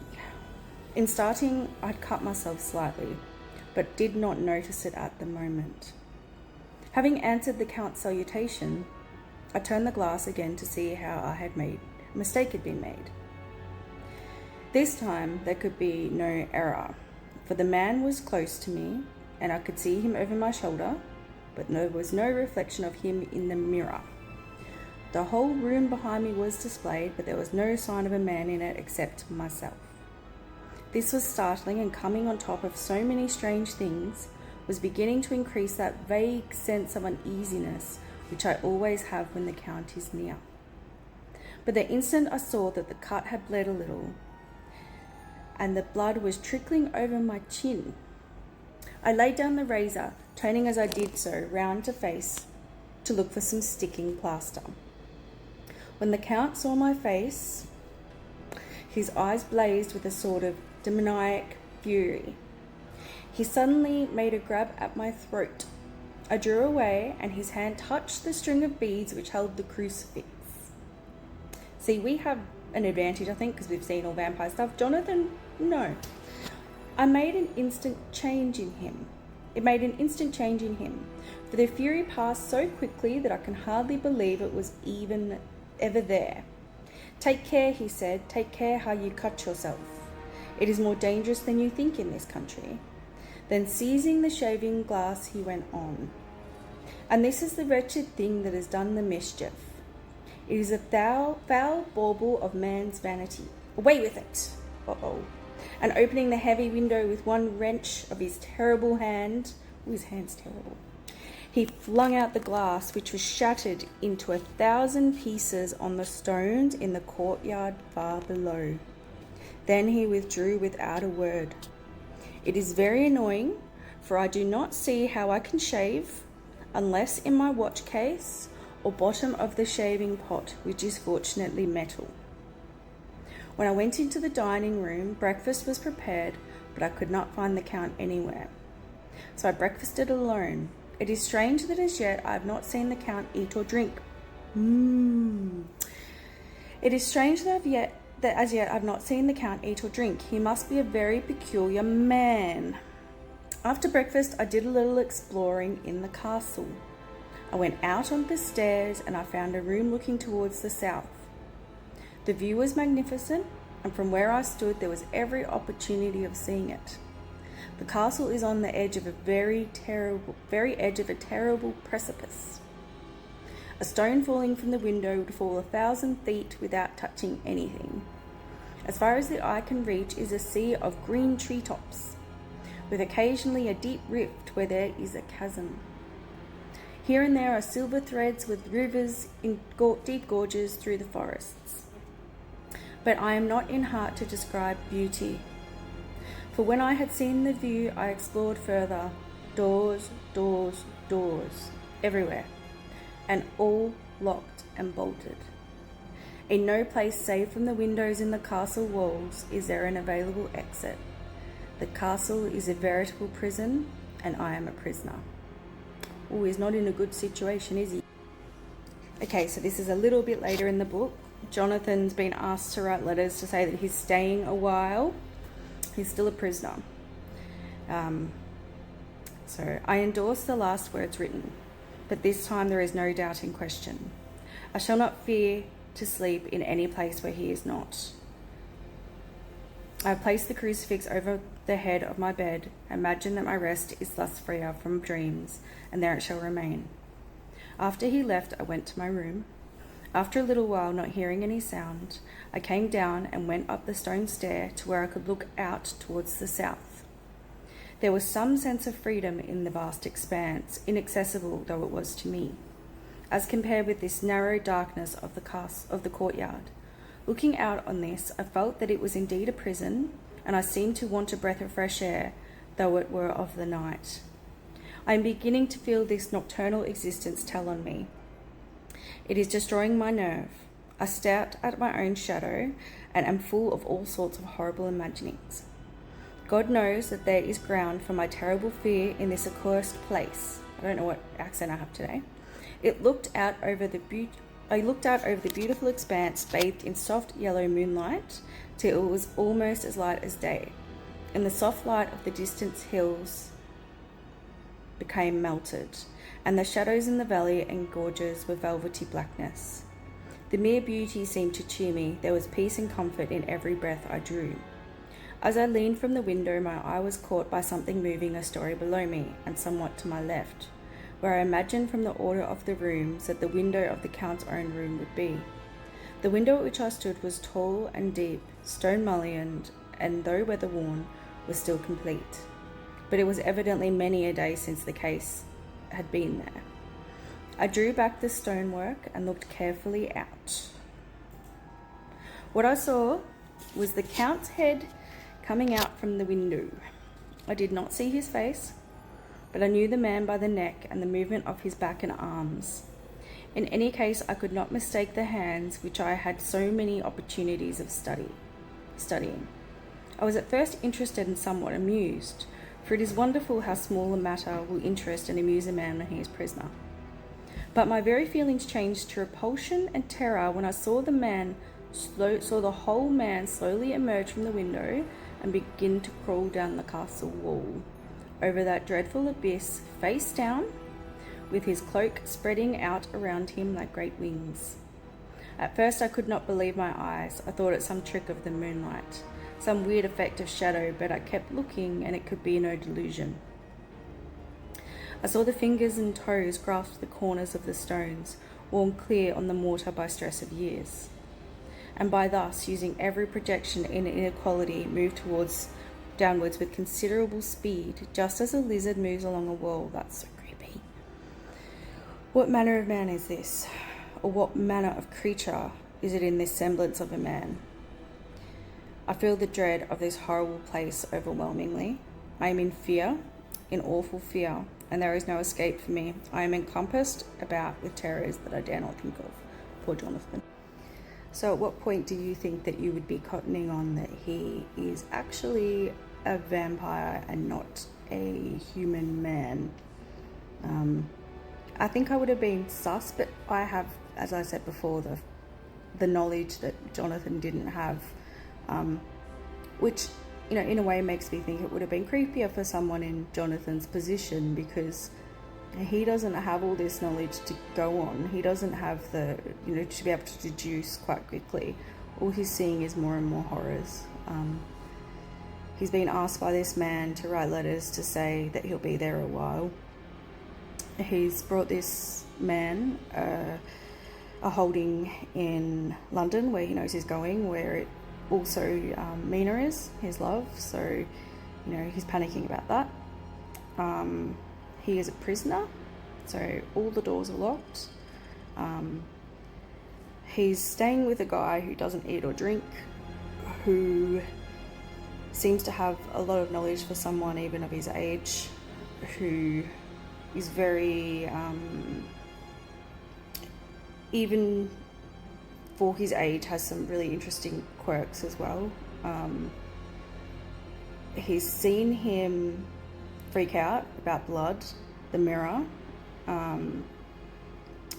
In starting, I'd cut myself slightly, but did not notice it at the moment. Having answered the Count's salutation, I turned the glass again to see how a mistake had been made. This time there could be no error, for the man was close to me and I could see him over my shoulder, but there was no reflection of him in the mirror. The whole room behind me was displayed, but there was no sign of a man in it except myself. This was startling, and coming on top of so many strange things was beginning to increase that vague sense of uneasiness which I always have when the Count is near. But the instant I saw that the cut had bled a little and the blood was trickling over my chin, I laid down the razor, turning as I did so round to face to look for some sticking plaster. When the Count saw my face, his eyes blazed with a sort of demoniac fury. He suddenly made a grab at my throat. I drew away, and his hand touched the string of beads which held the crucifix. See, we have an advantage, I think, because we've seen all vampire stuff. Jonathan, no. I made an instant change in him. It made an instant change in him, for the fury passed so quickly that I can hardly believe it was even ever there. "Take care," he said. "Take care how you cut yourself. It is more dangerous than you think in this country." Then seizing the shaving glass, he went on. "And this is the wretched thing that has done the mischief. It is a foul bauble of man's vanity. Away with it!" And opening the heavy window with one wrench of his terrible hand, his hand's terrible, he flung out the glass, which was shattered into 1,000 pieces on the stones in the courtyard far below. Then he withdrew without a word. It is very annoying, for I do not see how I can shave unless in my watch case or bottom of the shaving pot, which is fortunately metal. When I went into the dining room, breakfast was prepared, but I could not find the Count anywhere. So I breakfasted alone. It is strange that as yet I have not seen the Count eat or drink. It is strange that as yet I've not seen the Count eat or drink. He must be a very peculiar man. After breakfast, I did a little exploring in the castle. I went out on the stairs and I found a room looking towards the south. The view was magnificent, and from where I stood there was every opportunity of seeing it. The castle is on the edge of a very edge of a terrible precipice. A stone falling from the window would fall 1,000 feet without touching anything. As far as the eye can reach is a sea of green treetops, with occasionally a deep rift where there is a chasm. Here and there are silver threads with rivers in deep gorges through the forests. But I am not in heart to describe beauty. For when I had seen the view, I explored further. Doors, doors, doors, everywhere, and all locked and bolted. In no place save from the windows in the castle walls is there an available exit. The castle is a veritable prison, and I am a prisoner. Oh, he's not in a good situation, is he? Okay, so this is a little bit later in the book. Jonathan's been asked to write letters to say that he's staying a while. He's still a prisoner. So I endorse the last words written, but this time there is no doubt in question. I shall not fear to sleep in any place where he is not. I place the crucifix over the head of my bed, imagine that my rest is thus freer from dreams, and there it shall remain. After he left, I went to my room. After a little while, not hearing any sound, I came down and went up the stone stair to where I could look out towards the south. There was some sense of freedom in the vast expanse, inaccessible though it was to me, as compared with this narrow darkness of the courtyard. Looking out on this, I felt that it was indeed a prison, and I seemed to want a breath of fresh air, though it were of the night. I am beginning to feel this nocturnal existence tell on me. It is destroying my nerve. I stare at my own shadow and am full of all sorts of horrible imaginings. God knows that there is ground for my terrible fear in this accursed place. I don't know what accent I have today. I looked out over the beautiful expanse bathed in soft yellow moonlight till it was almost as light as day, and the soft light of the distant hills became melted, and the shadows in the valley and gorges were velvety blackness. The mere beauty seemed to cheer me. There was peace and comfort in every breath I drew. As I leaned from the window, my eye was caught by something moving a story below me and somewhat to my left, where I imagined from the order of the rooms that the window of the Count's own room would be. The window at which I stood was tall and deep, stone mullioned, and though weather-worn, was still complete. But it was evidently many a day since the case had been there. I drew back the stonework and looked carefully out. What I saw was the Count's head coming out from the window. I did not see his face, but I knew the man by the neck and the movement of his back and arms. In any case, I could not mistake the hands which I had so many opportunities of studying. I was at first interested and somewhat amused, for it is wonderful how small a matter will interest and amuse a man when he is prisoner. But my very feelings changed to repulsion and terror when I saw the whole man slowly emerge from the window and begin to crawl down the castle wall, over that dreadful abyss, face down, with his cloak spreading out around him like great wings. At first I could not believe my eyes. I thought it some trick of the moonlight, some weird effect of shadow, but I kept looking and it could be no delusion. I saw the fingers and toes grasp the corners of the stones, worn clear on the mortar by stress of years, and by thus using every projection in inequality move downwards with considerable speed, just as a lizard moves along a wall. That's so creepy. What manner of man is this? Or what manner of creature is it in this semblance of a man? I feel the dread of this horrible place overwhelmingly. I am in fear, in awful fear, and there is no escape for me. I am encompassed about with terrors that I dare not think of. Poor Jonathan. So at what point do you think that you would be cottoning on that he is actually a vampire and not a human man? I think I would have been sus, but I have, as I said before, the knowledge that Jonathan didn't have, which, you know, in a way makes me think it would have been creepier for someone in Jonathan's position, because he doesn't have all this knowledge to go on. He doesn't have to be able to deduce quite quickly. All he's seeing is more and more horrors. He's been asked by this man to write letters to say that he'll be there a while. He's brought this man a holding in London where he knows he's going, where it also Mina is, his love. So, he's panicking about that. He is a prisoner, so all the doors are locked. He's staying with a guy who doesn't eat or drink, who seems to have a lot of knowledge for someone even of his age, who is very, even for his age, has some really interesting quirks as well. He's seen him freak out about blood, the mirror, and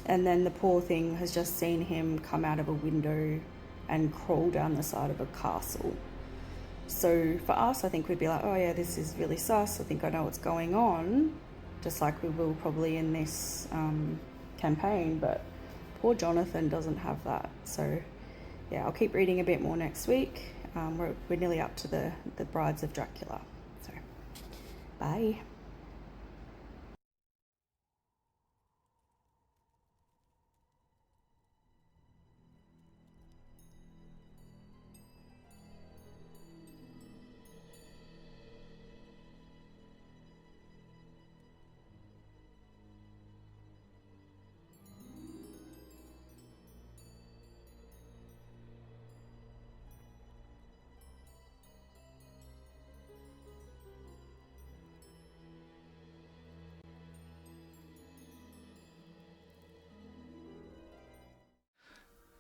then the poor thing has just seen him come out of a window and crawl down the side of a castle. So for us, I think we'd be like, oh yeah, this is really sus, I think I know what's going on, just like we will probably in this campaign, but poor Jonathan doesn't have that. So yeah, I'll keep reading a bit more next week. We're nearly up to the Brides of Dracula. So, bye.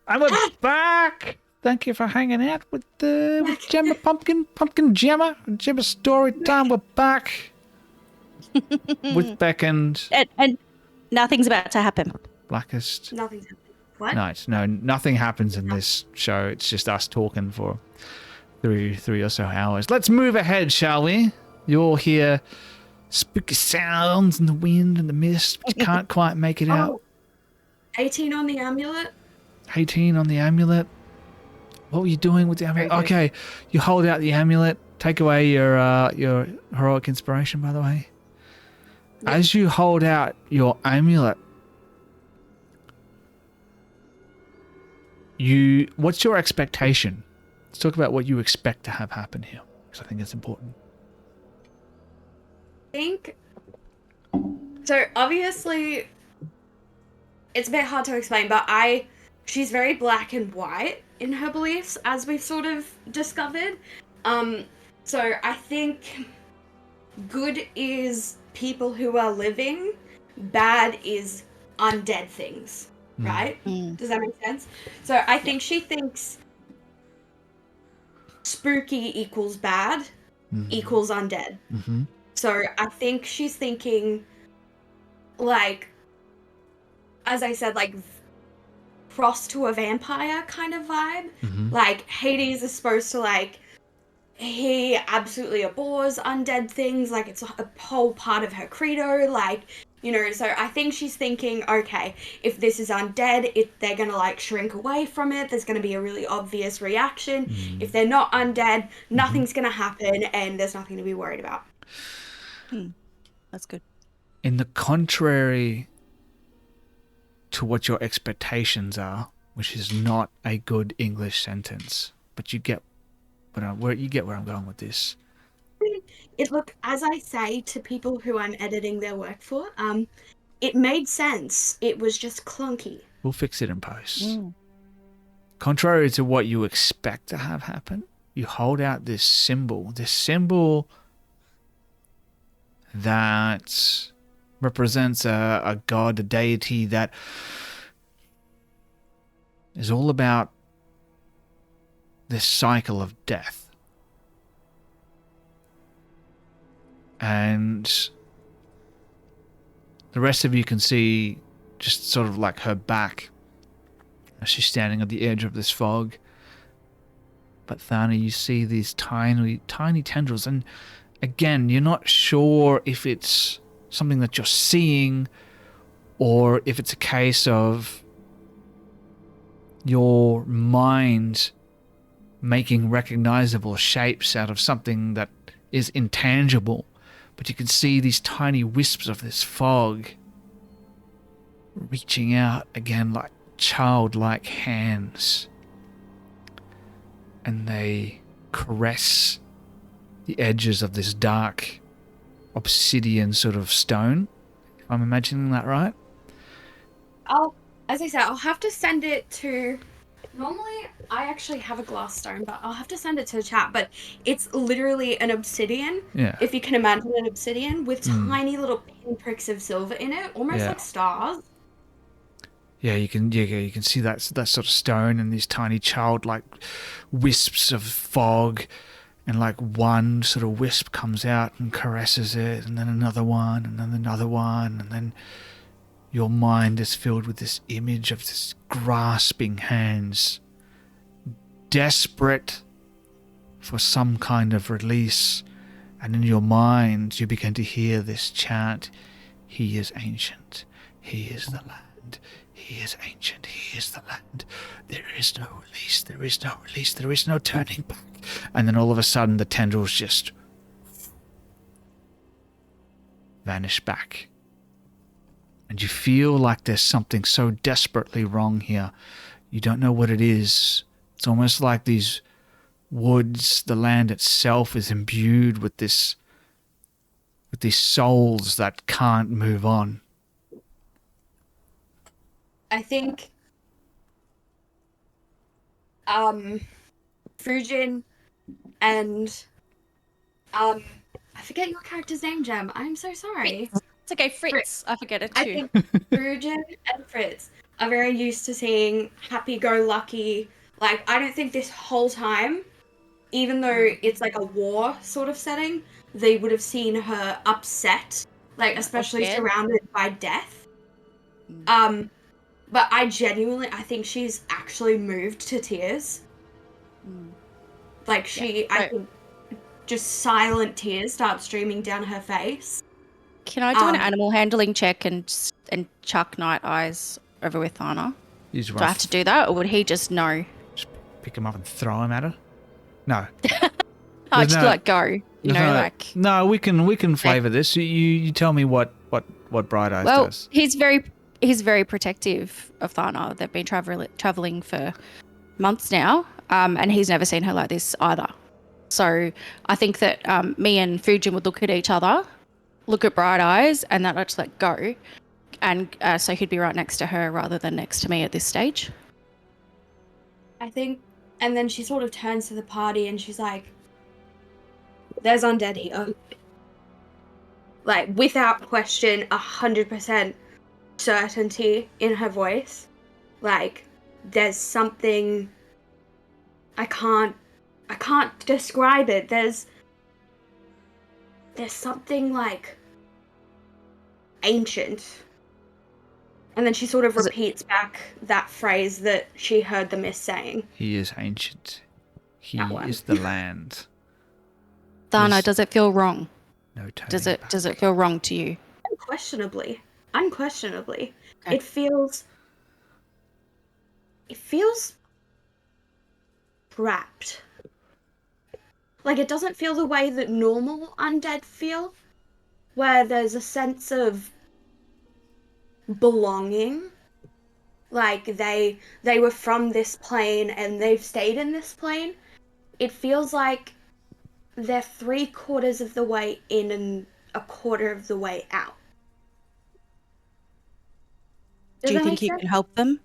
And we're back. Thank you for hanging out with Gemma Pumpkin Gemma story time. We're back with Beckoned And nothing's about to happen. Blackest. Nothing's happening. What? No, nothing happens in this show. It's just us talking for three or so hours. Let's move ahead, shall we? You all hear spooky sounds in the wind and the mist, but you can't quite make it out. 18 on the amulet. 18 on the amulet. What were you doing with the amulet? Very good. Okay, you hold out the amulet. Take away your heroic inspiration, by the way. Yep. As you hold out your amulet, what's your expectation? Let's talk about what you expect to have happen here, because I think it's important. Think so. Obviously, it's a bit hard to explain, but she's very black and white in her beliefs, as we've sort of discovered. So I think good is people who are living, bad is undead things, right? Does that make sense? So I think she thinks spooky equals bad equals undead. Mm-hmm. So I think she's thinking, like, as I said, like, cross to a vampire kind of vibe. Mm-hmm. Like, Hades is supposed to, like, he absolutely abhors undead things. Like, it's a whole part of her credo. Like, you know, so I think she's thinking, okay, if this is undead, they're going to, like, shrink away from it. There's going to be a really obvious reaction. If they're not undead, nothing's going to happen, and there's nothing to be worried about. That's good. In the contrary to what your expectations are, which is not a good English sentence, but you get where I'm going with this. Look, as I say to people who I'm editing their work for, it made sense. It was just clunky. We'll fix it in post. Contrary to what you expect to have happen, you hold out this symbol that represents a god, a deity that is all about this cycle of death. And the rest of you can see just sort of like her back as she's standing at the edge of this fog. But Thana, you see these tiny tendrils, and again, you're not sure if it's something that you're seeing or if it's a case of your mind making recognizable shapes out of something that is intangible. But you can see these tiny wisps of this fog reaching out again like childlike hands, and they caress the edges of this dark obsidian sort of stone. If I'm imagining that right? As I said, I'll have to send it to... Normally, I actually have a glass stone, but I'll have to send it to the chat. But it's literally an obsidian, if you can imagine an obsidian, with tiny little pinpricks of silver in it, almost like stars. Yeah, you can see that sort of stone and these tiny childlike wisps of fog, and like one sort of wisp comes out and caresses it, and then another one, and then another one, and then your mind is filled with this image of this grasping hands, desperate for some kind of release, and in your mind you begin to hear this chant: "He is ancient, he is the land. land. He is ancient. He is the land. There is no release. There is no release. There is no turning back. And then all of a sudden, the tendrils just vanish back. And you feel like there's something so desperately wrong here. You don't know what it is. It's almost like these woods, the land itself is imbued with these souls that can't move on. I think Fujin and I forget your character's name, Jem. I'm so sorry. It's okay, Fritz. I forget it too. I think Fujin and Fritz are very used to seeing happy-go-lucky. Like, I don't think this whole time, even though it's like a war sort of setting, they would have seen her upset, like especially surrounded by death. But I think she's actually moved to tears. Like I think just silent tears start streaming down her face. Can I do an animal handling check and chuck Night Eyes over with Thana? Do I have to do that, or would he just know? Just pick him up and throw him at her? No. Go. No, we can flavour this. You tell me what Bright Eyes does. He's very protective of Thana. They've been traveling for months now, and he's never seen her like this either. So I think that me and Fujin would look at each other, look at Bright Eyes, and that I'd just let go. And so he'd be right next to her rather than next to me at this stage. I think, and then she sort of turns to the party and she's like, there's undead here. Like, without question, 100% certainty in her voice. Like, there's something, I can't describe it. There's something like ancient. And then she sort of repeats back that phrase that she heard the mist saying. He is ancient. He is the land. Thana, does it feel wrong? No turning back. Does it feel wrong to you? Unquestionably. Okay. It feels trapped. Like, it doesn't feel the way that normal undead feel, where there's a sense of belonging. Like, they were from this plane and they've stayed in this plane. It feels like they're 3/4 of the way in and 1/4 of the way out. Do you think you can help them?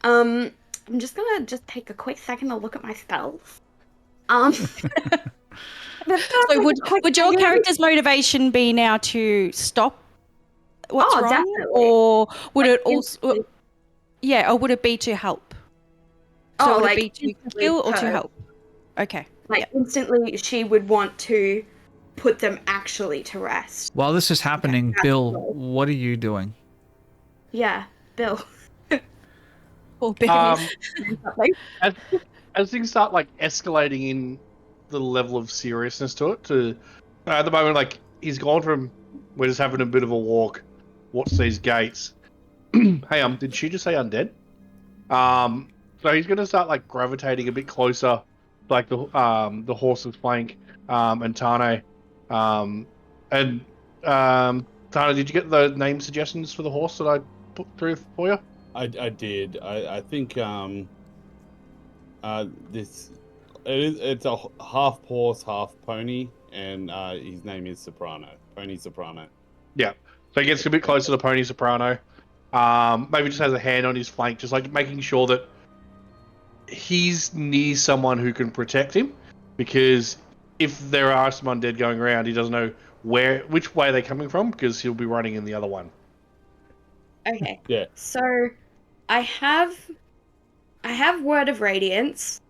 I'm just gonna take a quick second to look at my spells. So would your character's motivation be now to stop what's wrong? Definitely. Or would it also... Yeah, or would it be to help? So would it be to kill or to help? Okay. Instantly, she would want to put them actually to rest. While this is happening, Bill, what are you doing? Yeah, Bill. Or Bill. As things start like escalating in the level of seriousness to it, at the moment, like, he's gone from we're just having a bit of a walk, what's these gates? Hey, did she just say undead? So he's gonna start like gravitating a bit closer, like the horse's flank, and Tane. Thana, did you get the name suggestions for the horse that I put through for you? I did. I think it's a half horse, half pony, and his name is Soprano. Pony Soprano. Yeah. So he gets a bit closer to Pony Soprano. Maybe just has a hand on his flank, just like making sure that he's near someone who can protect him, because if there are some undead going around, he doesn't know which way they're coming from, because he'll be running in the other one. Okay. Yeah. So I have Word of Radiance,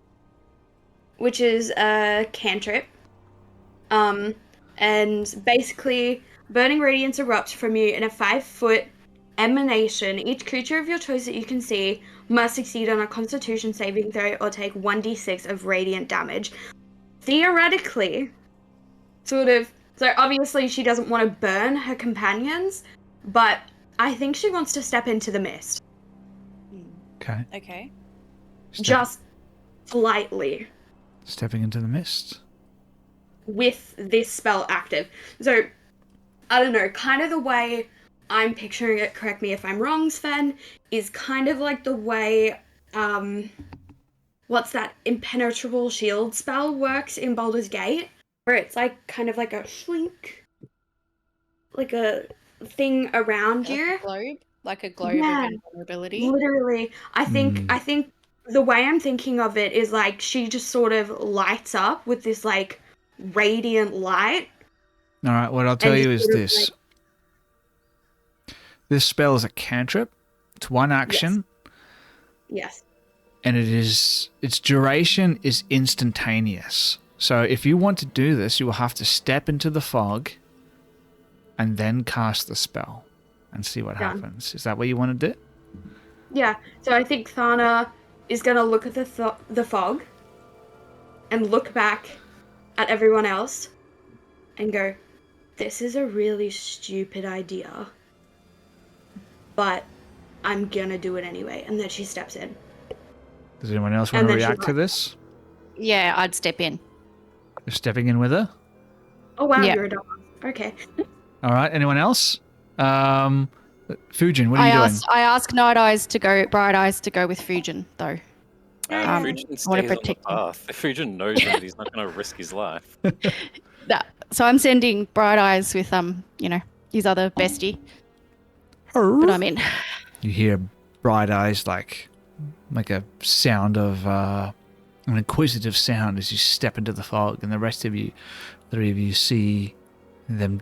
which is a cantrip. And basically, Burning Radiance erupts from you in a 5-foot emanation. Each creature of your choice that you can see must succeed on a Constitution saving throw or take 1d6 of radiant damage. Theoretically, sort of So obviously she doesn't want to burn her companions, but I think she wants to step into the mist. Okay. Okay. Just slightly Stepping into the mist. with this spell active. So, I don't know, kind of the way I'm picturing it, correct me if I'm wrong, Sven, is kind of like the way, what's that impenetrable shield spell works in Baldur's Gate, where it's like kind of like a shrink, like a thing around you. Like a globe Yeah. of invulnerability. Literally, I think the way I'm thinking of it is like she just sort of lights up with this like radiant light. All right, what I'll tell And you just is sort of, this. This spell is a cantrip. It's one action, Yes. and its duration is instantaneous. So if you want to do this, you will have to step into the fog and then cast the spell and see what Done. happens. Is that what you want to do? Yeah. So I think Thana is gonna look at the fog and look back at everyone else and go, "This is a really stupid idea, but I'm gonna do it anyway." And then she steps in. Does anyone else want And to then she react to lights this? Yeah, I'd step in. You're stepping in with her? Oh wow, Yeah. you're a dog. Okay. All right, anyone else? Fujin, what are you doing? I asked Bright Eyes to go with Fujin though. Fujin I stays wanna on the protect him. path. If Fujin knows him, he's not going to risk his life. So I'm sending Bright Eyes with his other bestie. But I'm in. You hear Bright Eyes like a sound of an inquisitive sound as you step into the fog, and the rest of you, three of you, see them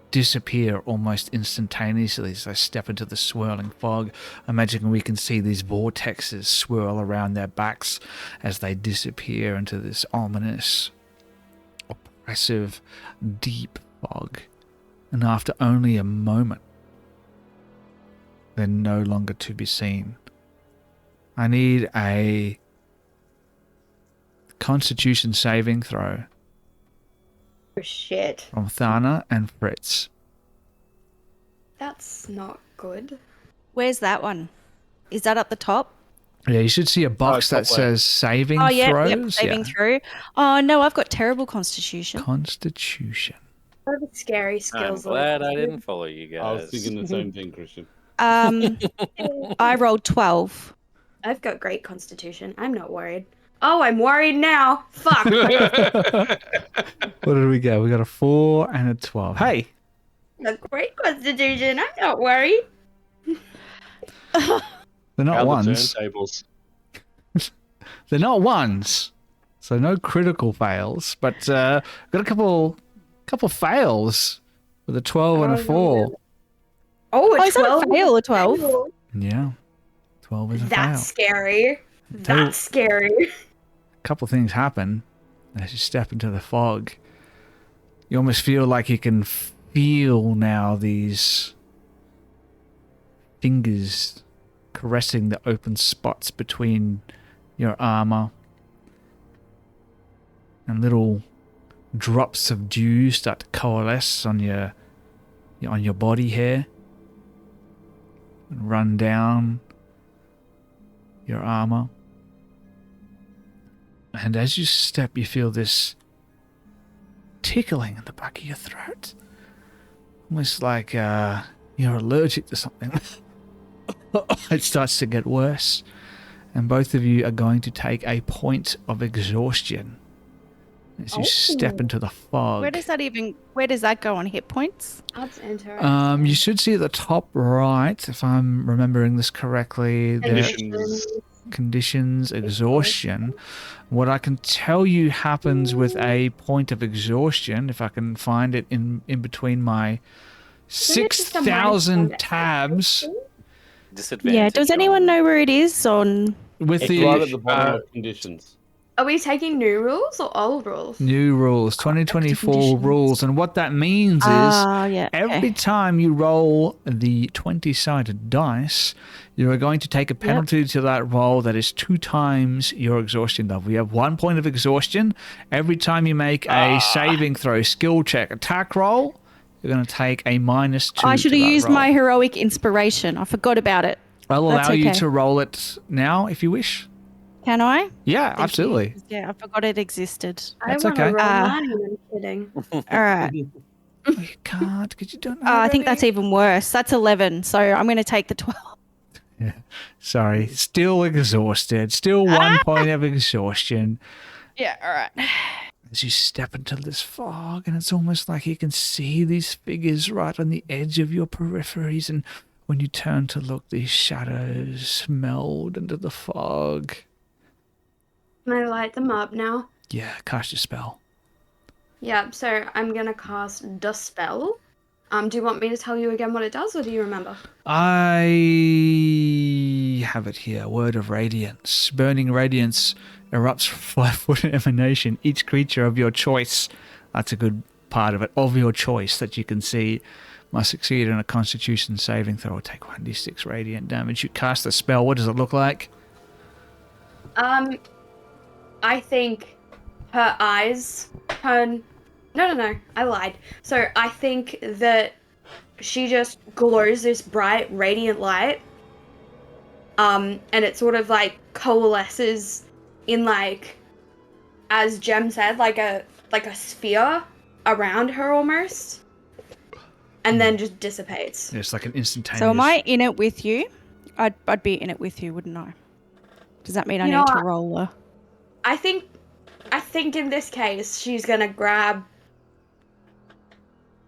disappear almost instantaneously as they step into the swirling fog. Imagine we can see these vortexes swirl around their backs as they disappear into this ominous, oppressive, deep fog. And after only a moment, they're no longer to be seen. I need a Constitution saving throw Oh shit. from Thana and Fritz. That's not good. Where's that one? Is that up the top? Yeah, you should see a box top that left. says saving Oh yeah, throws. yep, saving Yeah. through. Oh no, I've got terrible constitution. Constitution. What are the scary I'm skills? glad I didn't follow you guys. I was thinking the same thing, Christian. I rolled 12. I've got great constitution. I'm not worried. Oh, I'm worried now. Fuck. What did we get? We got a 4 and a 12. Hey, A great constitution. I'm not worried. they're not How the ones. turntables. They're not ones. So no critical fails, but got a couple fails with a 12 and a 4. Oh, Oh, is that a fail or 12? Yeah. 12 is a That's fail. scary. Tell you- That's scary. A couple things happen as you step into the fog. You almost feel like you can feel now these fingers caressing the open spots between your armor, and little drops of dew start to coalesce on your body hair and run down your armor. And as you step, you feel this tickling in the back of your throat. Almost like you're allergic to something. It starts to get worse. And both of you are going to take a point of exhaustion as you step into the fog. Where does that go on hit points? That's interesting. You should see at the top right, if I'm remembering this correctly, there's conditions, exhaustion. What I can tell you happens with a point of exhaustion, if I can find it in between my 6,000 tabs, Disadvantage. Yeah. Does anyone know where it is on? with It's the right at the bottom of conditions. Are we taking new rules or old rules? New rules, 2024 conditions. rules. And what that means is Yeah. every Okay. time you roll the 20-sided dice, you are going to take a penalty to that roll that is 2 times your exhaustion level. You have 1 point of exhaustion. Every time you make a saving throw, skill check, attack roll, you're going to take a -2. I should to have that used roll. my heroic inspiration. I forgot about it. I'll That's allow you okay. to roll it now if you wish. Can I? Yeah, Thank you. absolutely. Yeah, I forgot it existed. That's I want okay. to roll mine. I'm kidding. All right. Oh, you can't because you don't know. I think that's even worse. That's 11. So I'm going to take the 12. Yeah. Sorry. Still exhausted. Still 1 point of exhaustion. Yeah. All right. As you step into this fog, and it's almost like you can see these figures right on the edge of your peripheries, and when you turn to look, these shadows meld into the fog. Can I light them up now? Yeah, cast your spell. Yeah, so I'm gonna cast Dispel. Do you want me to tell you again what it does, or do you remember? I have it here. Word of Radiance. Burning radiance erupts from 5-foot emanation. Each creature of your choice, that's a good part of it, of your choice that you can see, must succeed in a Constitution saving throw or take 1d6 radiant damage. You cast the spell. What does it look like? I think her eyes turn. No, I lied. So I think that she just glows this bright, radiant light. And it sort of like coalesces in like, as Jem said, like a sphere around her almost, and then just dissipates. It's like an instantaneous. So am I in it with you? I'd be in it with you, wouldn't I? Does that mean I You know need to what? roll a... I think in this case she's gonna grab.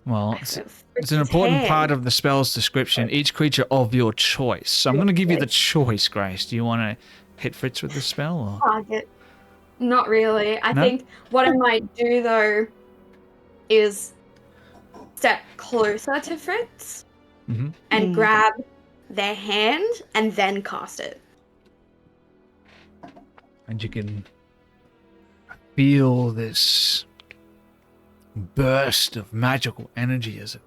Well, it's an Fritz's important hand. part of the spell's description. Each creature of your choice. So I'm going to give you the choice, Grace. Do you want to hit Fritz with the spell? Or? Target. Not really. I No? think what I might do though is step closer to Fritz Mhm. and grab their hand and then cast it. And you can feel this burst of magical energy as it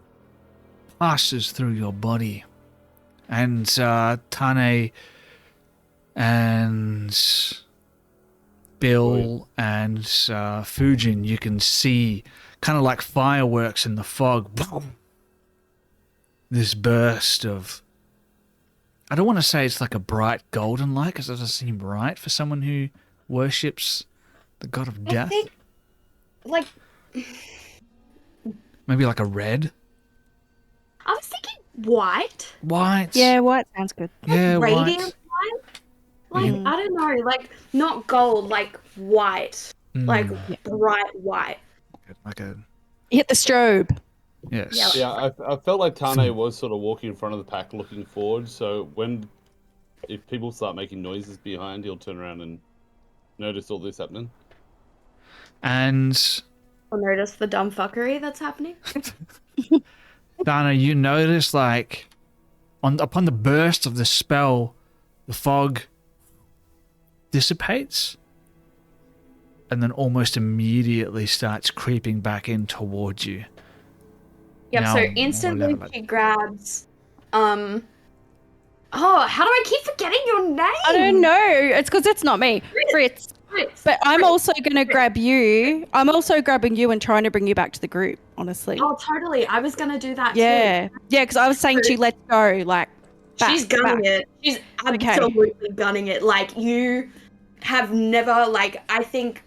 passes through your body. And Tane and Bill and Fujin, you can see kind of like fireworks in the fog. Boom. This burst of... I don't want to say it's like a bright golden light because it doesn't seem right for someone who worships the god of death. I think, like, Maybe like a red? I was thinking white. White? Yeah, white sounds good. Yeah, Radiant white. white. Like, I don't know, like, not gold, like white. Like, bright white. Like a... Hit the strobe. Yes. Yeah, I felt like Tane was sort of walking in front of the pack looking forward, so if people start making noises behind, he'll turn around and notice all this happening. And I'll notice the dumb fuckery that's happening. Thana, you notice like upon the burst of the spell, the fog dissipates and then almost immediately starts creeping back in towards you. Yep, Now, so what instantly about- she grabs, oh, how do I keep forgetting your name? I don't know. It's because it's not me. Fritz. Fritz. But I'm Fritz. also going to grab you. I'm also grabbing you and trying to bring you back to the group, honestly. Oh, totally. I was gonna do that Yeah. Yeah, because I was saying to you, let's go. Like, too. She's gunning it. She's absolutely gunning it. Like, you have never, like, I think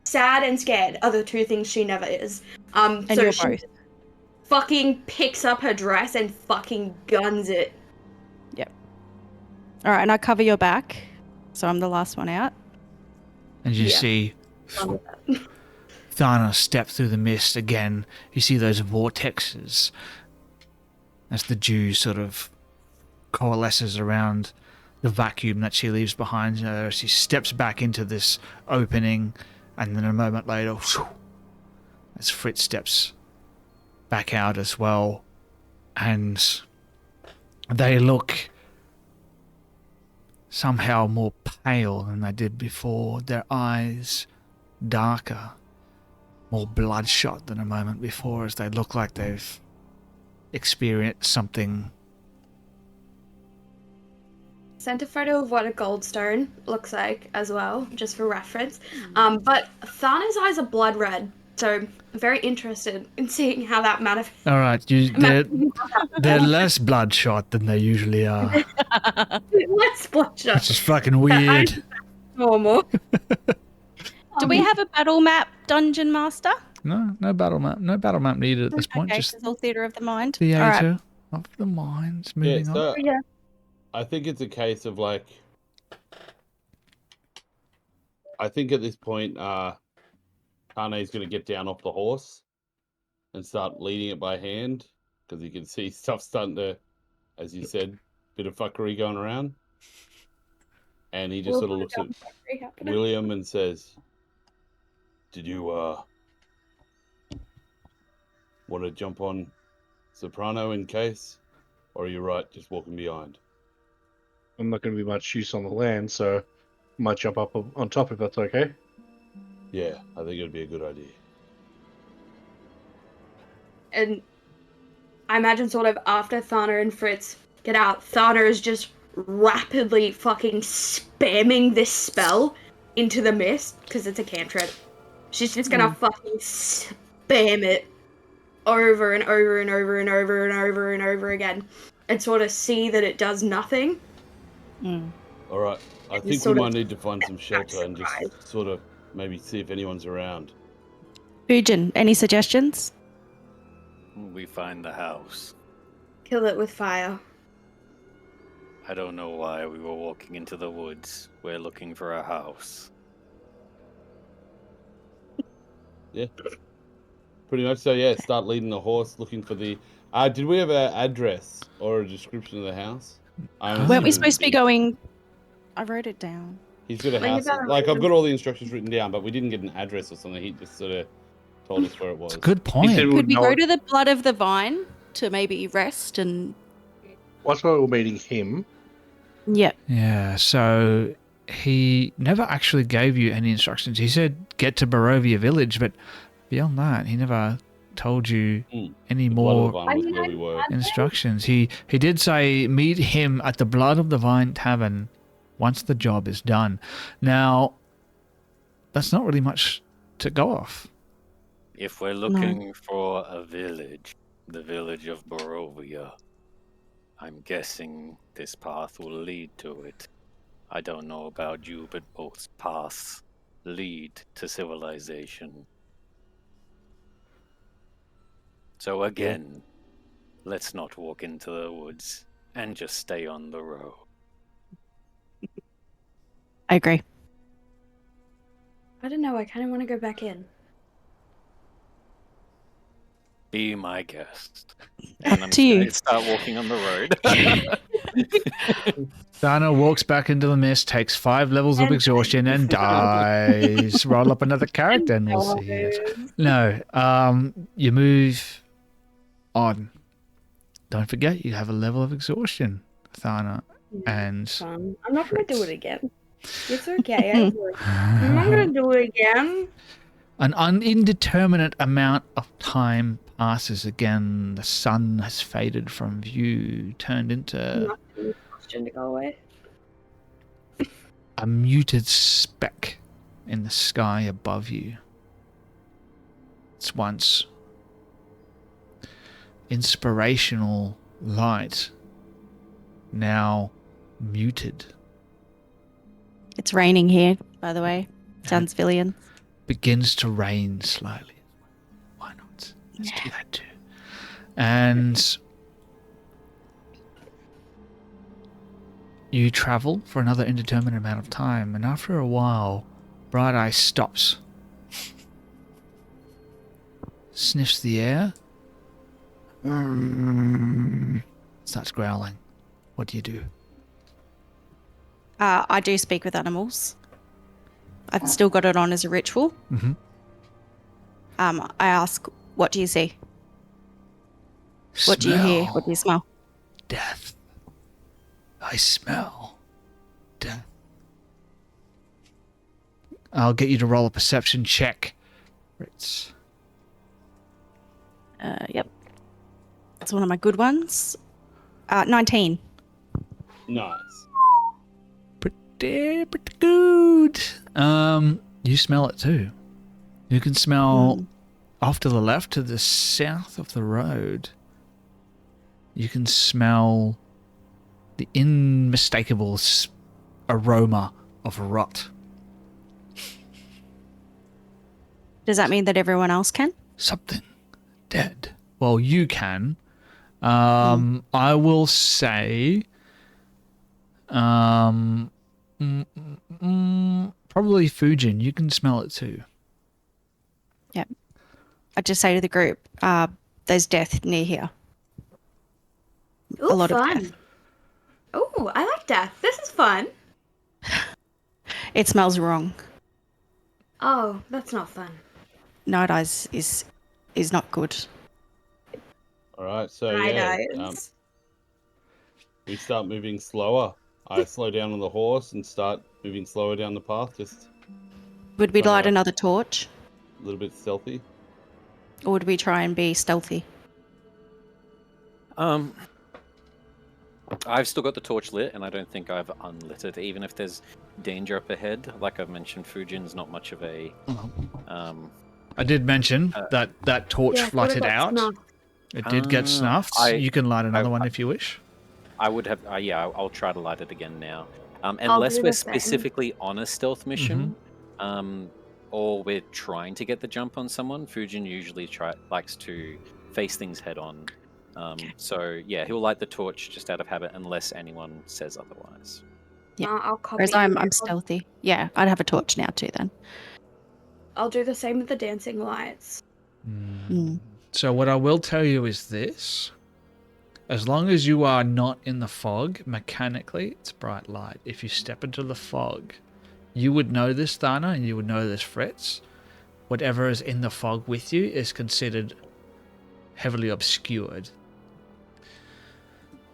sad and scared are the two things she never is. And so you're she both. fucking picks up her dress and fucking guns it. Yep. All right, and I cover your back. So I'm the last one out. And you Yeah. see Thana step through the mist again. You see those vortexes as the dew sort of coalesces around the vacuum that she leaves behind her. She steps back into this opening, and then a moment later, as Fritz steps back out as well, and they look somehow more pale than they did before. Their eyes darker, more bloodshot than a moment before, as they look like they've experienced something. Sent a photo of what a goldstone looks like as well, just for reference. But Thana's eyes are blood red, so I'm very interested in seeing how that manifests. All right, they're less bloodshot than they usually are. Let's bloodshot. It's just fucking weird. Normal. Do we have a battle map, Dungeon Master? No battle map. No battle map needed at this point. Okay, Just it's all theatre of the mind. theater of the minds. Yeah, Moving on. so Yeah. I think it's a case of like. I think at this point, Tane's going to get down off the horse and start leading it by hand because he can see stuff starting to, as you said, bit of fuckery going around. And he just sort of looks at William and says, "Did you want to jump on Soprano in case, or are you right just walking behind?" I'm not going to be much use on the land, so I might jump up on top if that's okay. Yeah, I think it'd be a good idea. And I imagine sort of after Thana and Fritz get out, Thana is just rapidly fucking spamming this spell into the mist, because it's a cantrip. She's just gonna fucking spam it over and over and over and over and over and over again, and sort of see that it does nothing. All right, I think we sort of might need to find some shelter and just surprise. sort of maybe see if anyone's around. Fujin, any suggestions? We find the house. Kill it with fire. I don't know why we were walking into the woods. We're looking for a house. Yeah, pretty much. So yeah, start leading the horse, looking for the. Did we have an address or a description of the house? Weren't we supposed to be going? I wrote it down. He's got a Well, you house. better Like read I've got all the instructions written down, but we didn't get an address or something. He just sort of told us where it was. It's a good point. He said Could we know go it. to the Blood of the Vine to maybe rest and? That's why we're meeting him. Yeah. Yeah, so he never actually gave you any instructions. He said get to Barovia village, but beyond that, he never told you any Blood of the more Vine was where we were. instructions. He did say meet him at the Blood of the Vine Tavern once the job is done. Now, that's not really much to go off. If we're looking for a village, the village of Barovia, I'm guessing this path will lead to it. I don't know about you, but most paths lead to civilization. So again, let's not walk into the woods and just stay on the road. I agree. I don't know, I kind of want to go back in. Be my guest. And I'm to you. gonna start walking on the road. Thana walks back into the mist, takes 5 levels of exhaustion, and dies. Roll up another character, and we'll see. It. No, you move on. Don't forget, you have a level of exhaustion, Thana, and I'm not going to do it again. It's okay. I'm not going to do it again. an indeterminate amount of time passes again. The sun has faded from view, turned into To go away. a muted speck in the sky above you. It's once inspirational light, now muted. It's raining here, by the way. Sounds Villian. Begins to rain slowly. Why not? Let's do that too. And you travel for another indeterminate amount of time, and after a while, Bright Eye stops, sniffs the air, starts growling. What do you do? I do speak with animals. I've still got it on as a ritual. Mm-hmm. I ask, what do you see? What do you hear? What do you smell? Death. I smell I'll get you to roll a perception check. Fritz. Yep. That's one of my good ones. 19. Nice. Pretty good. You smell it too. You can smell off to the left, to the south of the road. You can smell the unmistakable aroma of rot. Does that mean that everyone else can? Something dead. Well, you can. I will say, probably Fujin. You can smell it too. Yep. I just say to the group, there's death near here. Ooh, A lot of fun. death. Oh, I like death. This is fun. It smells wrong. Oh, that's not fun. Night Eyes is not good. All right, so Night yeah, Eyes. we start moving slower. I slow down on the horse and start moving slower down the path, just Would we light Alright. another torch, a little bit stealthy. or would we try and be stealthy? I've still got the torch lit, and I don't think I've unlit it, even if there's danger up ahead. Like I've mentioned, Fujin's not much of a. I did mention that torch Yeah, flooded what about out. snuff? It did get snuffed. You can light another one if you wish. I would have. Yeah, I'll try to light it again now. I'll Unless do we're the same. specifically on a stealth mission, or we're trying to get the jump on someone, Fujin usually likes to face things head on. So yeah, he'll light the torch just out of habit, unless anyone says otherwise. Yeah. I'll copy. Whereas I'm stealthy. Yeah, I'd have a torch now too then. I'll do the same with the dancing lights. So what I will tell you is this. As long as you are not in the fog, mechanically, it's bright light. If you step into the fog, you would know this, Thana, and you would know this, Fritz. Whatever is in the fog with you is considered heavily obscured.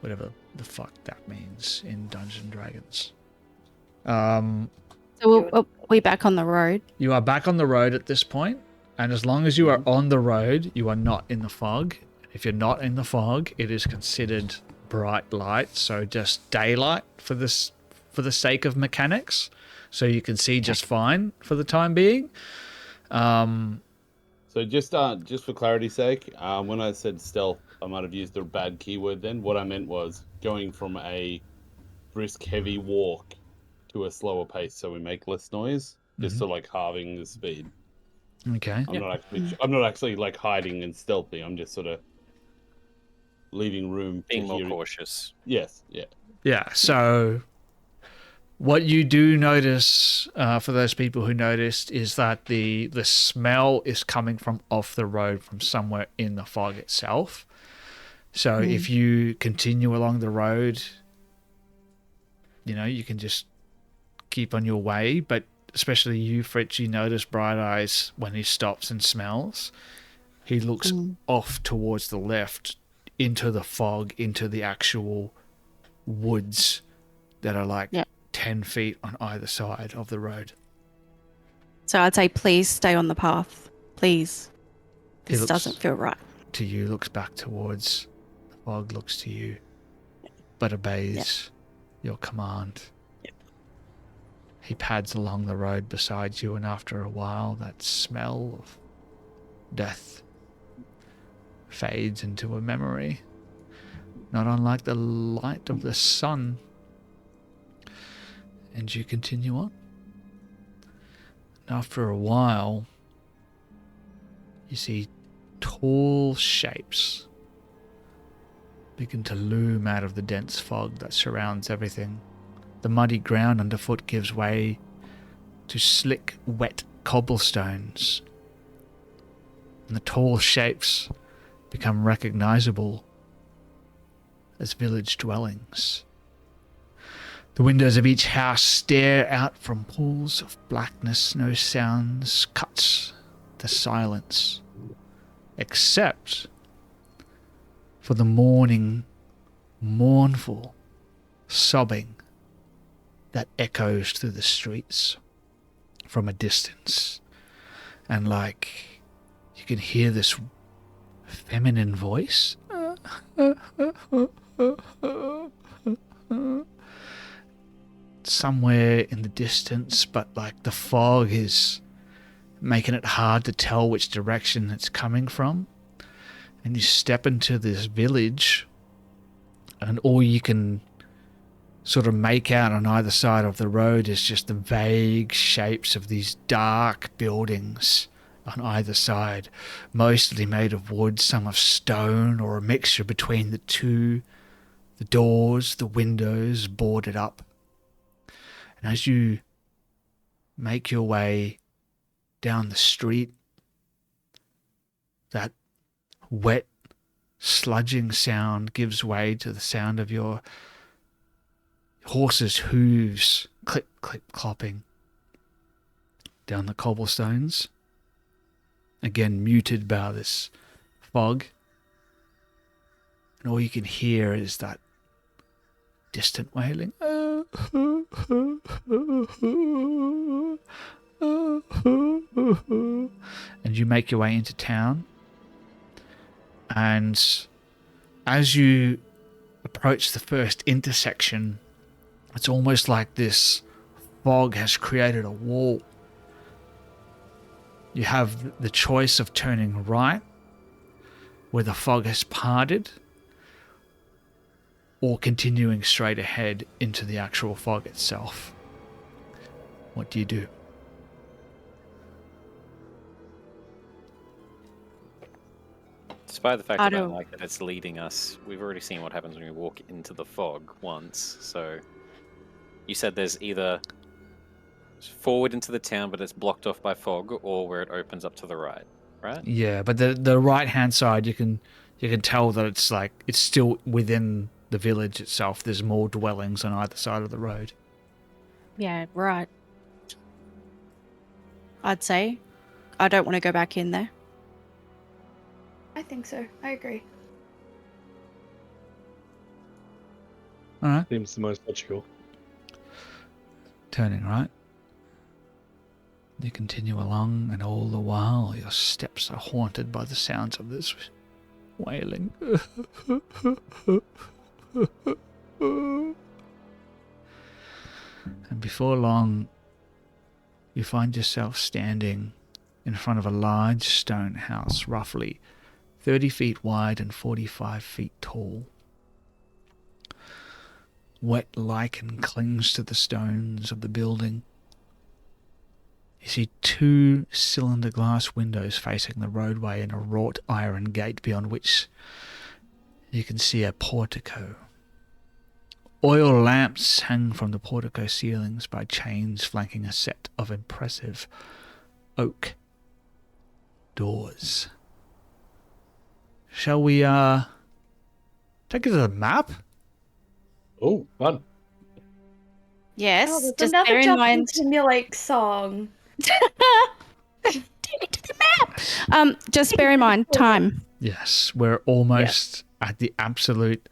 Whatever the fuck that means in Dungeons and Dragons. So we're back on the road. You are back on the road at this point, and as long as you are on the road, you are not in the fog. If you're not in the fog, it is considered bright light, so just daylight for the sake of mechanics, so you can see just fine for the time being. So just for clarity's sake, when I said stealth, I might have used a bad keyword then. What I meant was going from a brisk, heavy walk to a slower pace, so we make less noise, just so like halving the speed. Okay. I'm not actually like hiding and stealthy. I'm just sort of leaving room Being to more hear. cautious. Yes, yeah. Yeah, so what you do notice, for those people who noticed, is that the smell is coming from off the road, from somewhere in the fog itself. So if you continue along the road, you can just keep on your way. But especially you, Fritz, you notice Bright Eyes when he stops and smells. He looks off towards the left, into the fog, into the actual woods that are like 10 feet on either side of the road. So I'd say please stay on the path. Please. He This looks doesn't feel right. to you, looks back towards the fog, looks to you, but obeys your command. He pads along the road beside you, and after a while, that smell of death fades into a memory, not unlike the light of the sun. And you continue on. And after a while, you see tall shapes begin to loom out of the dense fog that surrounds everything. The muddy ground underfoot gives way to slick, wet cobblestones. And the tall shapes become recognizable as village dwellings. The windows of each house stare out from pools of blackness. No sounds cuts the silence, except for the mournful sobbing that echoes through the streets from a distance. And like, you can hear this feminine voice. Somewhere in the distance, but like the fog is making it hard to tell which direction it's coming from. And you step into this village, and all you can sort of make out on either side of the road is just the vague shapes of these dark buildings on either side, mostly made of wood, some of stone, or a mixture between the two. The doors, the windows boarded up. And as you make your way down the street, that wet, sludging sound gives way to the sound of your horse's hooves clip, clip, clopping down the cobblestones. Again, muted by this fog. And all you can hear is that distant wailing. And you make your way into town. And as you approach the first intersection, it's almost like this fog has created a wall. You have the choice of turning right, where the fog has parted, or continuing straight ahead into the actual fog itself. What do you do? Despite the fact that I don't like that it's leading us, we've already seen what happens when we walk into the fog once. So you said there's either forward into the town, but it's blocked off by fog, or where it opens up to the right, right? Yeah, but the right hand side, you can tell that it's like it's still within the village itself. There's more dwellings on either side of the road. Yeah, right. I'd say. I don't want to go back in there. I think so. I agree. All right. Seems the most logical. Turning right. You continue along, and all the while your steps are haunted by the sounds of this wailing. And before long, you find yourself standing in front of a large stone house, roughly 30 feet wide and 45 feet tall. Wet lichen clings to the stones of the building. You see two cylinder glass windows facing the roadway and a wrought iron gate beyond which you can see a portico. Oil lamps hang from the portico ceilings by chains flanking a set of impressive oak doors. Shall we take it to the map? Oh, fun. Yes, Oh, there's just another bear in Justin mind. Timberlake song. Take it to the map. Just bear in mind time. Yes, we're almost at the absolute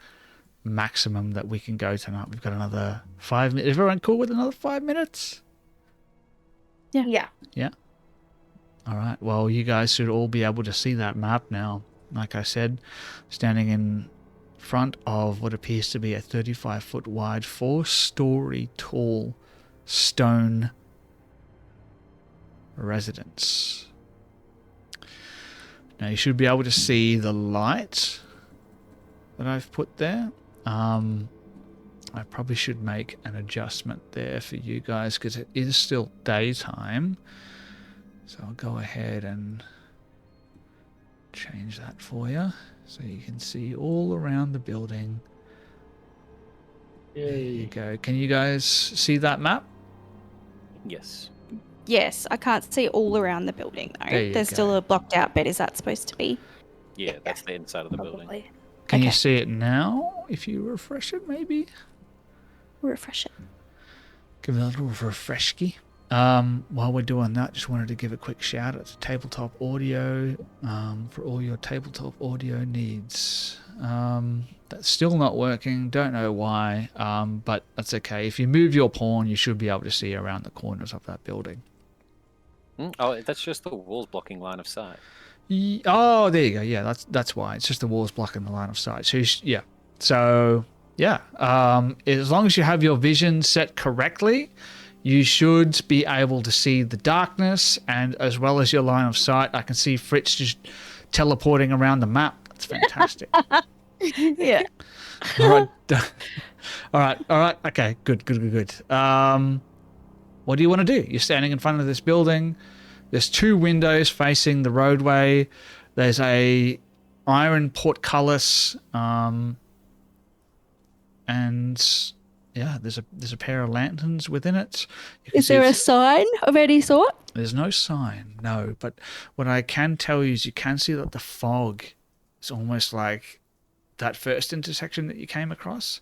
maximum that we can go tonight. We've got another 5 minutes. Is everyone cool with another 5 minutes? Yeah. Yeah. All right. Well, you guys should all be able to see that map now. Like I said, standing in front of what appears to be a 35-foot wide, 4-story tall stone residence. Now you should be able to see the light that I've put there. I probably should make an adjustment there for you guys because it is still daytime. So I'll go ahead and change that for you so you can see all around the building. There you go. Can you guys see that map? Yes. Yes, I can't see all around the building though. There you There's go. still a blocked out bit. Is that supposed to be? Yeah, that's the inside of the building. Probably. Can you Okay. see it now? If you refresh it, maybe? Refresh it. Give it a little refreshy. While we're doing that, just wanted to give a quick shout out to Tabletop Audio for all your tabletop audio needs. That's still not working. Don't know why, but that's okay. If you move your pawn, you should be able to see around the corners of that building. Oh, that's just the walls blocking line of sight. Oh, there you go. Yeah, that's why. It's just the walls blocking the line of sight. So yeah. So yeah. As long as you have your vision set correctly, you should be able to see the darkness, and as well as your line of sight. I can see Fritz just teleporting around the map. That's fantastic. Yeah. All right. Okay, good. What do you want to do? You're standing in front of this building. There's 2 windows facing the roadway. There's a iron portcullis, and yeah, there's a pair of lanterns within it. Is there a sign of any sort? There's no sign, no. But what I can tell you is you can see that the fog is almost like that first intersection that you came across,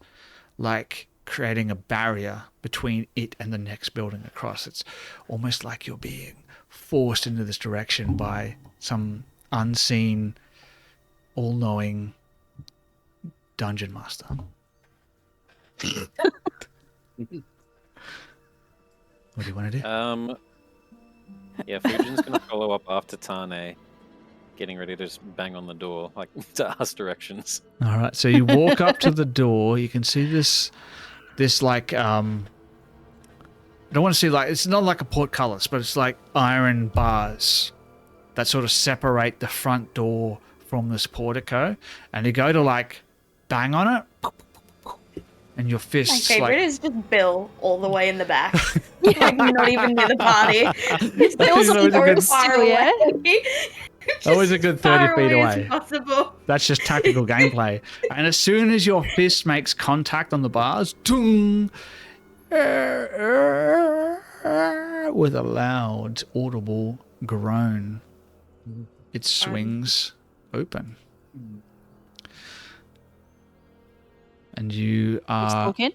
like creating a barrier between it and the next building across. It's almost like you're being forced into this direction by some unseen, all-knowing dungeon master. What do you want to do? Yeah, Fujin's gonna follow up after Tane, getting ready to just bang on the door, like to ask directions. All right, so you walk up to the door. You can see this like I don't want to say like, it's not like a portcullis, but it's like iron bars that sort of separate the front door from this portico, and you go to like bang on it, and your My fists favorite like is just Bill all the way in the back. Like, not even near the party. Just Bill's Bill's always a good- far Still, yeah? away. always a good 30 Far feet away as away. possible. That's just tactical gameplay. And as soon as your fist makes contact on the bars, tung, with a loud, audible groan, it swings open. And you are... Talking.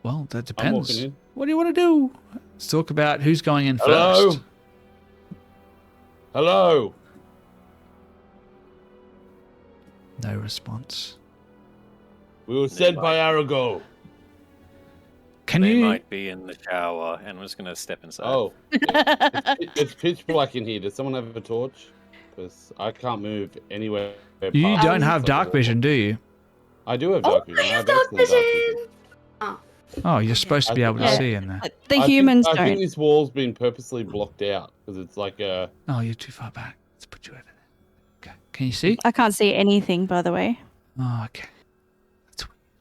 Well, that I'm depends. walking in. What do you want to do? Let's talk about who's going in Hello? first. Hello. No response. We were sent by Arago. Can They you... might be in the shower, and I'm just gonna step inside. Oh, it's pitch black in here. Does someone have a torch? Because I can't move anywhere. You past don't it. have It's like a dark wall. vision, do you? I do have Oh, dark vision. I have excellent dark vision. Oh, you're supposed to be able to Yeah. see in there. The I humans think, I think don't. this wall's been purposely blocked out because it's like a. Oh, you're too far back. Let's put you over there. Okay. Can you see? I can't see anything, by the way. Oh, okay.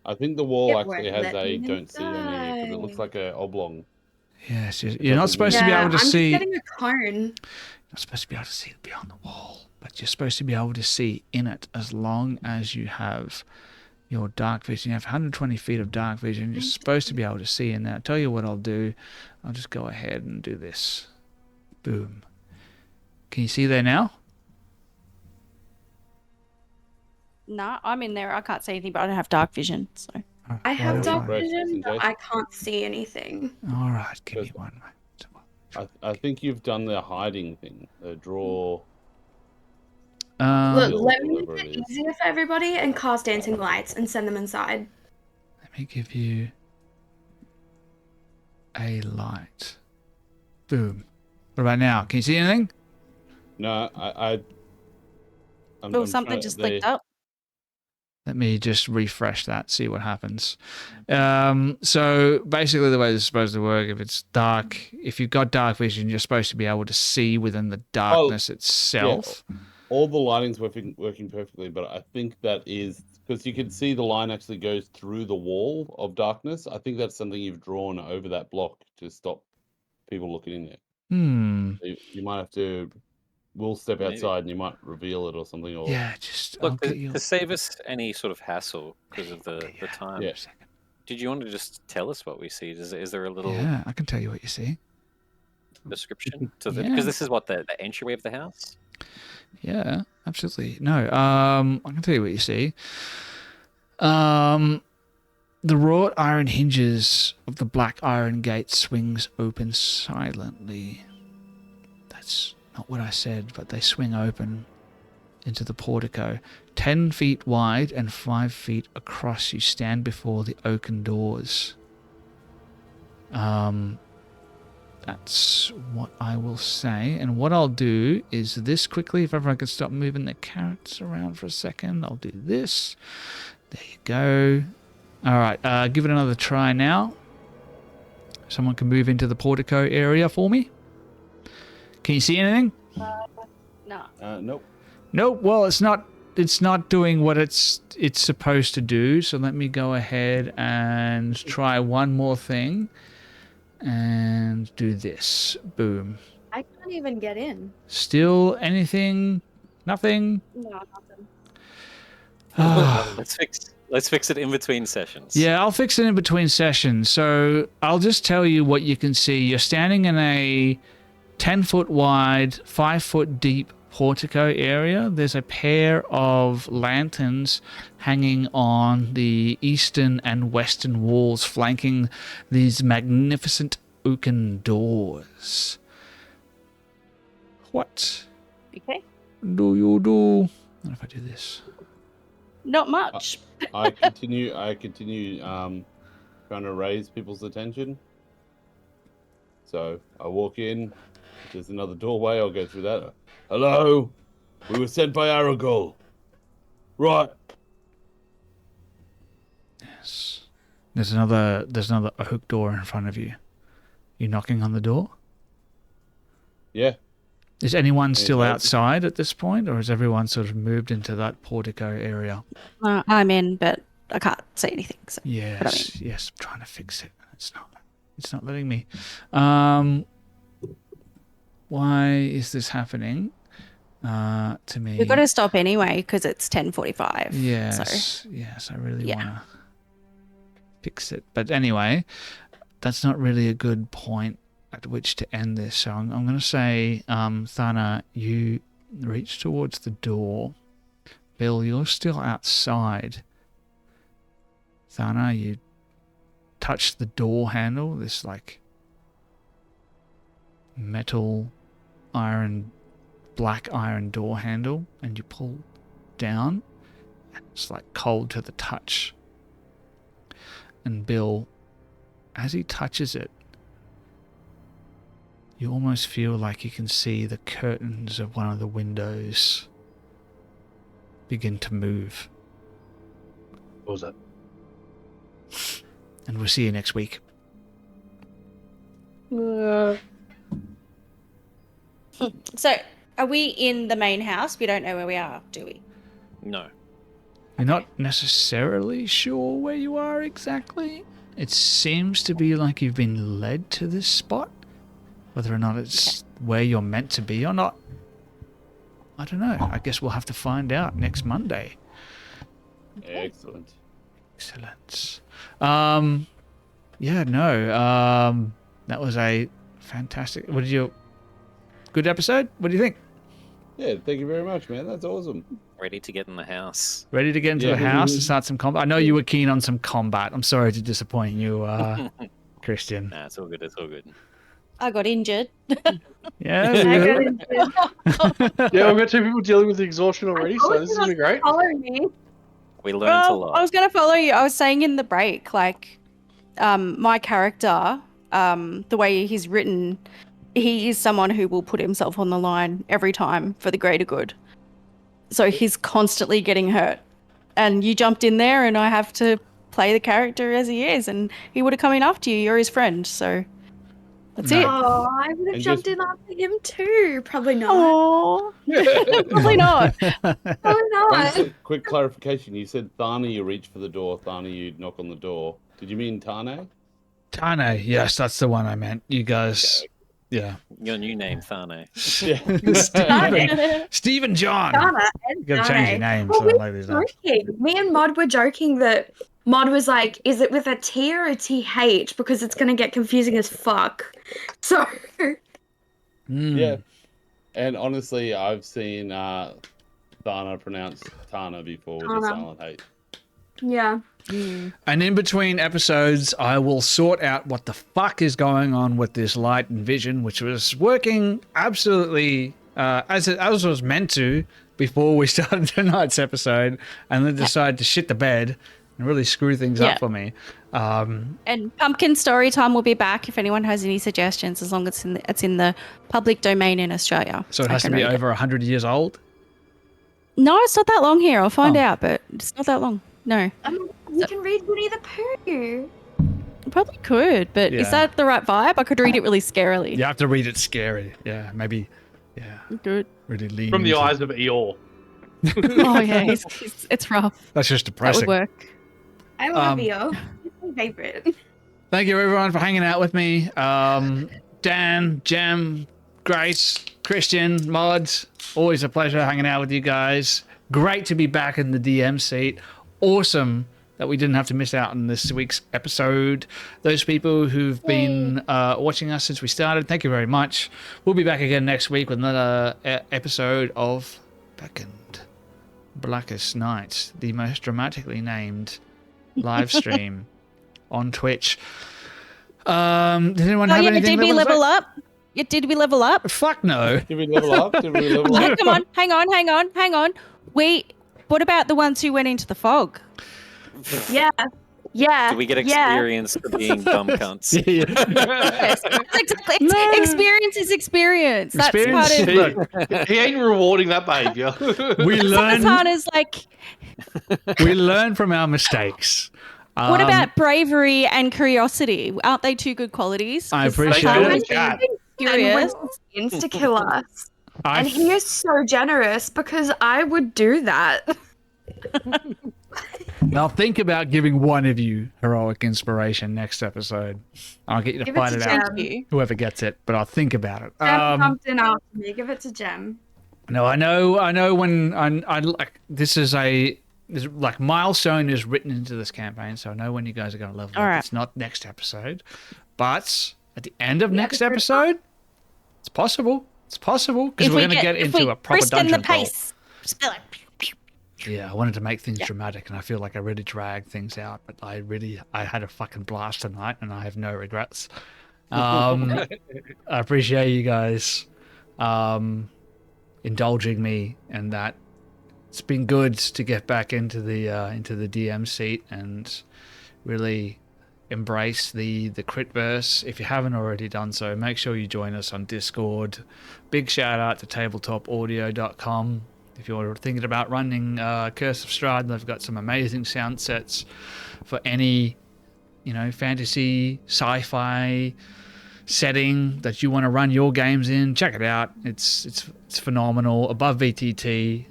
I think the wall It actually won't has let a me don't see on here because it looks inside. like a oblong. Yes, you're not supposed to be Yeah, able to I'm just see. getting a cone. You're not supposed to be able to see beyond the wall, but you're supposed to be able to see in it as long as you have your dark vision. You have 120 feet of dark vision. You're supposed to be able to see in there. I'll tell you what I'll do. I'll just go ahead and do this. Boom. Can you see there now? No, I'm in there. I can't see anything, but I don't have dark vision. So All I right, have well, dark right. vision, but I can't see anything. All right, give me one. I think you've done the hiding thing. The draw. Look, Bill, let me whatever make it it is. easier for everybody and cast dancing lights and send them inside. Let me give you a light. Boom. What about now? Can you see anything? No, I'm oh, I'm something trying- just they- clicked up. Let me just refresh that, see what happens. So basically the way this is supposed to work, if it's dark, if you've got dark vision, you're supposed to be able to see within the darkness itself. All the lighting's working perfectly, but I think that is because you can see the line actually goes through the wall of darkness. I think that's something you've drawn over that block to stop people looking in there. So you might have to. We'll step Maybe. outside and you might reveal it or something. Or Yeah, just... I'll Look, get you... to save us any sort of hassle because of the time, Yeah. did you want to just tell us what we see? Is there a little Yeah, I can tell you what you see. description to the? Yeah. Because this is what the entryway of the house. Yeah, absolutely. No, I can tell you what you see. The wrought iron hinges of the black iron gate swings open silently. That's not what I said, but they swing open into the portico. 10 feet wide and 5 feet across, you stand before the oaken doors. That's what I will say. And what I'll do is this quickly. If everyone can stop moving their carrots around for a second, I'll do this. There you go. All right, give it another try now. Someone can move into the portico area for me. Can you see anything? No. Nope. Nope. Well, it's not doing what it's supposed to do. So let me go ahead and try one more thing. And do this. Boom. I can't even get in. Still anything? Nothing? No, nothing. Let's fix it in between sessions. Yeah, I'll fix it in between sessions. So I'll just tell you what you can see. You're standing in a 10-foot wide, 5-foot deep portico area. There's a pair of lanterns hanging on the eastern and western walls, flanking these magnificent oaken doors. What Okay. do you do? What if I do this? Not much. I continue trying to raise people's attention. So I walk in. If there's another doorway, I'll go through that. Hello? We were sent by Aragol. Right. Yes. There's another oak door in front of you. You knocking on the door? Yeah. Is anyone still open. outside at this point, or has everyone sort of moved into that portico area? I'm in, but I can't say anything. So. Yes, yes. I'm trying to fix it. It's not letting me. Why is this happening to me? We've got to stop anyway because it's 10:45. Yes, So. yes. I really want to fix it, but anyway, that's not really a good point at which to end this. So I'm going to say, Thana, you reach towards the door. Bill, you're still outside. Thana, you touch the door handle, this like metal black iron door handle, and you pull down, and it's like cold to the touch. And Bill, as he touches it, you almost feel like you can see the curtains of one of the windows begin to move. What was that? And we'll see you next week. So, are we in the main house? We don't know where we are, do we? No. You're not necessarily sure where you are exactly. It seems to be like you've been led to this spot. Whether or not it's where you're meant to be or not, I don't know. I guess we'll have to find out next Monday. Excellent. Excellent. That was a fantastic. Good episode? What do you think? Yeah, thank you very much, man. That's awesome. Ready to get in the house. Ready to get into the house and start some combat? I know you were keen on some combat. I'm sorry to disappoint you, Christian. Nah, it's all good. It's all good. I got injured. Yeah. Yeah, we've got two people dealing with exhaustion already, so this is gonna be great. Follow me. We learned a Well, lot. I was going to follow you. I was saying in the break, like, my character, the way he's written, he is someone who will put himself on the line every time for the greater good. So he's constantly getting hurt. And you jumped in there, and I have to play the character as he is, and he would have come in after you. You're his friend, so that's it. Oh, I would have And jumped just- in after him too. Probably not. Oh, probably not. Probably not. Quick clarification. You said Thana, you reach for the door. Thana, you knock on the door. Did you mean Tane? Tane, yes, that's the one I meant. You guys, yeah. Your new name, Thane. Yeah. Stephen John. Dana and You gotta change your Dana. name. Well, So we like were these names. joking. Me and Mod were joking that Mod was like, is it with a T or a TH? Because it's going to get confusing as fuck. So, Yeah. And honestly, I've seen Thana pronounced Tana before with a Tana. silent H. yeah. And in between episodes, I will sort out what the fuck is going on with this light and vision, which was working absolutely as it was meant to. before we started tonight's episode, and then decided to shit the bed and really screw things up for me. And Pumpkin Story Time will be back if anyone has any suggestions, as long as it's in the public domain in Australia. So it I has to can be read it. over 100 years old? No, it's not that long here. I'll find out, but it's not that long. No. You can read Winnie the Pooh. I probably could, but is that the right vibe? I could read it really scarily. You have to read it scary. Yeah, maybe. Yeah. Good. Really lean From the into- eyes of Eeyore. Oh, yeah. It's rough. That's just That depressing. would work. I love you. It's my favorite. Thank you, everyone, for hanging out with me. Dan, Jem, Grace, Christian, Mods, always a pleasure hanging out with you guys. Great to be back in the DM seat. Awesome that we didn't have to miss out on this week's episode. Those people who've been watching us since we started, thank you very much. We'll be back again next week with another episode of Beckoned Blackest Night, the most dramatically named live stream on Twitch. Did anyone have anything? Did we level up? Did we level up? Fuck no. Did we level up? Did we level up? Come on, hang on. What about the ones who went into the fog? Yeah. Yeah. Do we get experience for being dumb cunts? Yes, exactly. Experience is experience. That's Experience- part of Look, He ain't rewarding that behavior. we learn. Thana's like, We learn from our mistakes. what about bravery and curiosity? Aren't they two good qualities? I 'Cause appreciate Thana it. was Chat. curious. And wins to kill us. I And he is so generous because I would do that. I'll think about giving one of you heroic inspiration next episode. I'll get you to Give it fight to it Jem. out. Whoever gets it, but I'll think about it. Jem pumped in after me. Give it to Jem. No, I know when I like this is like milestone is written into this campaign, so I know when you guys are going to level All up. right. It's not next episode, but at the end of next episode, it's possible. It's possible because we're going to get into a proper dungeon the crawl. pace. Just be like, pew, pew. Yeah, I wanted to make things dramatic, and I feel like I really dragged things out, but I had a fucking blast tonight, and I have no regrets. I appreciate you guys indulging me, and that it's been good to get back into the DM seat and really embrace the critverse. If you haven't already done so, make sure you join us on Discord. Big shout out to tabletopaudio.com. If you're thinking about running Curse of Strahd, they've got some amazing sound sets for any, fantasy, sci-fi setting that you want to run your games in. Check it out. It's phenomenal. Above VTT.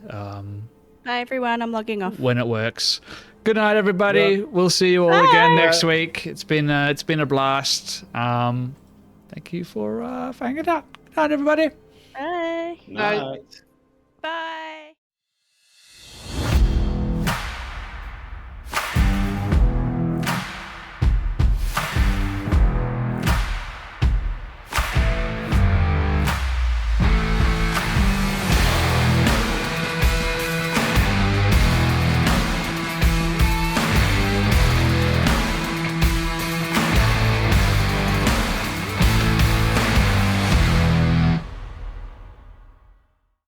Bye, everyone. I'm logging off. When it works. Good night, everybody. We'll see you all again next week. It's been a blast. Thank you for hanging out. Good night, everybody. Bye. Night. Bye.